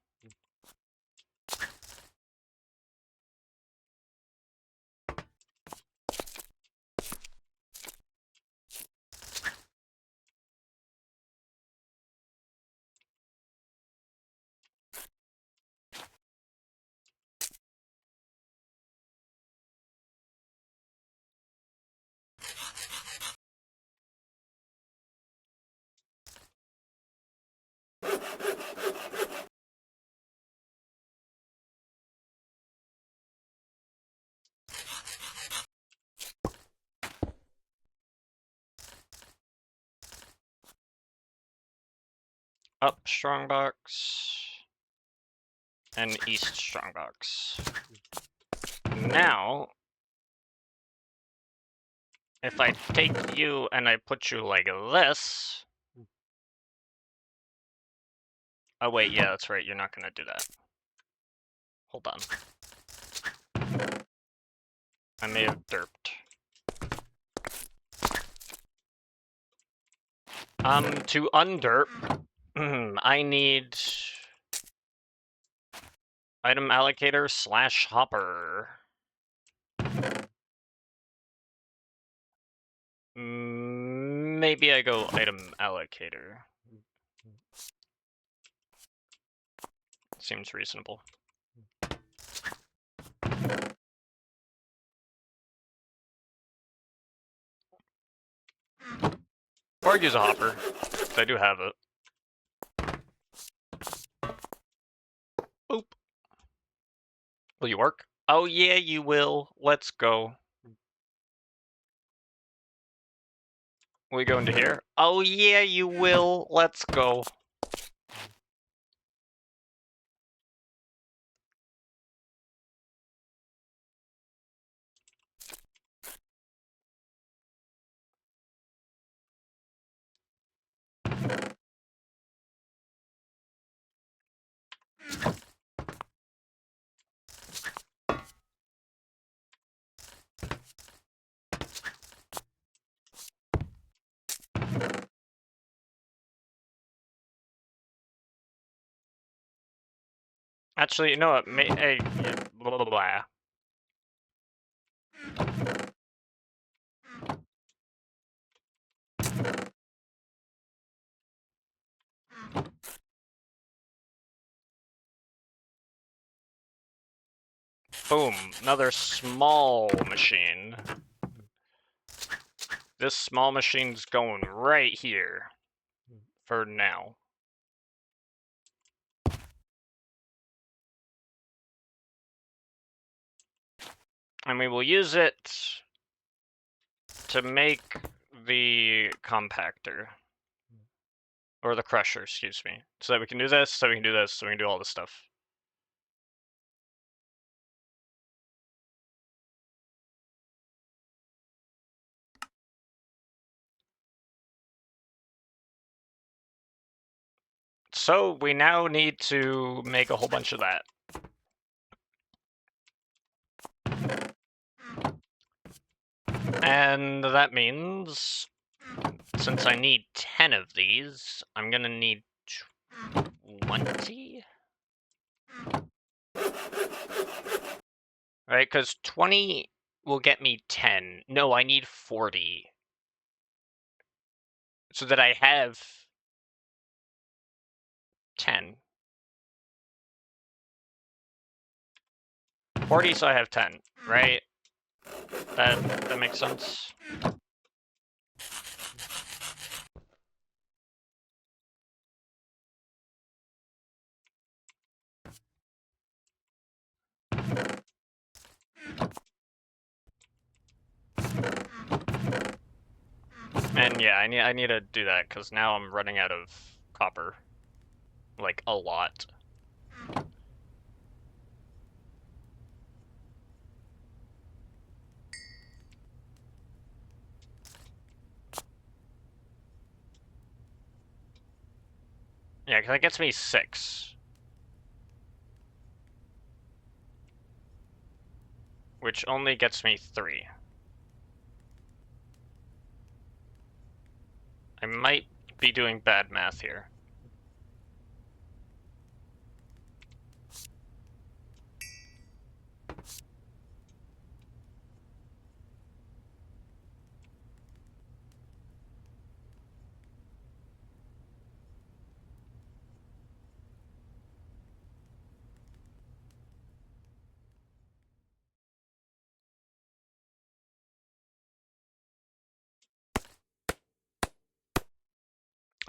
Up strongbox. And east strongbox. Now, if I take you and I put you like this... Oh wait, yeah, that's right, you're not gonna do that. Hold on. I may have derped. To underp, I need... item allocator / hopper. Maybe I go item allocator. Seems reasonable. Or use a hopper, because I do have it. Boop. Will you work? Oh yeah, you will. Let's go. Will you go into here? Oh yeah, you will. Let's go. Actually, you know what? Blah, blah, blah. Boom, another small machine. This small machine's going right here. For now. And we will use it to make the compactor. Or the crusher, excuse me. So that we can do this, so we can do this, so we can do all this stuff. So we now need to make a whole bunch of that. And that means, since I need 10 of these, I'm gonna need 20? Right, because 20 will get me 10. No, I need 40. So that I have 10. 40, so I have 10, right? That makes sense. And yeah, I need to do that because now I'm running out of copper, like a lot. Yeah, because that gets me 6. Which only gets me 3. I might be doing bad math here.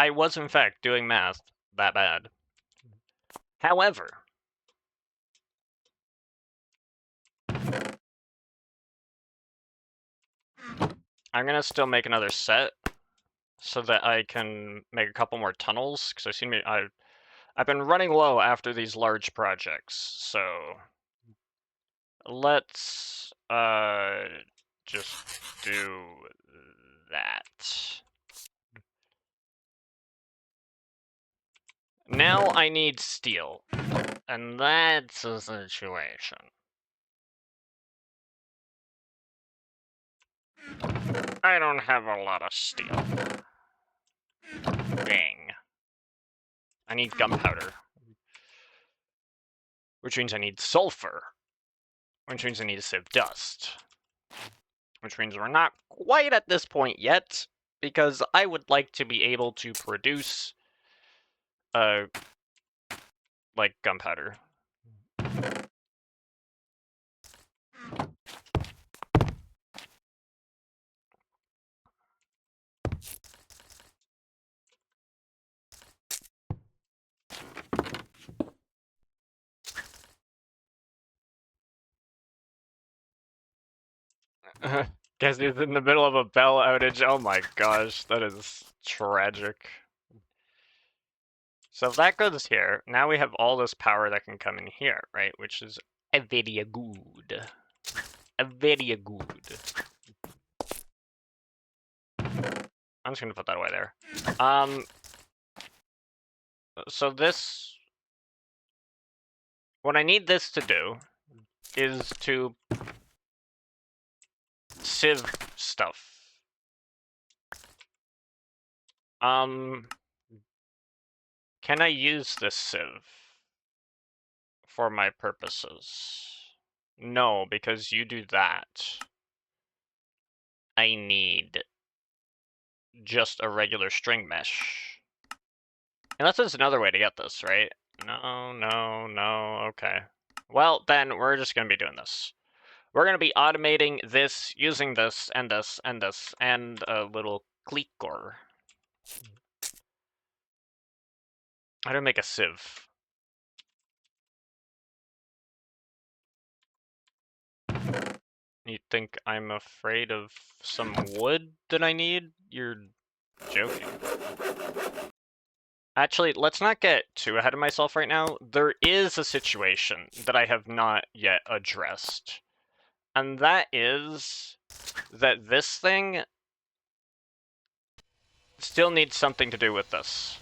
I was, in fact, doing math that bad. However, I'm gonna still make another set so that I can make a couple more tunnels, because I've been running low after these large projects, so let's just do that. Now I need steel, and that's a situation. I don't have a lot of steel. Dang. I need gunpowder. Which means I need sulfur. Which means I need to sieve dust. Which means we're not quite at this point yet, because I would like to be able to produce, like, gunpowder. Guess he's in the middle of a bell outage. Oh my gosh, that is tragic. So if that goes here, now we have all this power that can come in here, right? Which is a very good. A very good. I'm just gonna put that away there. So this... What I need this to do is to sieve stuff. Can I use this sieve for my purposes? No, because you do that. I need just a regular string mesh. Unless there's another way to get this, right? No, okay. Well, then we're just gonna be doing this. We're gonna be automating this, using this, and this, and this, and a little clicker. How do I make a sieve? You think I'm afraid of some wood that I need? You're joking. Actually, let's not get too ahead of myself right now. There is a situation that I have not yet addressed. And that is that this thing still needs something to do with this.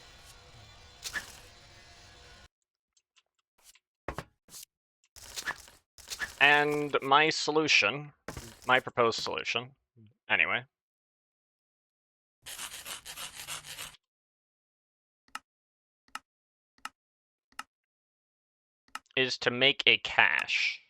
And my solution, my proposed solution, anyway, is to make a cache.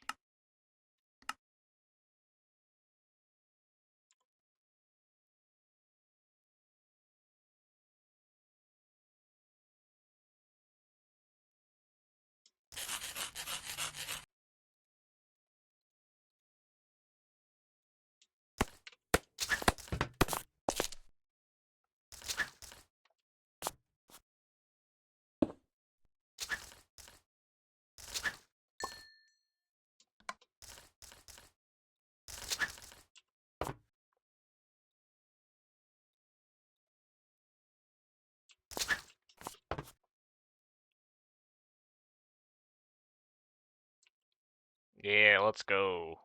Yeah, let's go.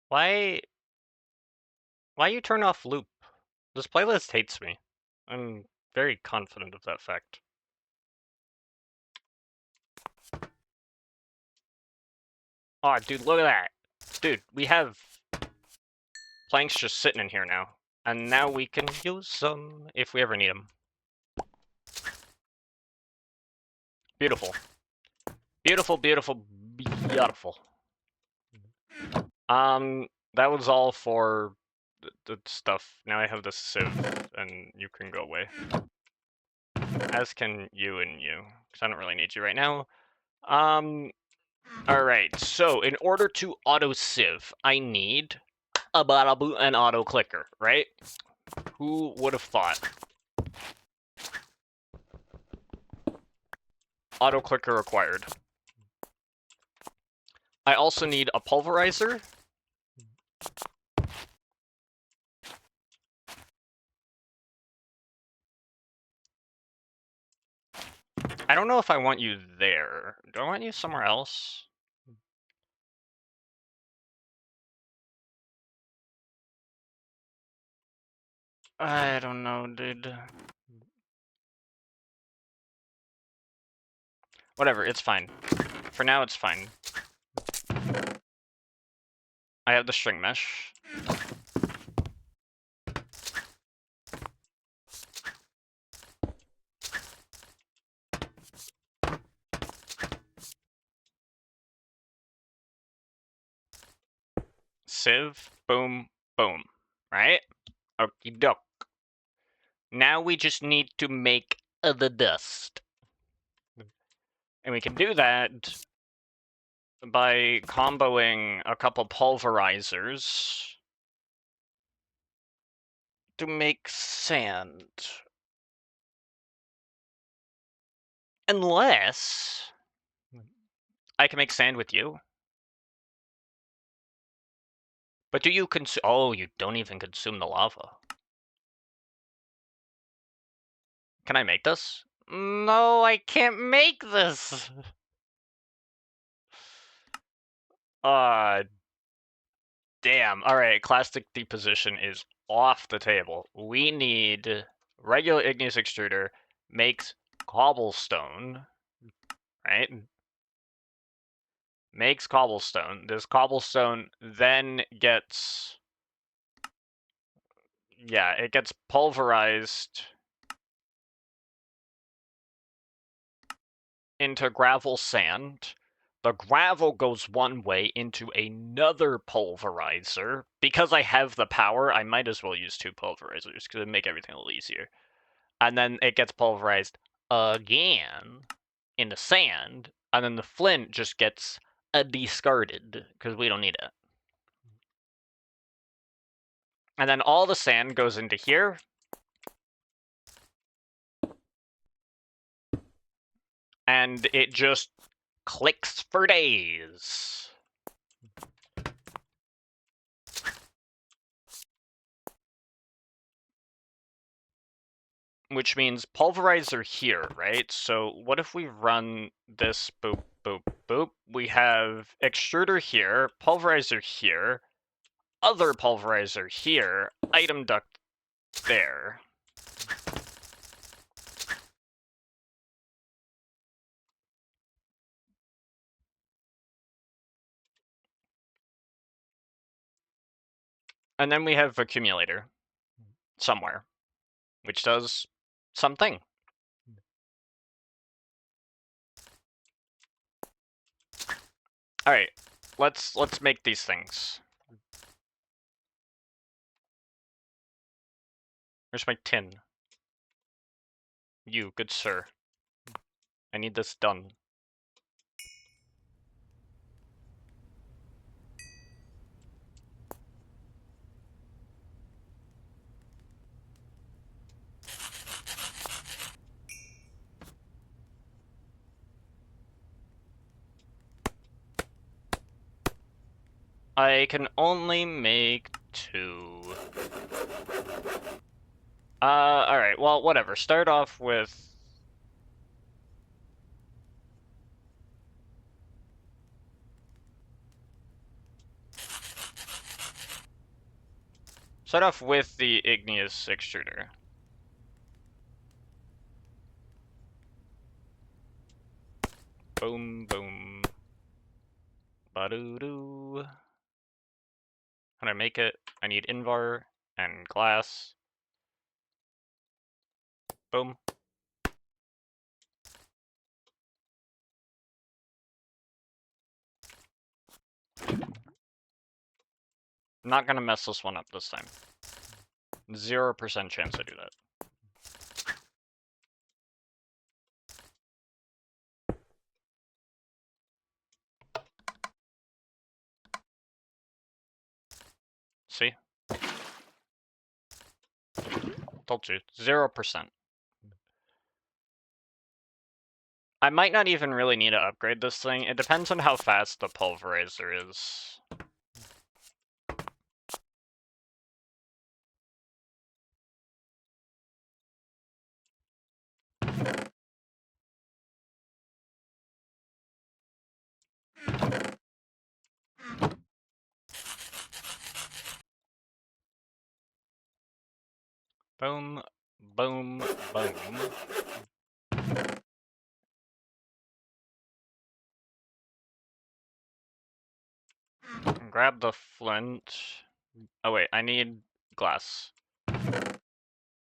Why you turn off loop? This playlist hates me. I'm very confident of that fact. Oh, dude, look at that. Dude, we have planks just sitting in here now. And now we can use them if we ever need them. Beautiful. Beautiful, beautiful, beautiful. That was all for the stuff. Now I have the sieve, and you can go away. As can you and you, because I don't really need you right now. Alright, so in order to auto-sieve, I need an auto-clicker, right? Who would have thought? Auto-clicker required. I also need a pulverizer. I don't know if I want you there. Do I want you somewhere else? I don't know, dude. Whatever, it's fine. For now, it's fine. I have the string mesh. Sieve, boom, boom. Right? Okie doke. Now we just need to make the dust. And we can do that by comboing a couple pulverizers to make sand. Unless I can make sand with you. But do you consume? Oh, you don't even consume the lava. Can I make this? No, I can't make this. Damn. All right, classic deposition is off the table. We need regular igneous extruder makes cobblestone, right? Makes cobblestone. This cobblestone then gets, yeah, it gets pulverized into gravel sand. The gravel goes one way into another pulverizer. Because I have the power, I might as well use two pulverizers because it'd make everything a little easier. And then it gets pulverized again into sand, and then the flint just gets discarded because we don't need it. And then all the sand goes into here. And it just clicks for days. Which means pulverizer here, right? So what if we run this boop, boop, boop? We have extruder here, pulverizer here, other pulverizer here, item duct there. And then we have accumulator somewhere, which does something. All right, let's make these things. Where's my tin? You, good sir. I need this done. I can only make 2. Alright, well, whatever. Start off with... Start off with the igneous extruder. Boom, boom. Ba-doo-doo. How do I make it? I need invar and glass. Boom. I'm not gonna mess this one up this time. 0% chance I do that. See? Told you. 0%. I might not even really need to upgrade this thing. It depends on how fast the pulverizer is. Boom, boom, boom. Grab the flint. Oh wait, I need glass.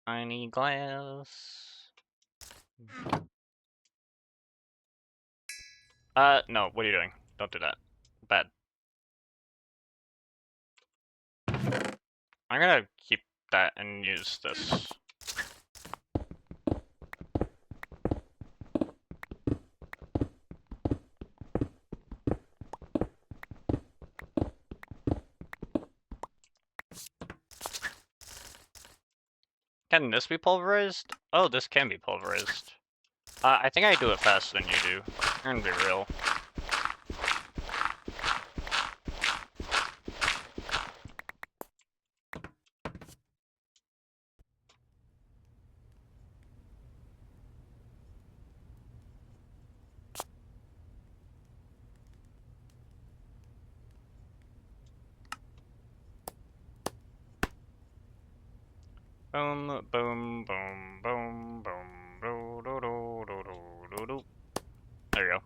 I need glass. No, what are you doing? Don't do that. Bad. I'm gonna keep that and use this. Can this be pulverized? Oh, this can be pulverized. I think I do it faster than you do. I'm gonna be real. Boom, boom, boom, boom, boom, do, do, do, do, do, do, do. There you go.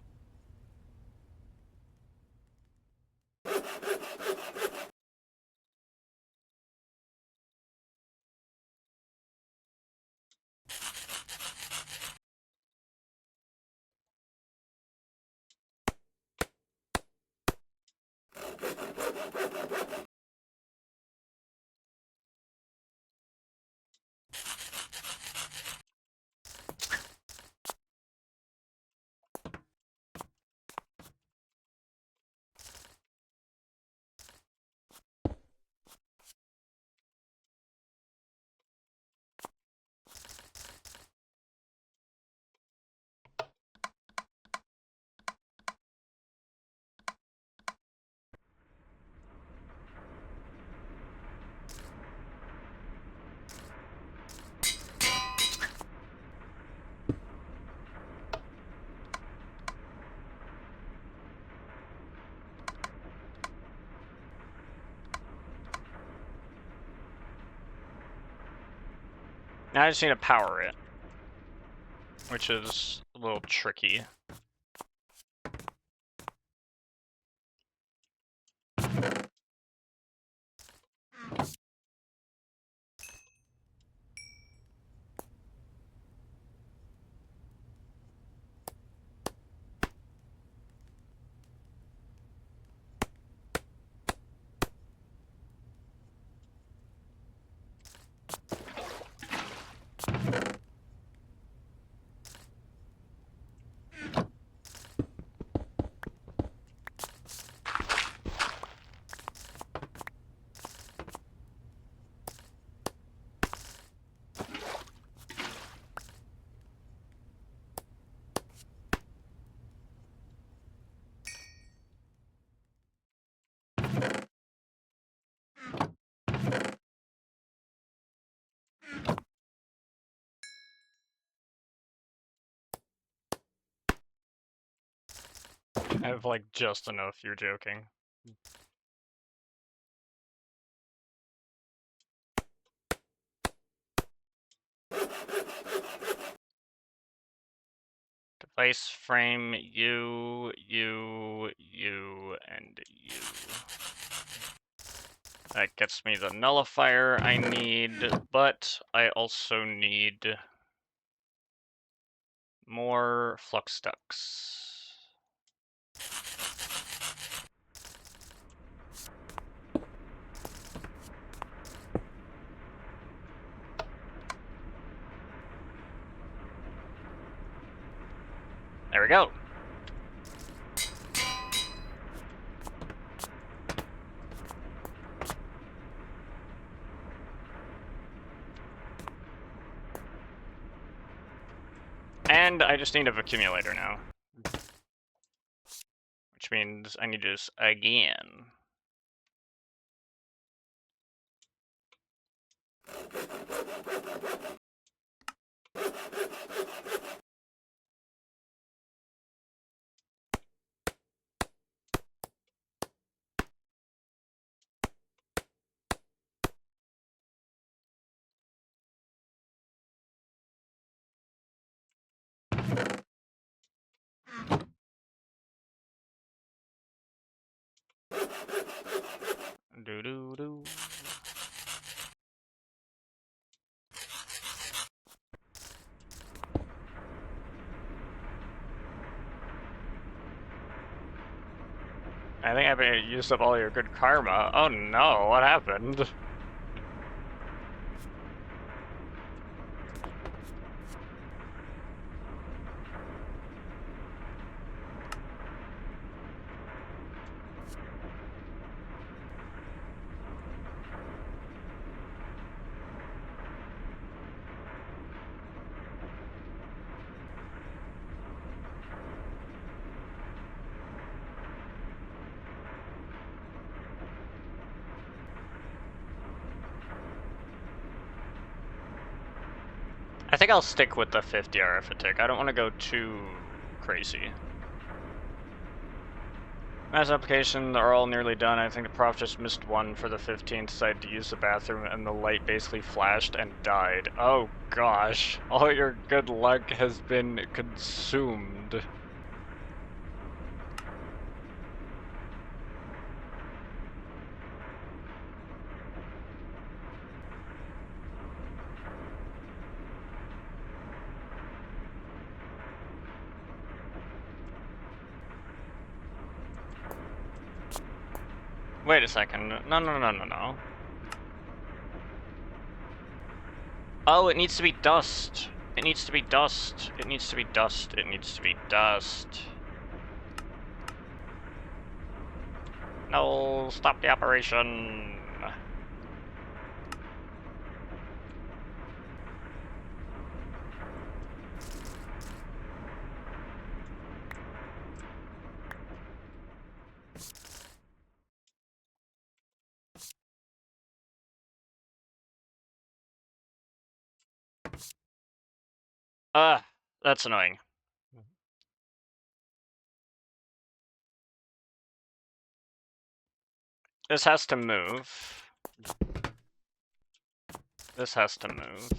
Now I just need to power it, which is a little tricky. I have like just enough, you're joking. Place frame you, and you. That gets me the nullifier I need, but I also need more flux ducts. There we go. And I just need an accumulator now. Which means I need this again. Doo-doo-doo. I think I've used up all your good karma. Oh no, what happened? I think I'll stick with the 50 arithmetic. I don't want to go too crazy. Mass application are all nearly done. I think the prof just missed one for the 15th, decided to use the bathroom, and the light basically flashed and died. Oh gosh, all your good luck has been consumed. Wait a second. No. Oh, it needs to be dust. It needs to be dust. It needs to be dust. It needs to be dust. No, stop the operation. That's annoying. This has to move. This has to move.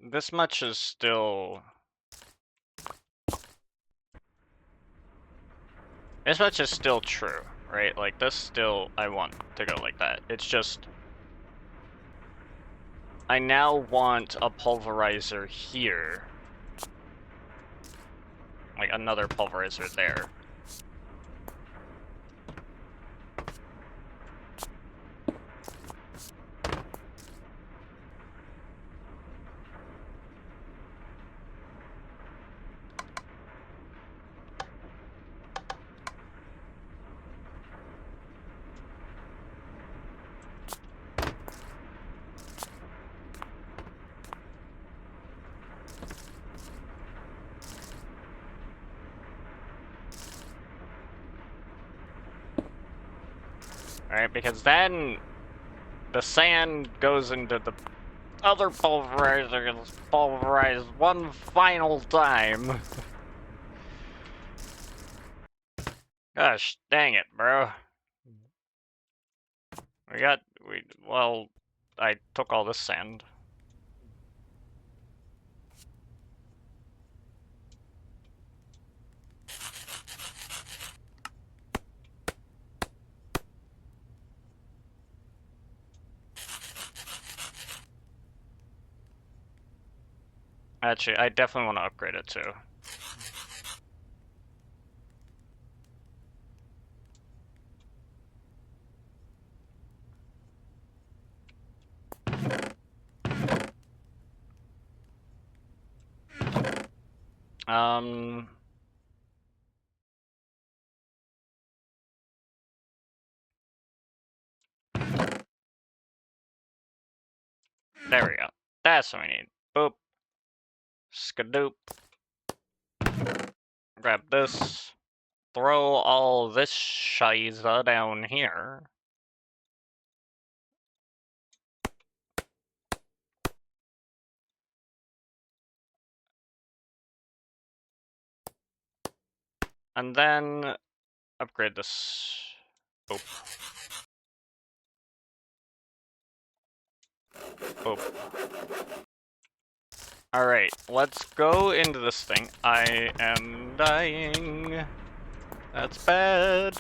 This much is still... This much is still true, right? Like, this still, I want to go like that. It's just... I now want a pulverizer here. Like, another pulverizer there. Alright, because then the sand goes into the other pulverizer and it's pulverized one final time. Gosh, dang it, bro. Well, I took all this sand. Actually, I definitely want to upgrade it too. There we go. That's what we need. Boop. Skadoop. Grab this. Throw all this shiza down here. And then upgrade this. Boop. Boop. Alright, let's go into this thing. I am dying. That's bad.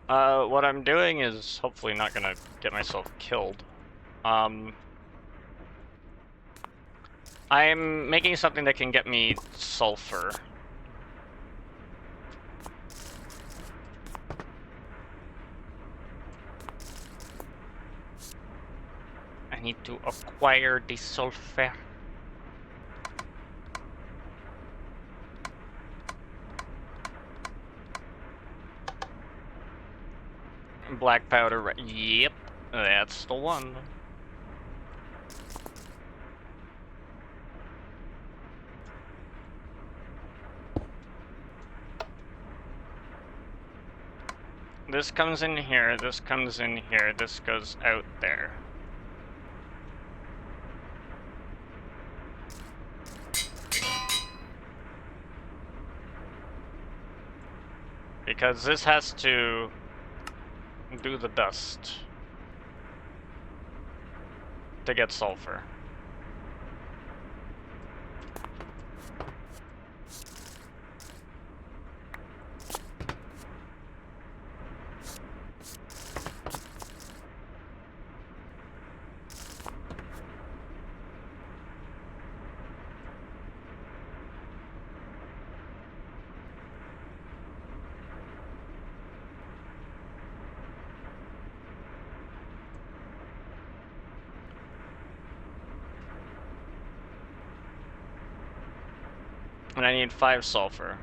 What I'm doing is hopefully not gonna get myself killed. I'm making something that can get me sulfur. I need to acquire the sulfur. Black powder, yep, that's the one. This comes in here, this comes in here, this goes out there. Because this has to do the dust to get sulfur. And I need 5 sulfur.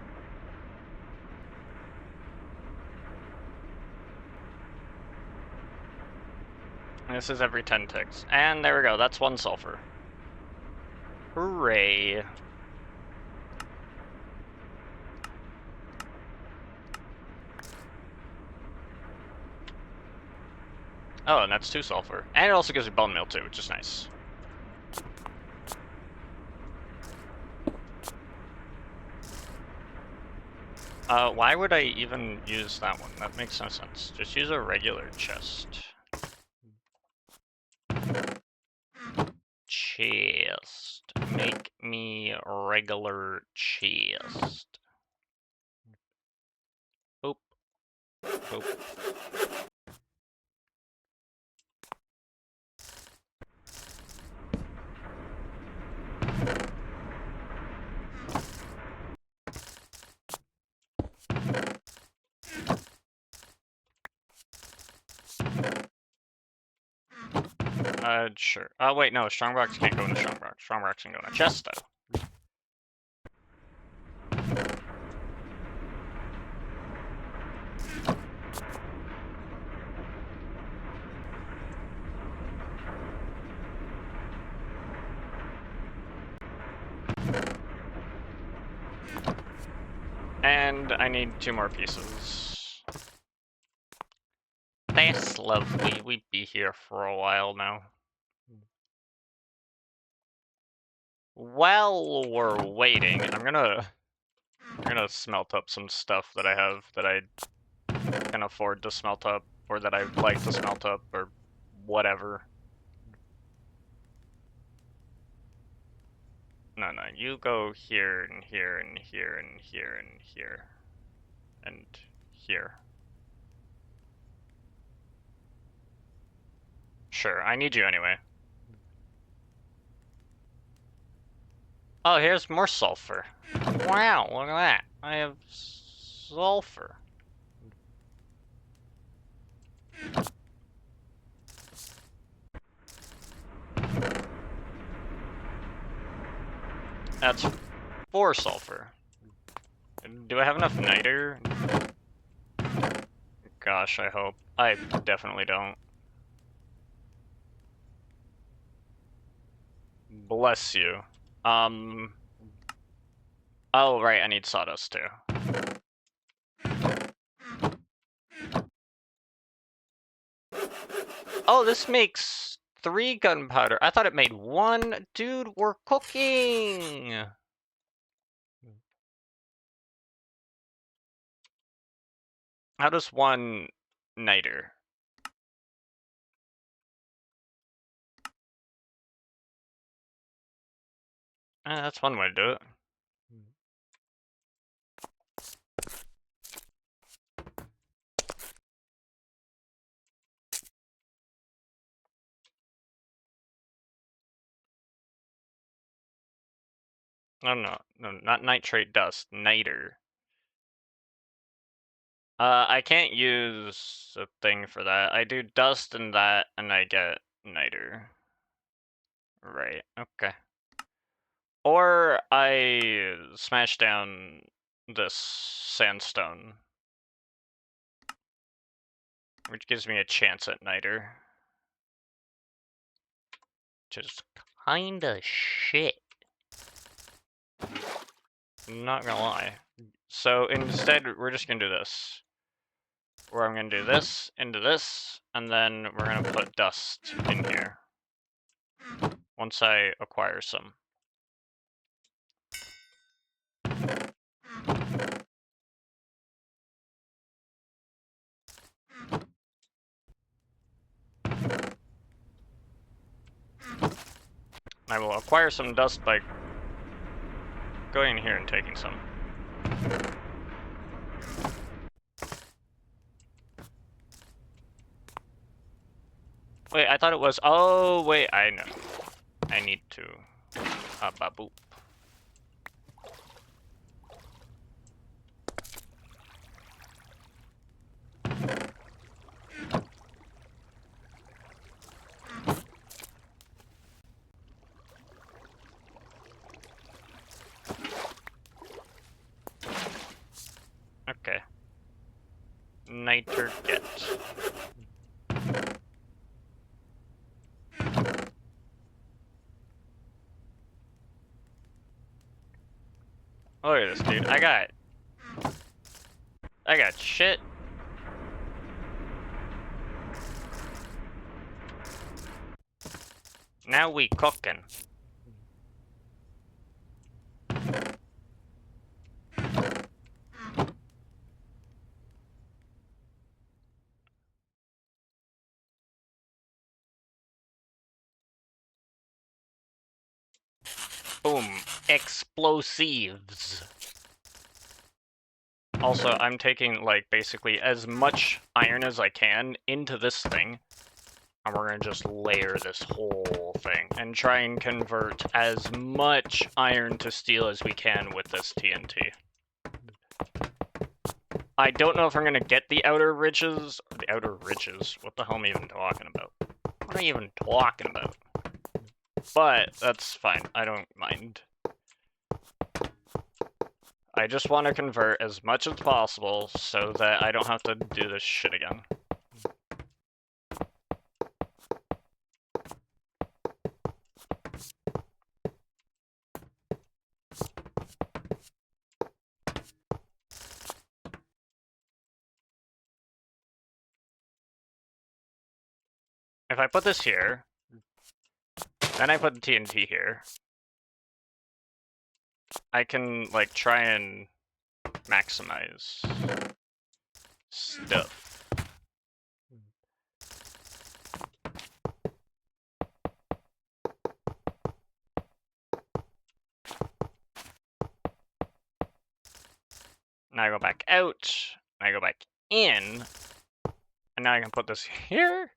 And this is every 10 ticks. And there we go, that's 1 sulfur. Hooray. Oh, and that's 2 sulfur. And it also gives you bone meal too, which is nice. Why would I even use that one? That makes no sense. Just use a regular chest. Chest. Make me a regular chest. Boop. Boop. Sure. Oh, wait, no, strongbox can't go in a strongbox. Strongbox can go in a chest, though. And And I need 2 more pieces. That's lovely. We'd be here for a while now. While we're waiting, I'm gonna smelt up some stuff that I have that I can afford to smelt up, or that I'd like to smelt up, or whatever. No, you go here, and here, and here, and here, and here, and here. Sure, I need you anyway. Oh, here's more sulfur. Wow, look at that. I have sulfur. That's 4 sulfur. Do I have enough niter? Gosh, I hope. I definitely don't. Bless you. Oh, right, I need sawdust too. Oh, this makes 3 gunpowder. I thought it made 1. Dude, we're cooking! How does 1 niter? That's one way to do it. No, not nitrate dust, niter. I can't use a thing for that. I do dust and that, and I get niter. Right, okay. Or I smash down this sandstone, which gives me a chance at niter. Just kinda shit. I'm not gonna lie. So instead, we're just gonna do this. Where I'm gonna do this into this, and then we're gonna put dust in here. Once I acquire some. I will acquire some dust by going in here and taking some. Wait, I thought it was... Oh, wait, I know. I need to... boop. Okay. Niter get. Look at this, dude. I got shit. Now we cooking. Boom. Explosives. Also, I'm taking, like, basically as much iron as I can into this thing. And we're gonna just layer this whole thing and try and convert as much iron to steel as we can with this TNT. I don't know if I'm gonna get the outer ridges. The outer ridges? What the hell am I even talking about? What am I even talking about? But that's fine. I don't mind. I just want to convert as much as possible so that I don't have to do this shit again. if I put this here, then I put the TNT here, I can, like, try and maximize stuff. Now I go back out, I go back in, and now I can put this here?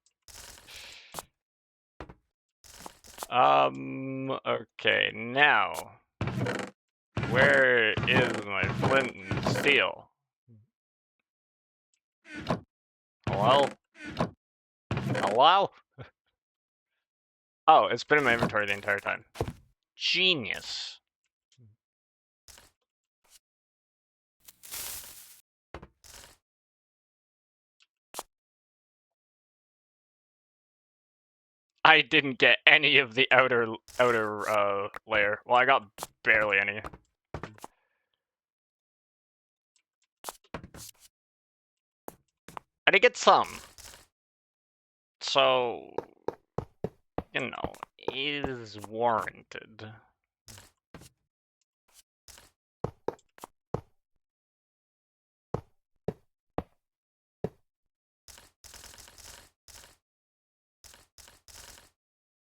Okay, now, where is my flint and steel? Hello? Hello? Oh, it's been in my inventory the entire time. Genius. I didn't get any of the outer layer. Well, I got barely any. I did get some. So, you know, is warranted.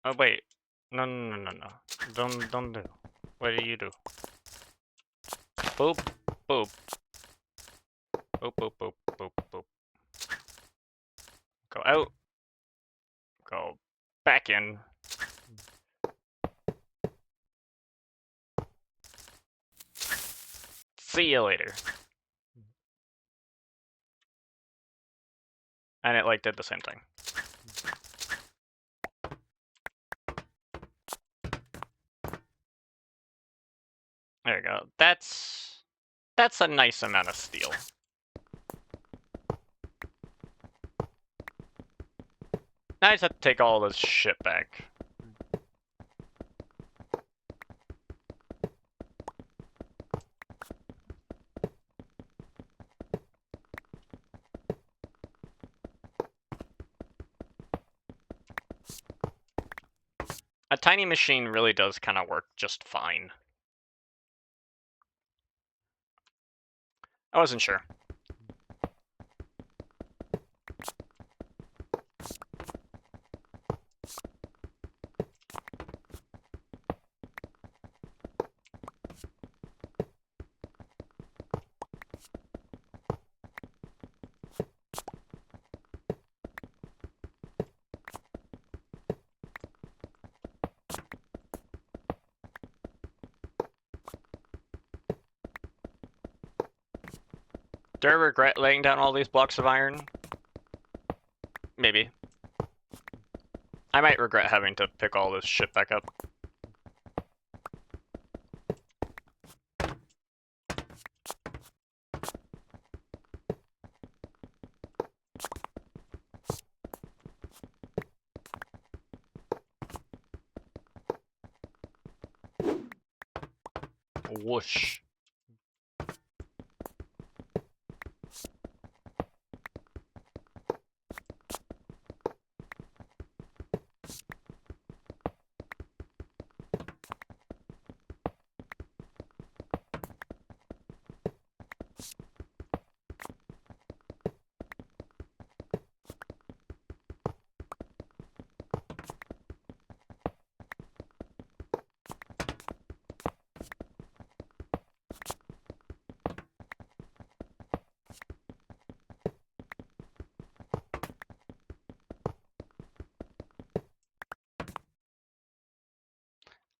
Oh wait, no. Don't do. What do you do? Boop, boop, boop, boop, boop, boop, boop. Go out. Go back in. See you later. And it like did the same thing. There you go. That's a nice amount of steel. Now I just have to take all this shit back. A tiny machine really does kind of work just fine. I wasn't sure. Do I regret laying down all these blocks of iron? Maybe. I might regret having to pick all this shit back up. Whoosh.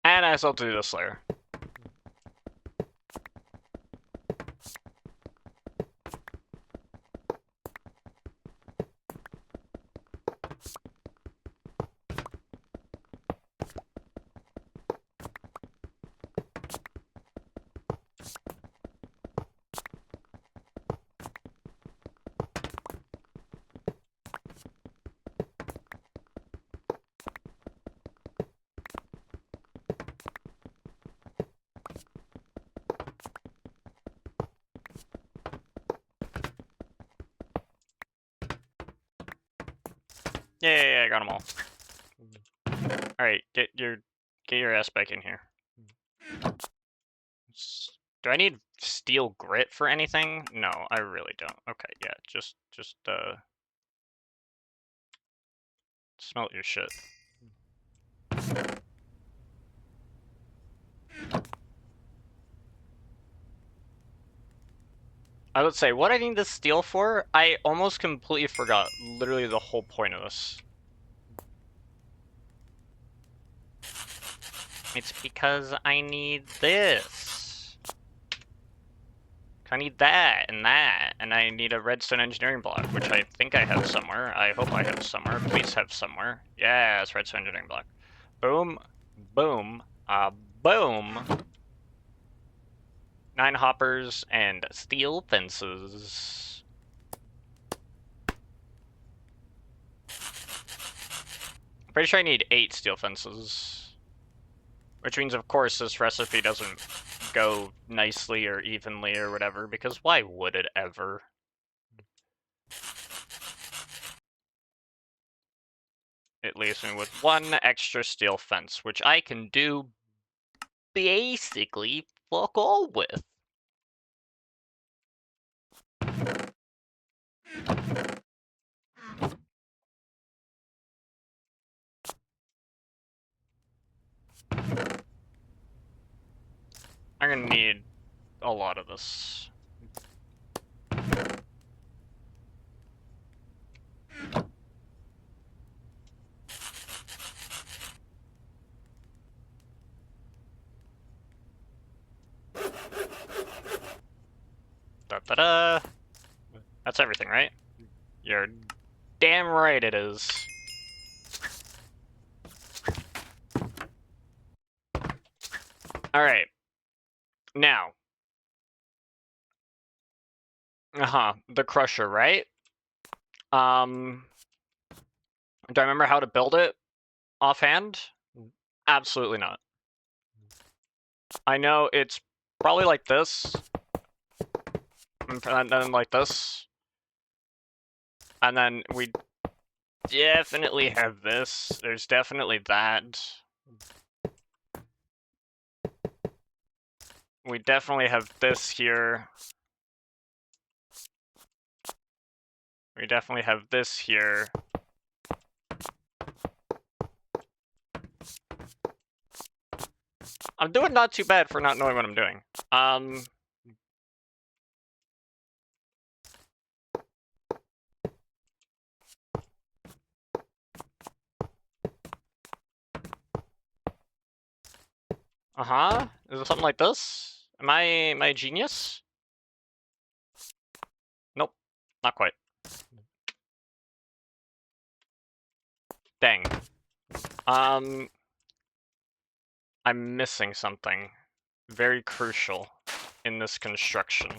And I still do this layer. Yeah, I got them all. All right, get your ass back in here. Do I need steel grit for anything? No, I really don't. Okay, yeah, just smelt your shit. I would say, what I need this steel for, I almost completely forgot literally the whole point of this. It's because I need this. I need that, and I need a redstone engineering block, which I think I have somewhere. I hope I have somewhere. Please have somewhere. Yeah, it's redstone engineering block. Boom, boom, boom. 9 hoppers and steel fences. Pretty sure I need 8 steel fences. Which means, of course, this recipe doesn't go nicely or evenly or whatever, because why would it ever? It leaves me with 1 extra steel fence, which I can do basically fuck all with. I'm gonna need a lot of this. Da-da-da! That's everything, right? You're damn right it is. Alright. Now. The crusher, right? Do I remember how to build it offhand? Absolutely not. I know it's probably like this, and then like this, and then we definitely have this. There's definitely that. We definitely have this here. We definitely have this here. I'm doing not too bad for not knowing what I'm doing. Is it something like this? Am I a genius? Nope, not quite. Dang. I'm missing something very crucial in this construction.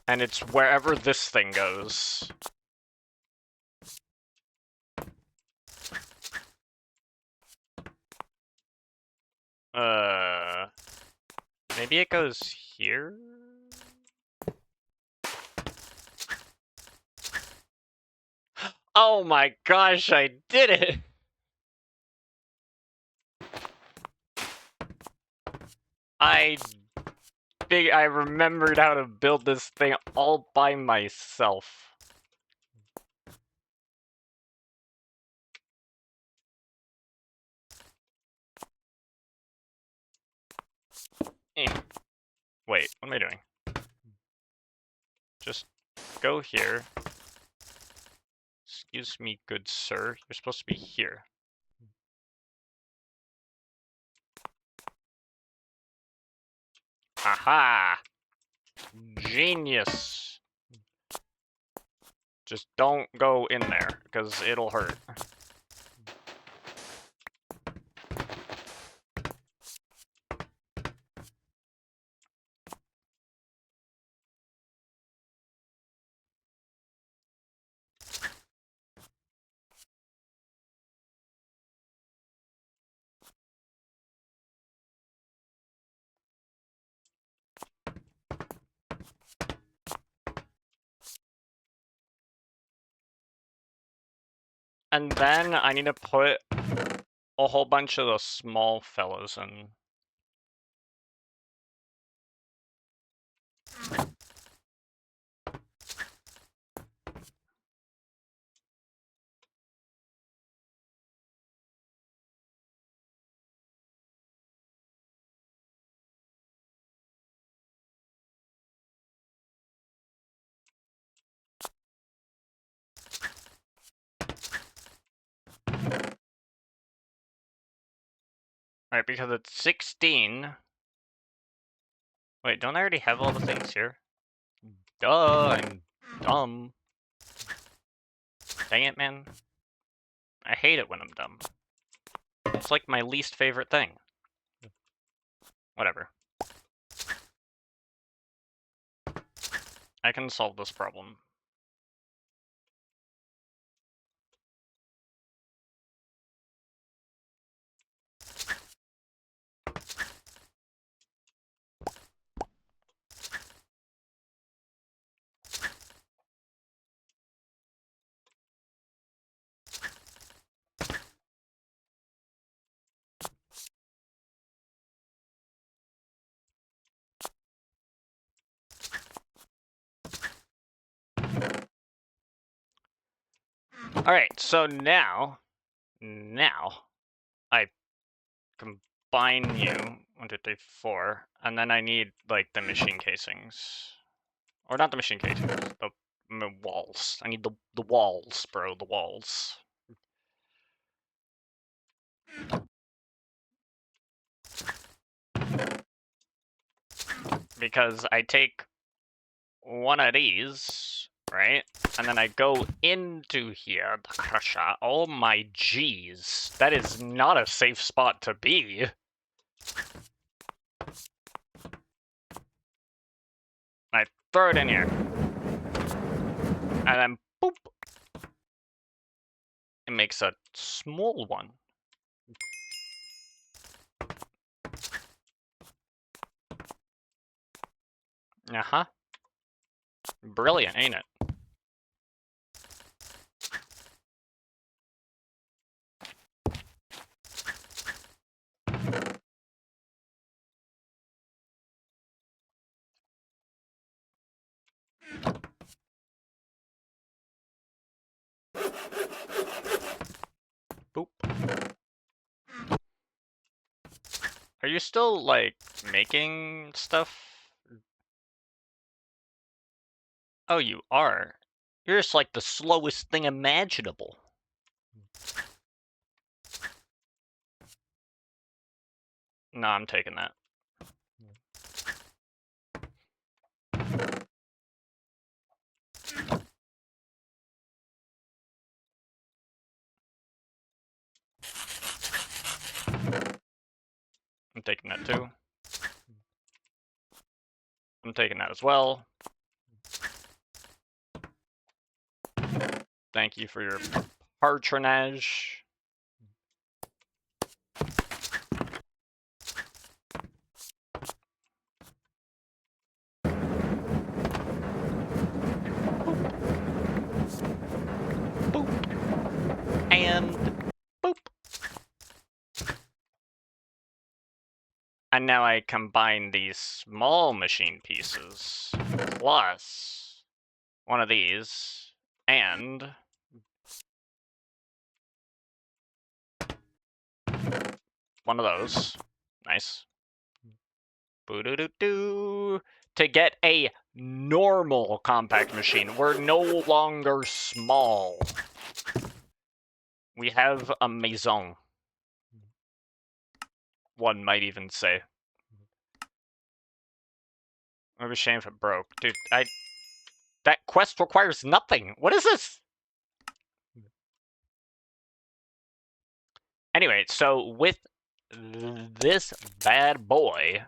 And it's wherever this thing goes. Maybe it goes here? Oh my gosh, I did it! I remembered how to build this thing all by myself. Wait, what am I doing? Just go here. Excuse me, good sir. You're supposed to be here. Aha! Genius! Just don't go in there, because it'll hurt. And then I need to put a whole bunch of the small fellas in. Right, because it's 16. Wait, don't I already have all the things here? Duh, I'm dumb. Dang it, man. I hate it when I'm dumb. It's like my least favorite thing. Whatever. I can solve this problem. Alright, so now I combine you, 1, 2, 3, 4, and then I need, like, the machine casings. Or not the machine casings, the walls. I need the walls, bro, the walls. Because I take one of these, right? And then I go into here, the crusher. Oh my jeez. That is not a safe spot to be. I throw it in here. And then, boop. It makes a small one. Uh-huh. Brilliant, ain't it? Boop. Are you still, like, making stuff? Oh, you are? You're just like the slowest thing imaginable. No, I'm taking that. I'm taking that too. I'm taking that as well. Thank you for your patronage. Boop. And boop. And now I combine these small machine pieces plus one of these and one of those. Nice. Boo-doo-doo-doo. To get a normal compact machine. We're no longer small. We have a maison. One might even say. It would be a shame if it broke. Dude, that quest requires nothing. What is this? Anyway, so with this bad boy,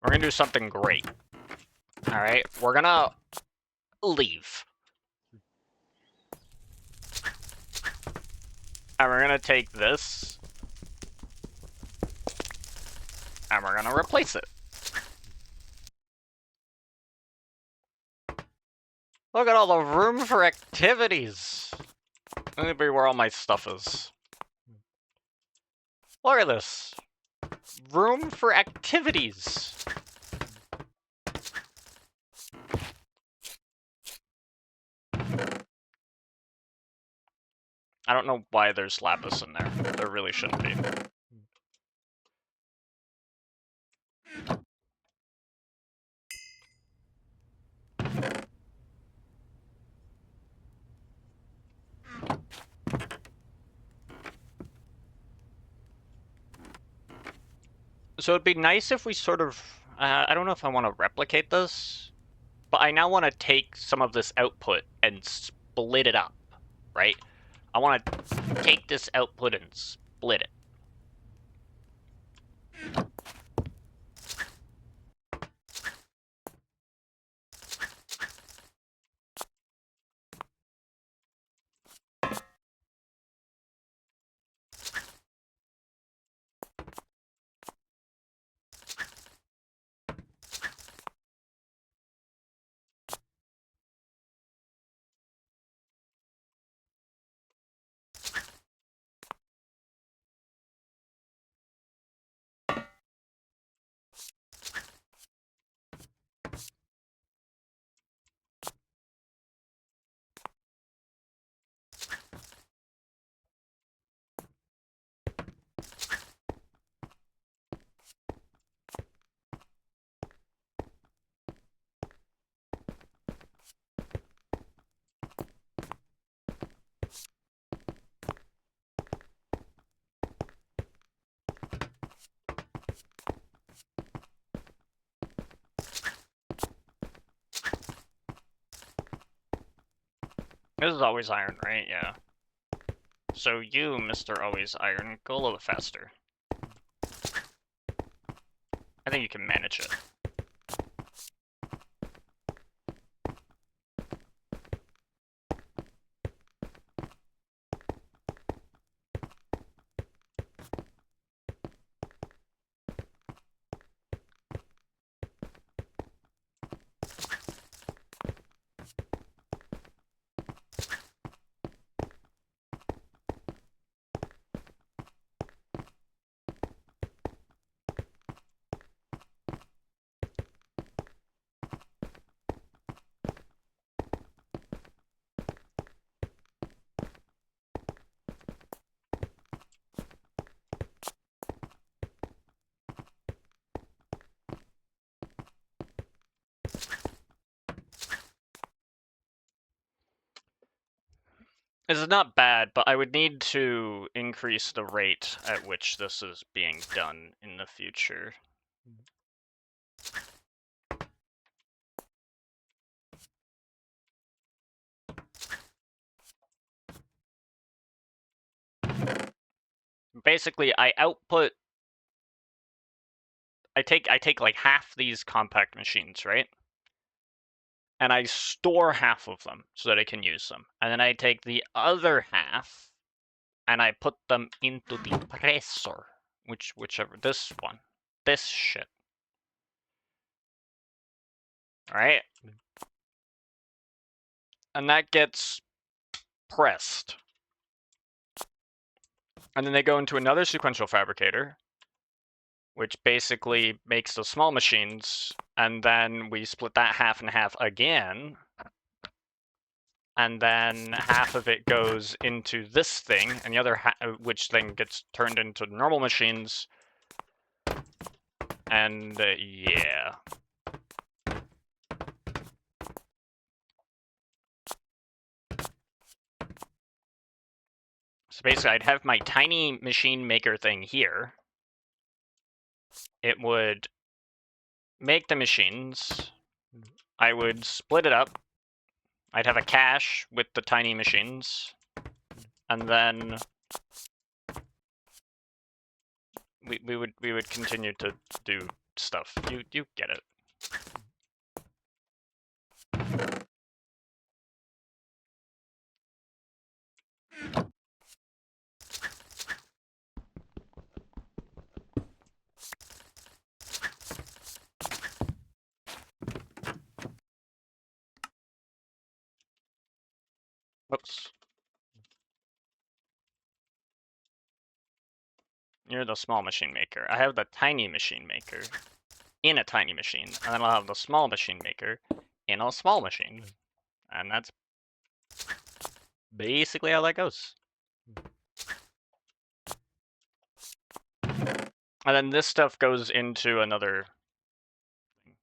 we're gonna do something great. Alright, we're gonna leave. And we're gonna take this. And we're gonna replace it. Look at all the room for activities. Let me be where all my stuff is. Look at this. Room for activities. I don't know why there's lapis in there. There really shouldn't be. So it'd be nice if we sort of... I don't know if I want to replicate this, but I now want to take some of this output and split it up, right? I want to take this output and split it. This is always iron, right? Yeah. So you, Mr. Always Iron, go a little bit faster. I think you can manage it. This is not bad, but I would need to increase the rate at which this is being done in the future. Basically, I take like half these compact machines, right? And I store half of them so that I can use them. And then I take the other half and I put them into the presser, whichever, this one, this shit. All right? And that gets pressed. And then they go into another sequential fabricator, which basically makes the small machines, and then we split that half and half again, and then half of it goes into this thing, and the other half, which then gets turned into normal machines, and yeah. So basically, I'd have my tiny machine maker thing here. It would make the machines. I would split it up. I'd have a cache with the tiny machines. And then we would continue to do stuff. You get it. Oops. You're the small machine maker. I have the tiny machine maker in a tiny machine, and then I'll have the small machine maker in a small machine. And that's basically how that goes. And then this stuff goes into another thing.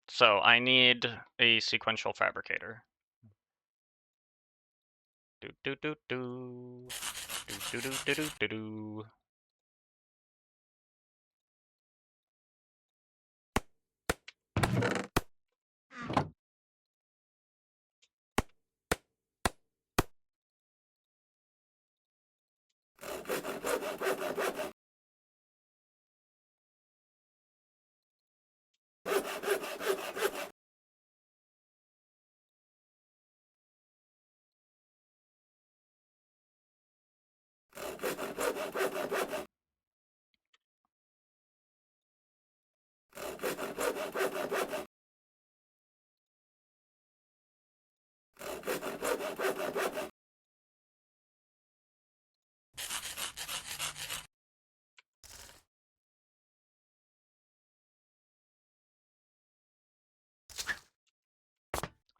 So I need a sequential fabricator. Do do do do do do do do do do.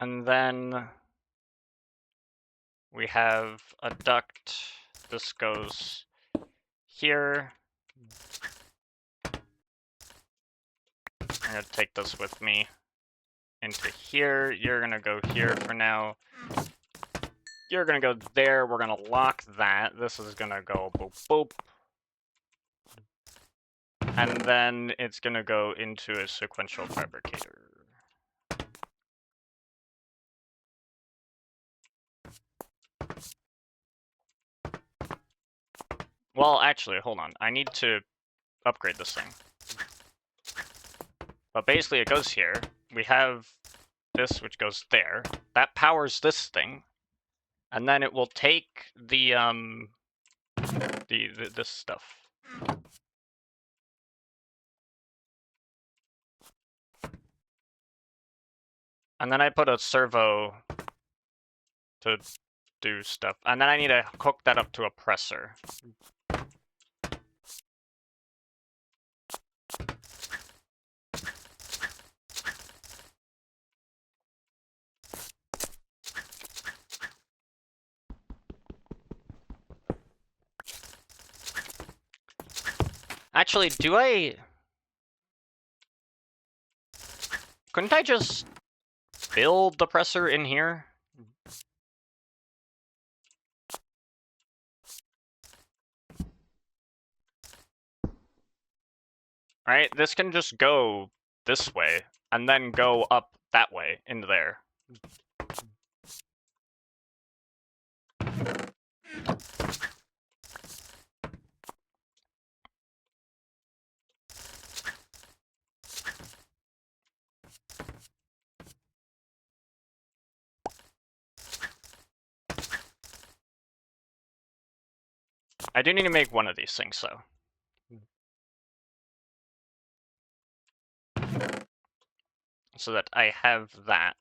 And then we have a duct. This goes here. I'm gonna take this with me into here. You're gonna go here for now. You're gonna go there. We're gonna lock that. This is gonna go boop boop. And then it's gonna go into a sequential fabricator. Well, actually, hold on. I need to upgrade this thing. But basically it goes here. We have this which goes there. That powers this thing. And then it will take the this stuff. And then I put a servo to do stuff. And then I need to hook that up to a presser. Actually, couldn't I just build the presser in here? Right? This can just go this way, and then go up that way into there. I do need to make one of these things, though. So that I have that.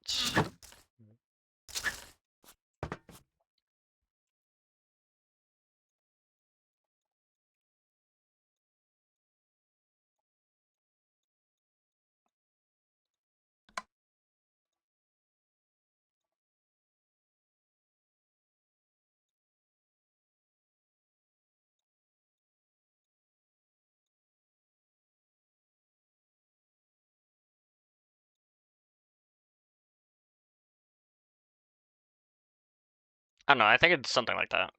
I don't know, I think it's something like that.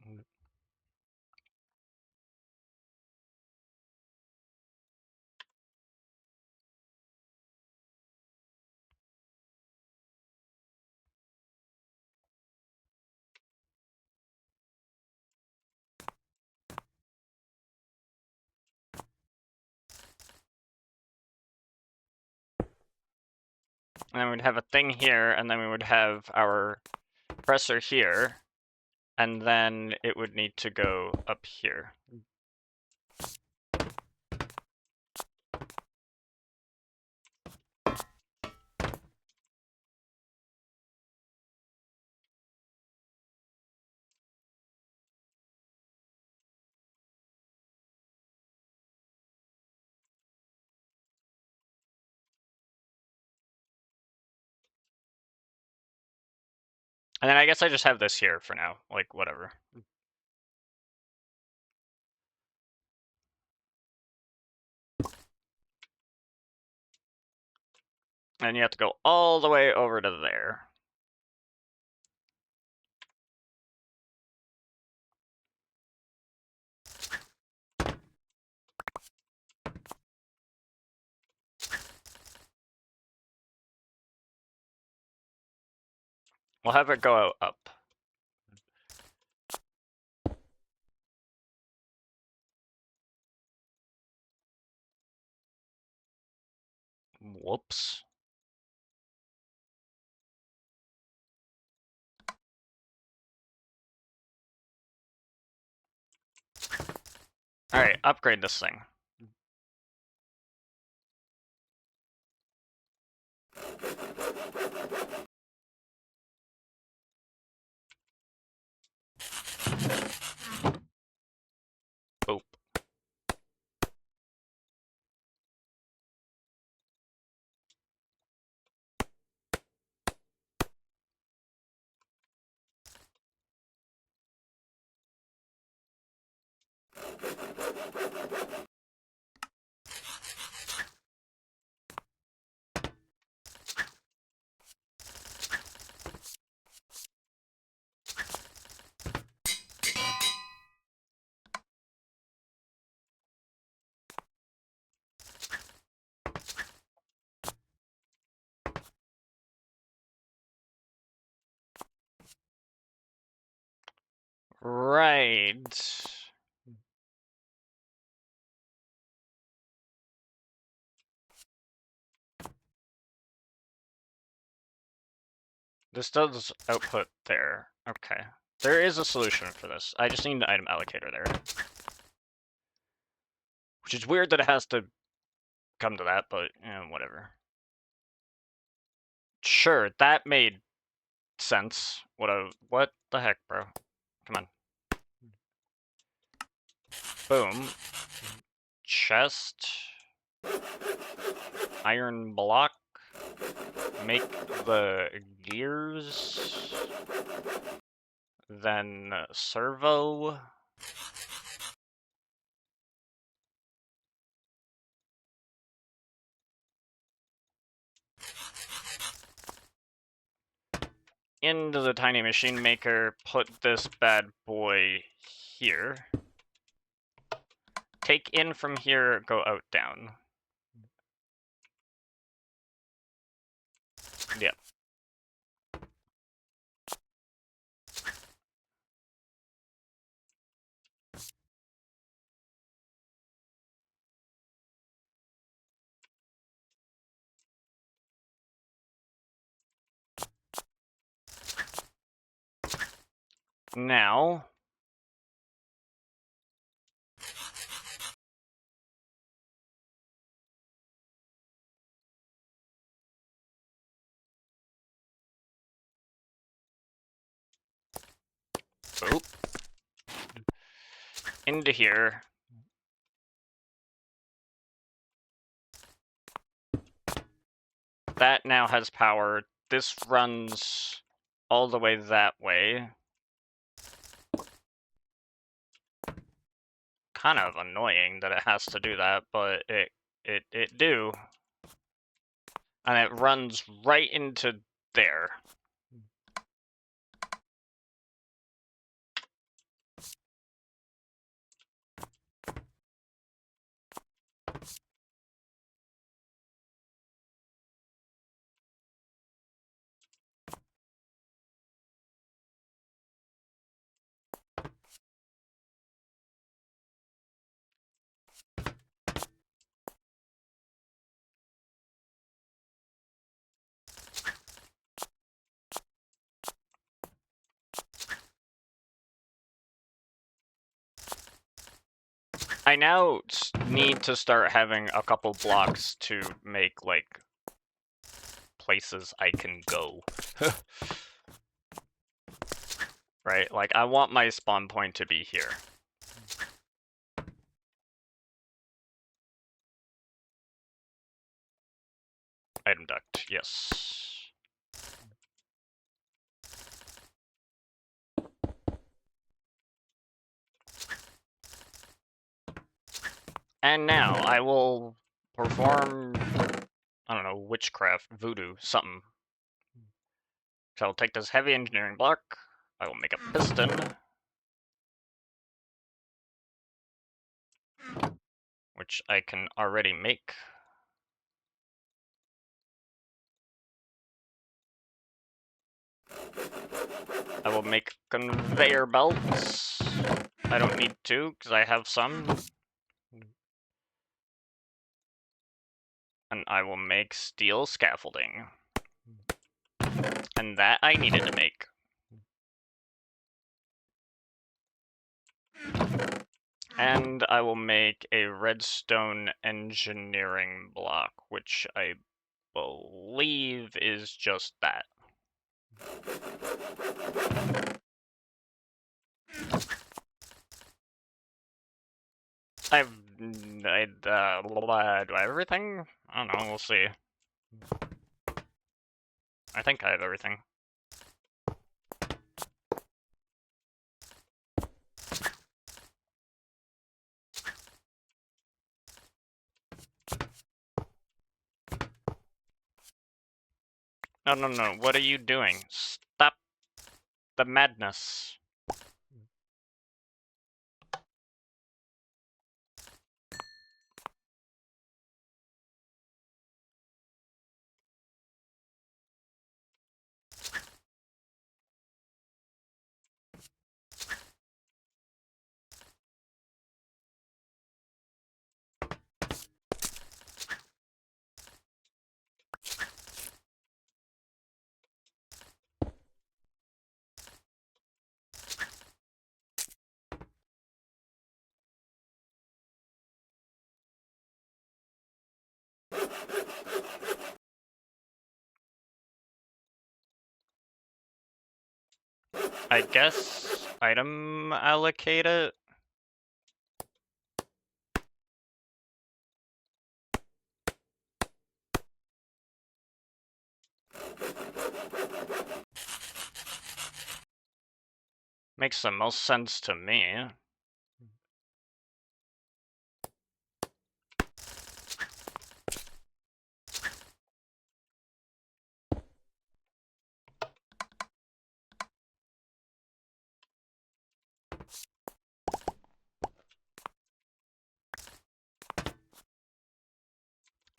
And then we'd have a thing here, and then we would have our presser here, and then it would need to go up here. And then I guess I just have this here for now, like, whatever. And you have to go all the way over to there. We'll have it go up. Whoops. Alright, upgrade this thing. Boop. Right. This does output there. Okay. There is a solution for this. I just need an item allocator there. Which is weird that it has to come to that, but, whatever. Sure, that made sense. What the heck, bro? Come on. Boom. Chest. Iron block. Make the gears. Then servo. Into the tiny machine maker, put this bad boy here. Take in from here, go out, down. Yep. Now, oop, into here. That now has power. This runs all the way that way. Kind of annoying that it has to do that, but it do. And it runs right into there. I now need to start having a couple blocks to make, like, places I can go. Right? Like, I want my spawn point to be here. Item duct, yes. And now I will perform, I don't know, witchcraft, voodoo, something. So I'll take this heavy engineering block, I will make a piston, which I can already make. I will make conveyor belts. I don't need to, because I have some. And I will make steel scaffolding. And that I needed to make. And I will make a redstone engineering block, which I believe is just that. Do I have everything? I don't know, we'll see. I think I have everything. No, what are you doing? Stop the madness. I guess item allocate it. Makes the most sense to me.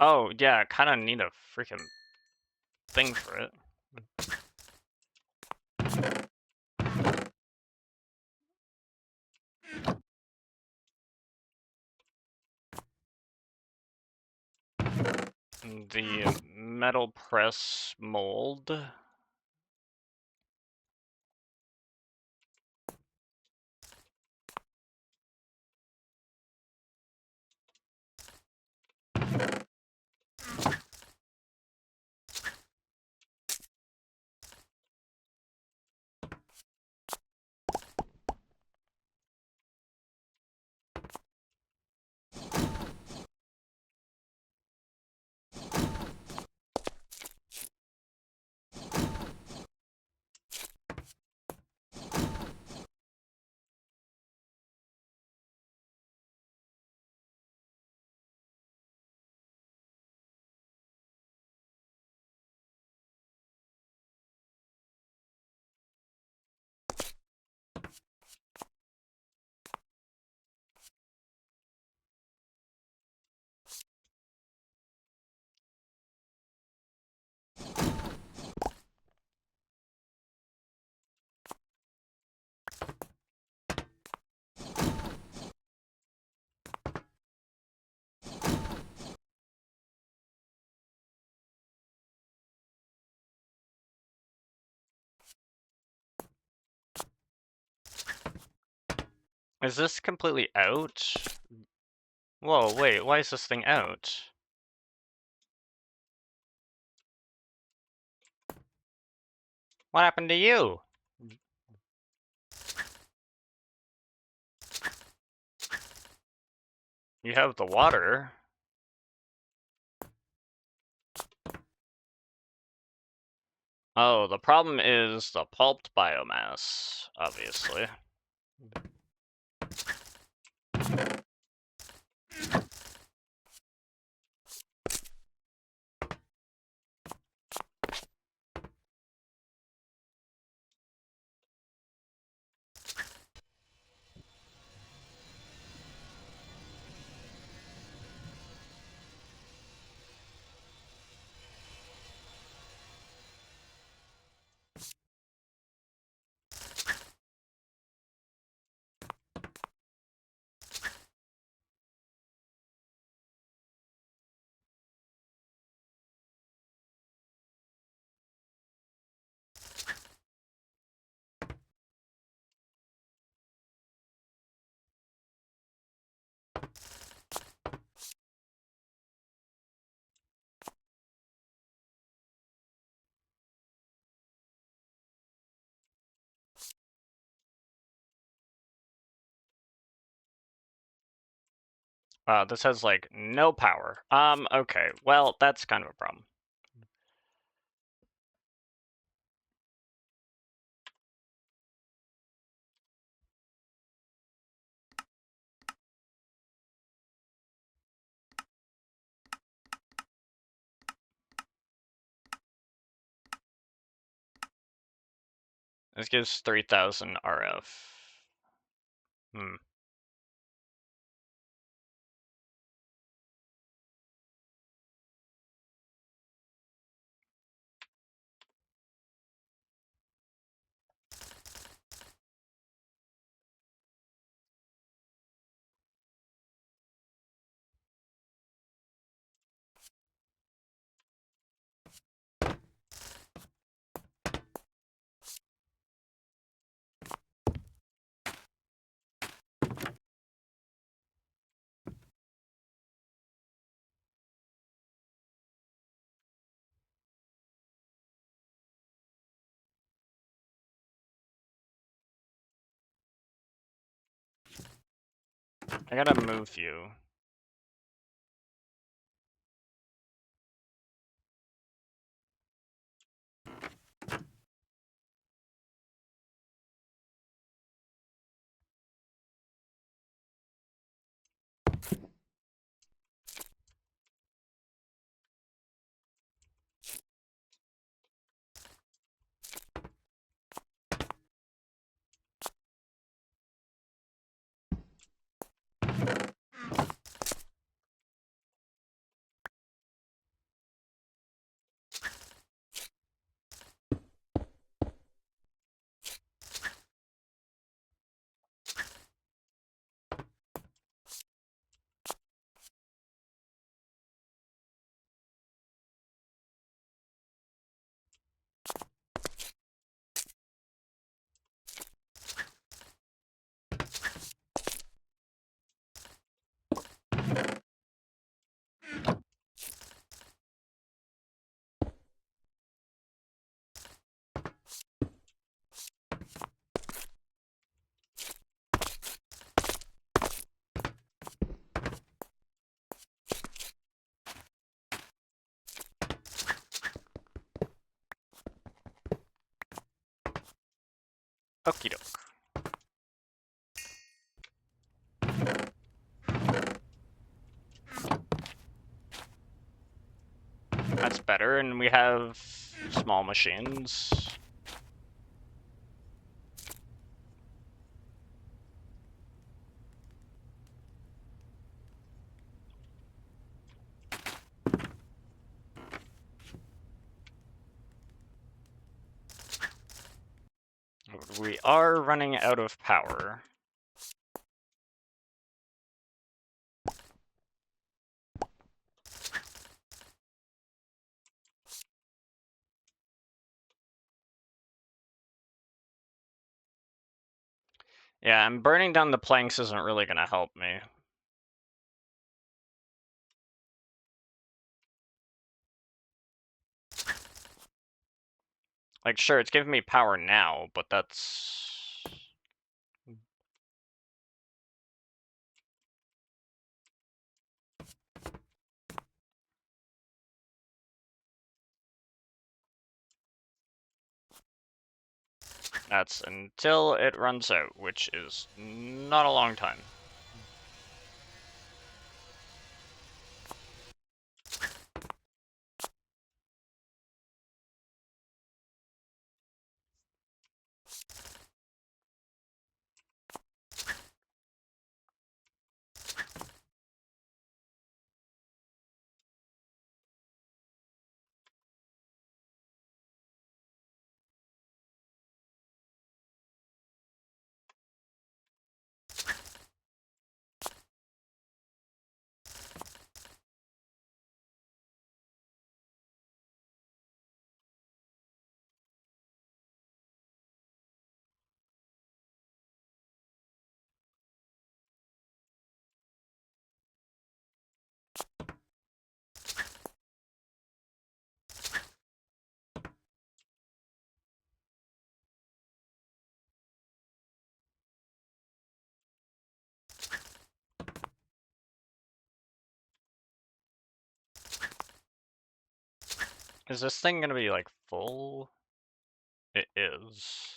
Oh, yeah, I kinda need a freaking thing for it. The metal press mold. Is this completely out? Whoa, wait, why is this thing out? What happened to you? You have the water. Oh, the problem is the pulped biomass, obviously. Wow, this has like no power. Okay, well, that's kind of a problem. This gives 3000 RF. Hmm. I gotta move you. Okie doke. That's better, and we have small machines. We are running out of power. Yeah, and burning down the planks isn't really gonna help me. Like, sure, it's giving me power now, but that's... That's until it runs out, which is not a long time. Is this thing gonna be, like, full? It is.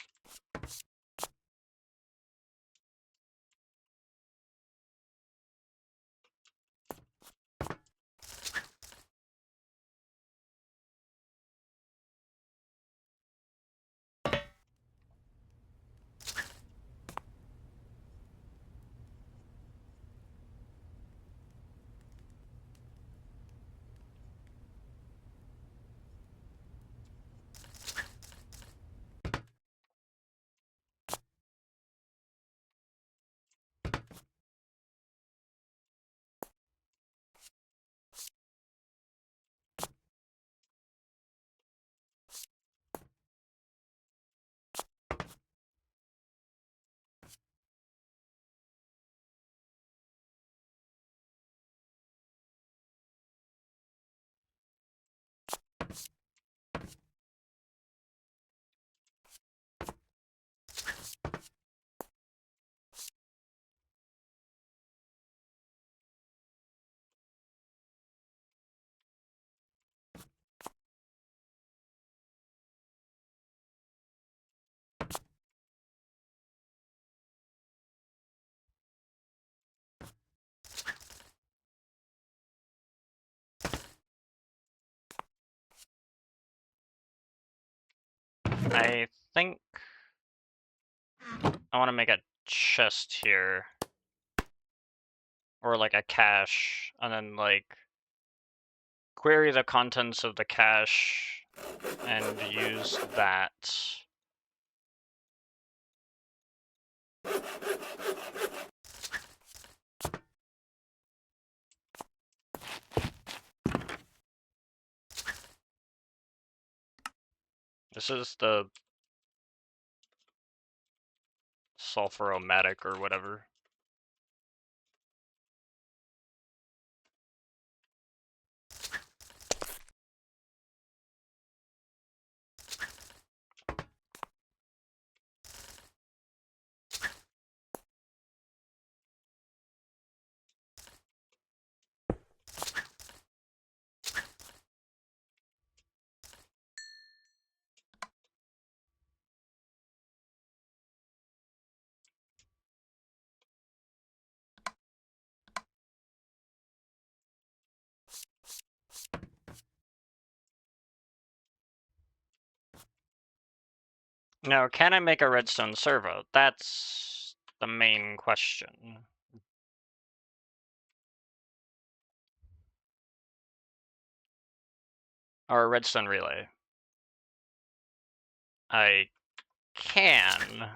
I think I want to make a chest here. Or like a cache, and then like query the contents of the cache and use that. This is the sulfuromatic or whatever. Now, can I make a redstone servo? That's the main question. Or a redstone relay. I can.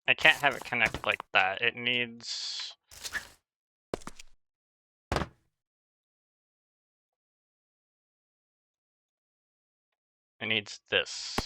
I can't have it connect like that. It needs... It needs this.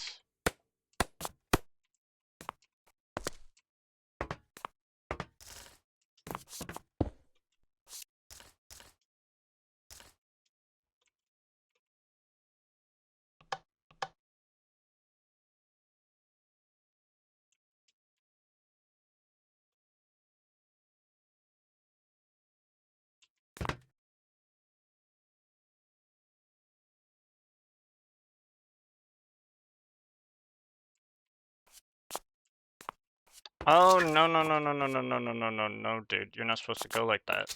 Oh, no, no, no, no, no, no, no, no, no, no, no, dude. You're not supposed to go like that.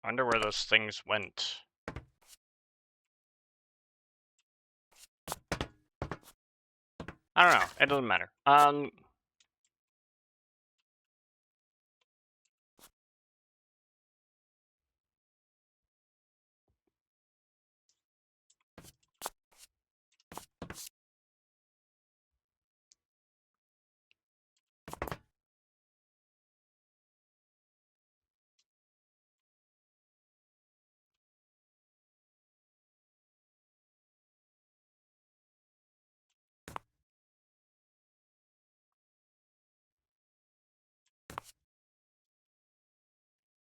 I wonder where those things went. I don't know. It doesn't matter.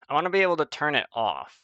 I want to be able to turn it off.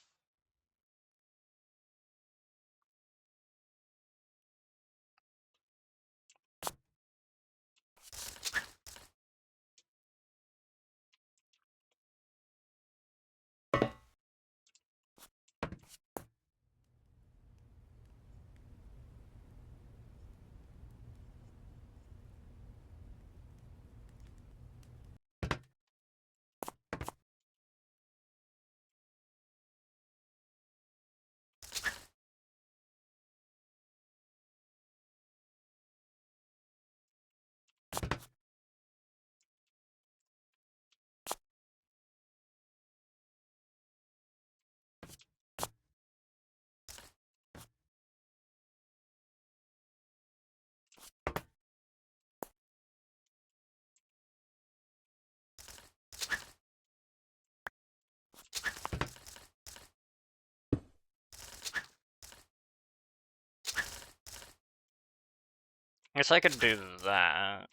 I guess I could do that.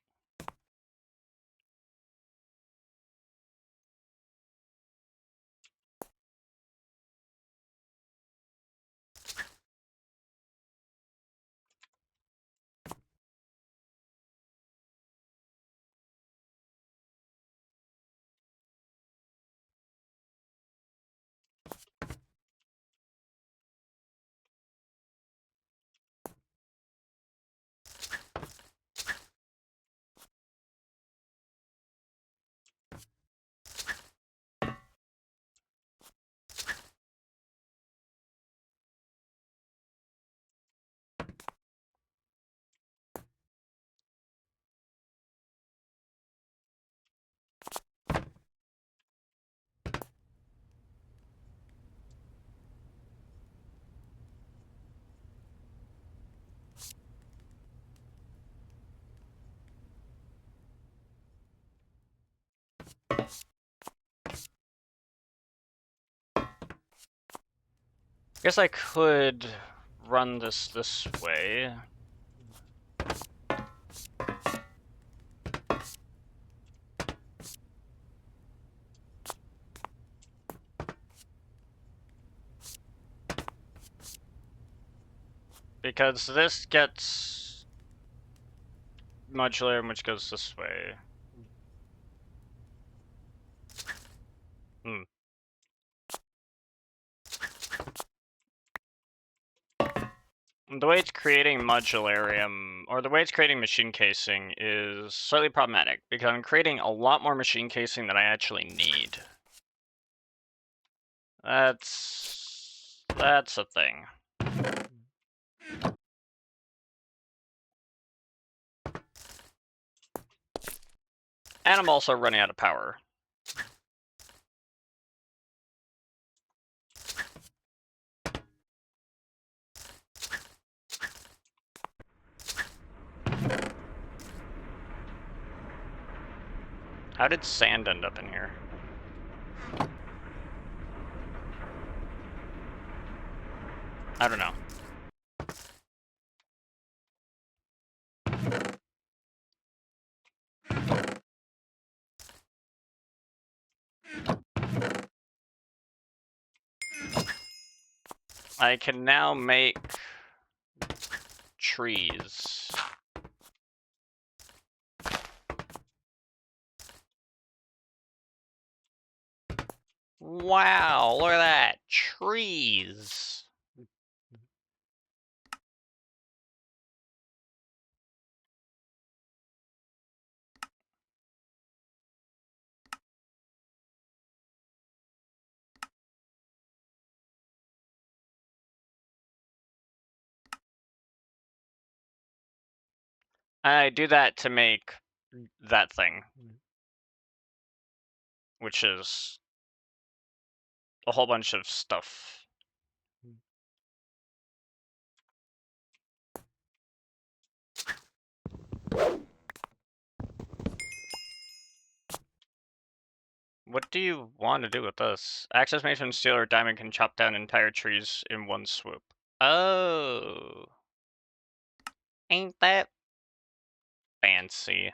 I guess I could run this way. Because this gets modular, which goes this way. Hmm. The way it's creating modularium, or the way it's creating machine casing, is slightly problematic, because I'm creating a lot more machine casing than I actually need. That's a thing. And I'm also running out of power. How did sand end up in here? I don't know. I can now make trees. Wow, look at that. Trees. I do that to make that thing, which is a whole bunch of stuff. What do you want to do with this? Access made from steel or diamond can chop down entire trees in one swoop. Oh. Ain't that fancy?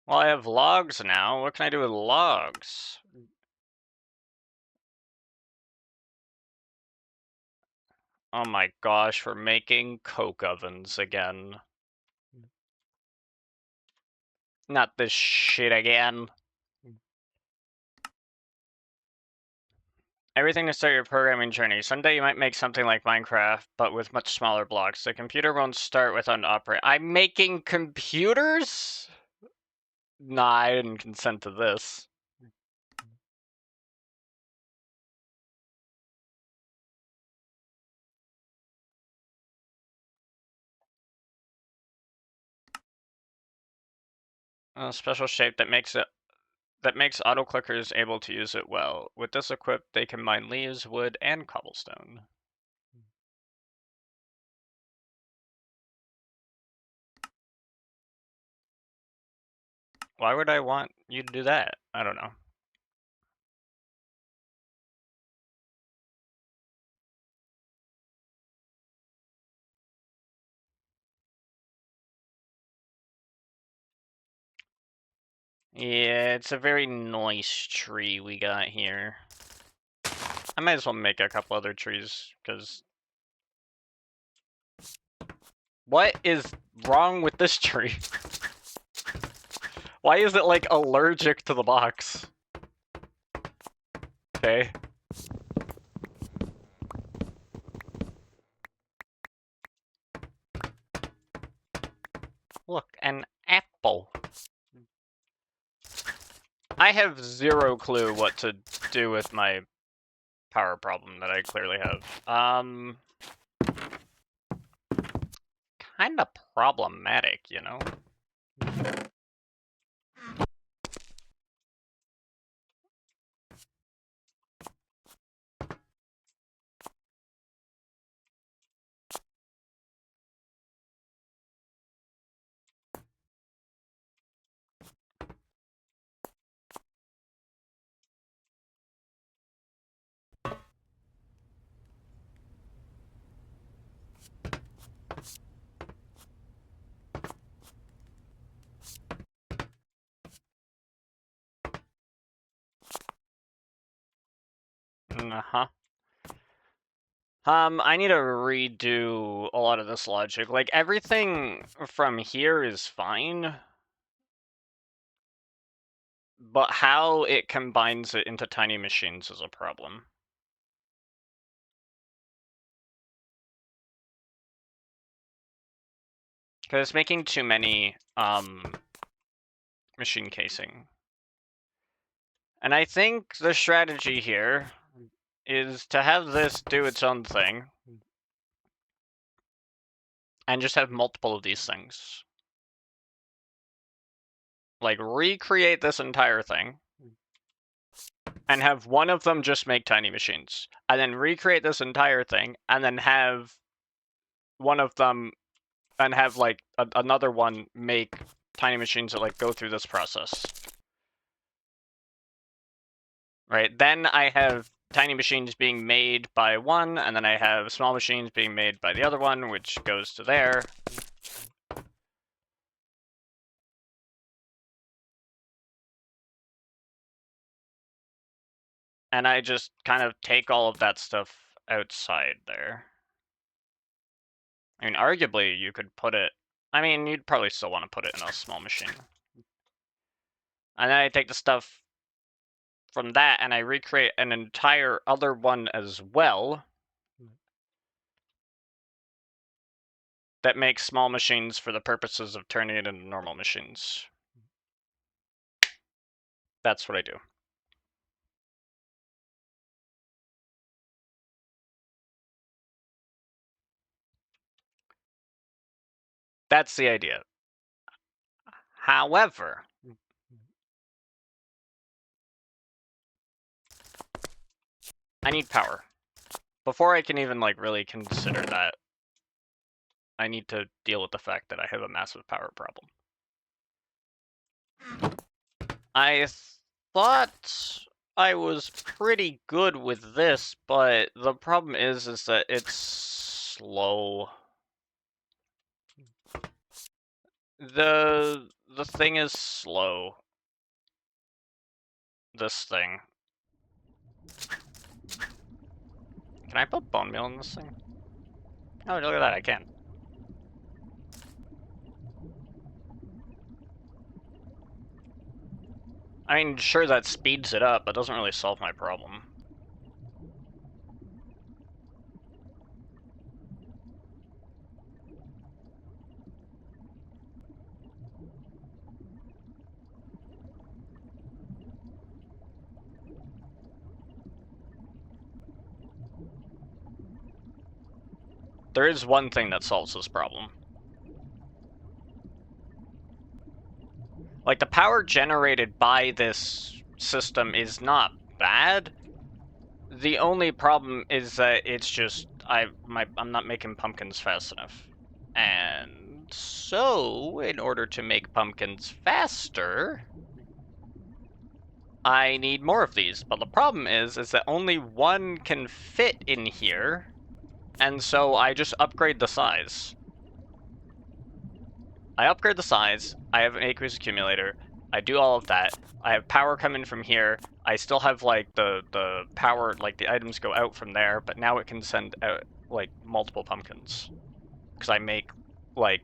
Well, I have logs now. What can I do with logs? Oh my gosh, we're making coke ovens again. Not this shit again. Everything to start your programming journey. Someday you might make something like Minecraft, but with much smaller blocks. The computer won't start without an operator. I'm making computers? Nah, I didn't consent to this. A special shape that makes auto clickers able to use it well. With this equipped, they can mine leaves, wood, and cobblestone. Why would I want you to do that? I don't know. Yeah, it's a very nice tree we got here. I might as well make a couple other trees, because... What is wrong with this tree? Why is it, like, allergic to the box? Okay. Look, an apple. I have zero clue what to do with my power problem that I clearly have. Kinda problematic, you know? Uh-huh. I need to redo a lot of this logic. Like, everything from here is fine, but how it combines it into tiny machines is a problem. Because it's making too many, machine casing. And I think the strategy here is to have this do its own thing, and just have multiple of these things. Like, recreate this entire thing, and have one of them just make tiny machines. And then recreate this entire thing, and then have one of them, and have, like, another one make tiny machines that, like, go through this process. Right? Then I have tiny machines being made by one, and then I have small machines being made by the other one, which goes to there. And I just kind of take all of that stuff outside there. I mean, arguably, you could put it... I mean, you'd probably still want to put it in a small machine. And then I take the stuff from that, and I recreate an entire other one as well that makes small machines for the purposes of turning it into normal machines. That's what I do. That's the idea. However, I need power. Before I can even, like, really consider that, I need to deal with the fact that I have a massive power problem. I thought I was pretty good with this, but the problem is that it's slow. The thing is slow. This thing. Can I put bone meal in this thing? Oh, look at that, I can. I mean, sure, that speeds it up, but doesn't really solve my problem. There is one thing that solves this problem. Like, the power generated by this system is not bad. The only problem is that it's just I'm not making pumpkins fast enough. And so, in order to make pumpkins faster, I need more of these. But the problem is that only one can fit in here, and so I just upgrade the size. I upgrade the size, I have an aqueous accumulator, I do all of that, I have power coming from here, I still have, like, the power, like, the items go out from there, but now it can send out, like, multiple pumpkins. Because I make, like,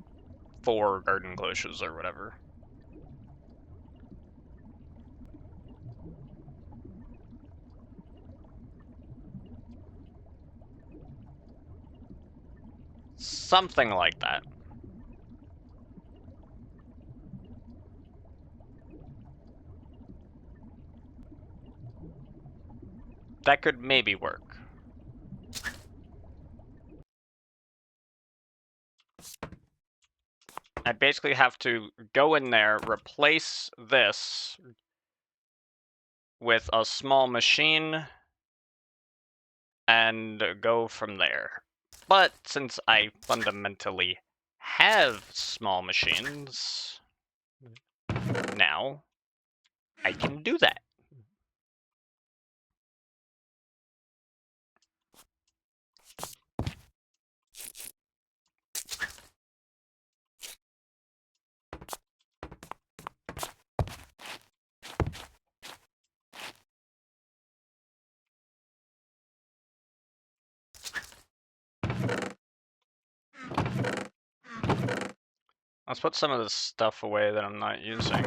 4 garden cloches or whatever. Something like that. That could maybe work. I basically have to go in there, replace this with a small machine, and go from there. But since I fundamentally have small machines now, I can do that. Let's put some of this stuff away that I'm not using.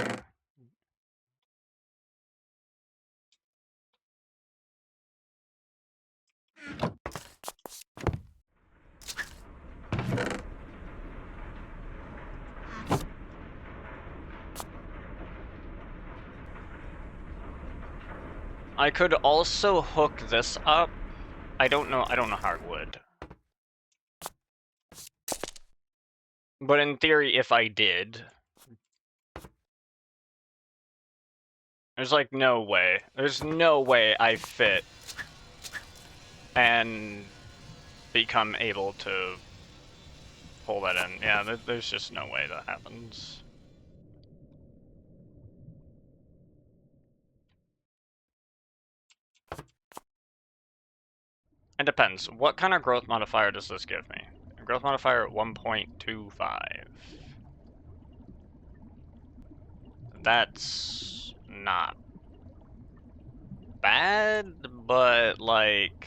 I could also hook this up. I don't know how it would. But in theory, if I did, there's like no way. There's no way I fit and become able to pull that in. Yeah, there's just no way that happens. It depends. What kind of growth modifier does this give me? A growth modifier at 1.25. That's not bad, but like...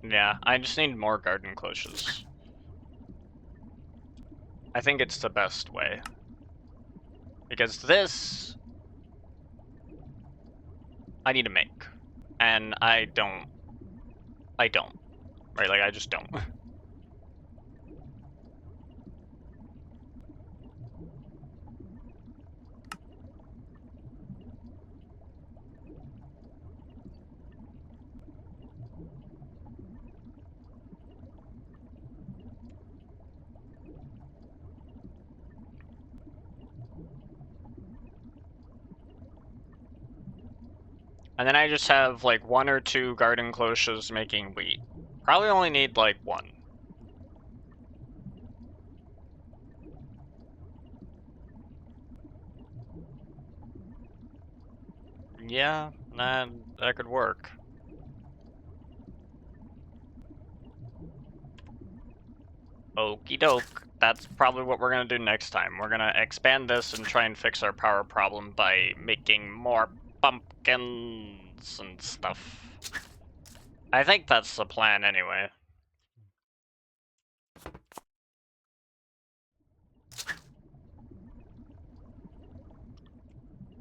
Yeah, I just need more garden cloches. I think it's the best way. Because this... I need to make. And I don't. Right, like, I just don't. And then I just have like 1 or 2 garden cloches making wheat. Probably only need like 1. Yeah, that could work. Okie doke. That's probably what we're gonna do next time. We're gonna expand this and try and fix our power problem by making more pumpkins and stuff. I think that's the plan anyway.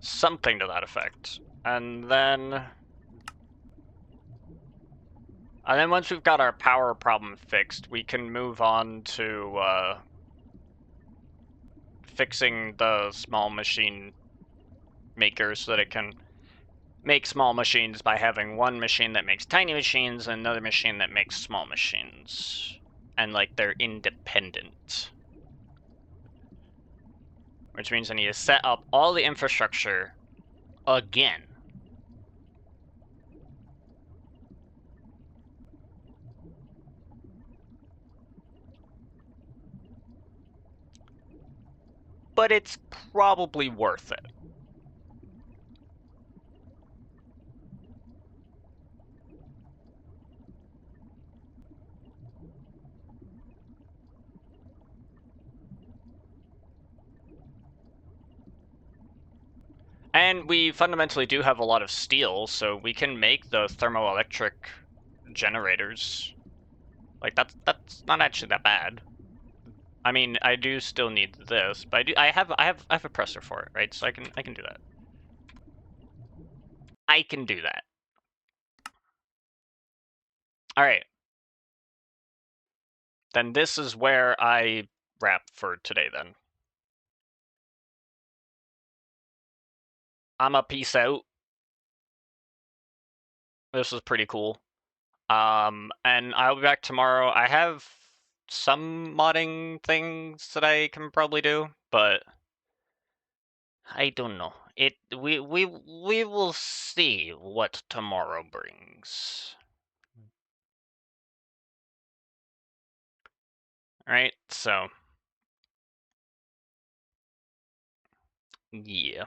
Something to that effect. And then once we've got our power problem fixed, we can move on to fixing the small machine maker so that it can make small machines by having one machine that makes tiny machines and another machine that makes small machines. And like they're independent. Which means I need to set up all the infrastructure again. But it's probably worth it. And we fundamentally do have a lot of steel, so we can make the thermoelectric generators. Like that's not actually that bad. I mean, I do still need this, but I have a presser for it, right? So I can do that. I can do that. All right. Then this is where I wrap for today then. I'm a peace out. This was pretty cool. And I'll be back tomorrow. I have some modding things that I can probably do, but I don't know. We will see what tomorrow brings. All right, so yeah.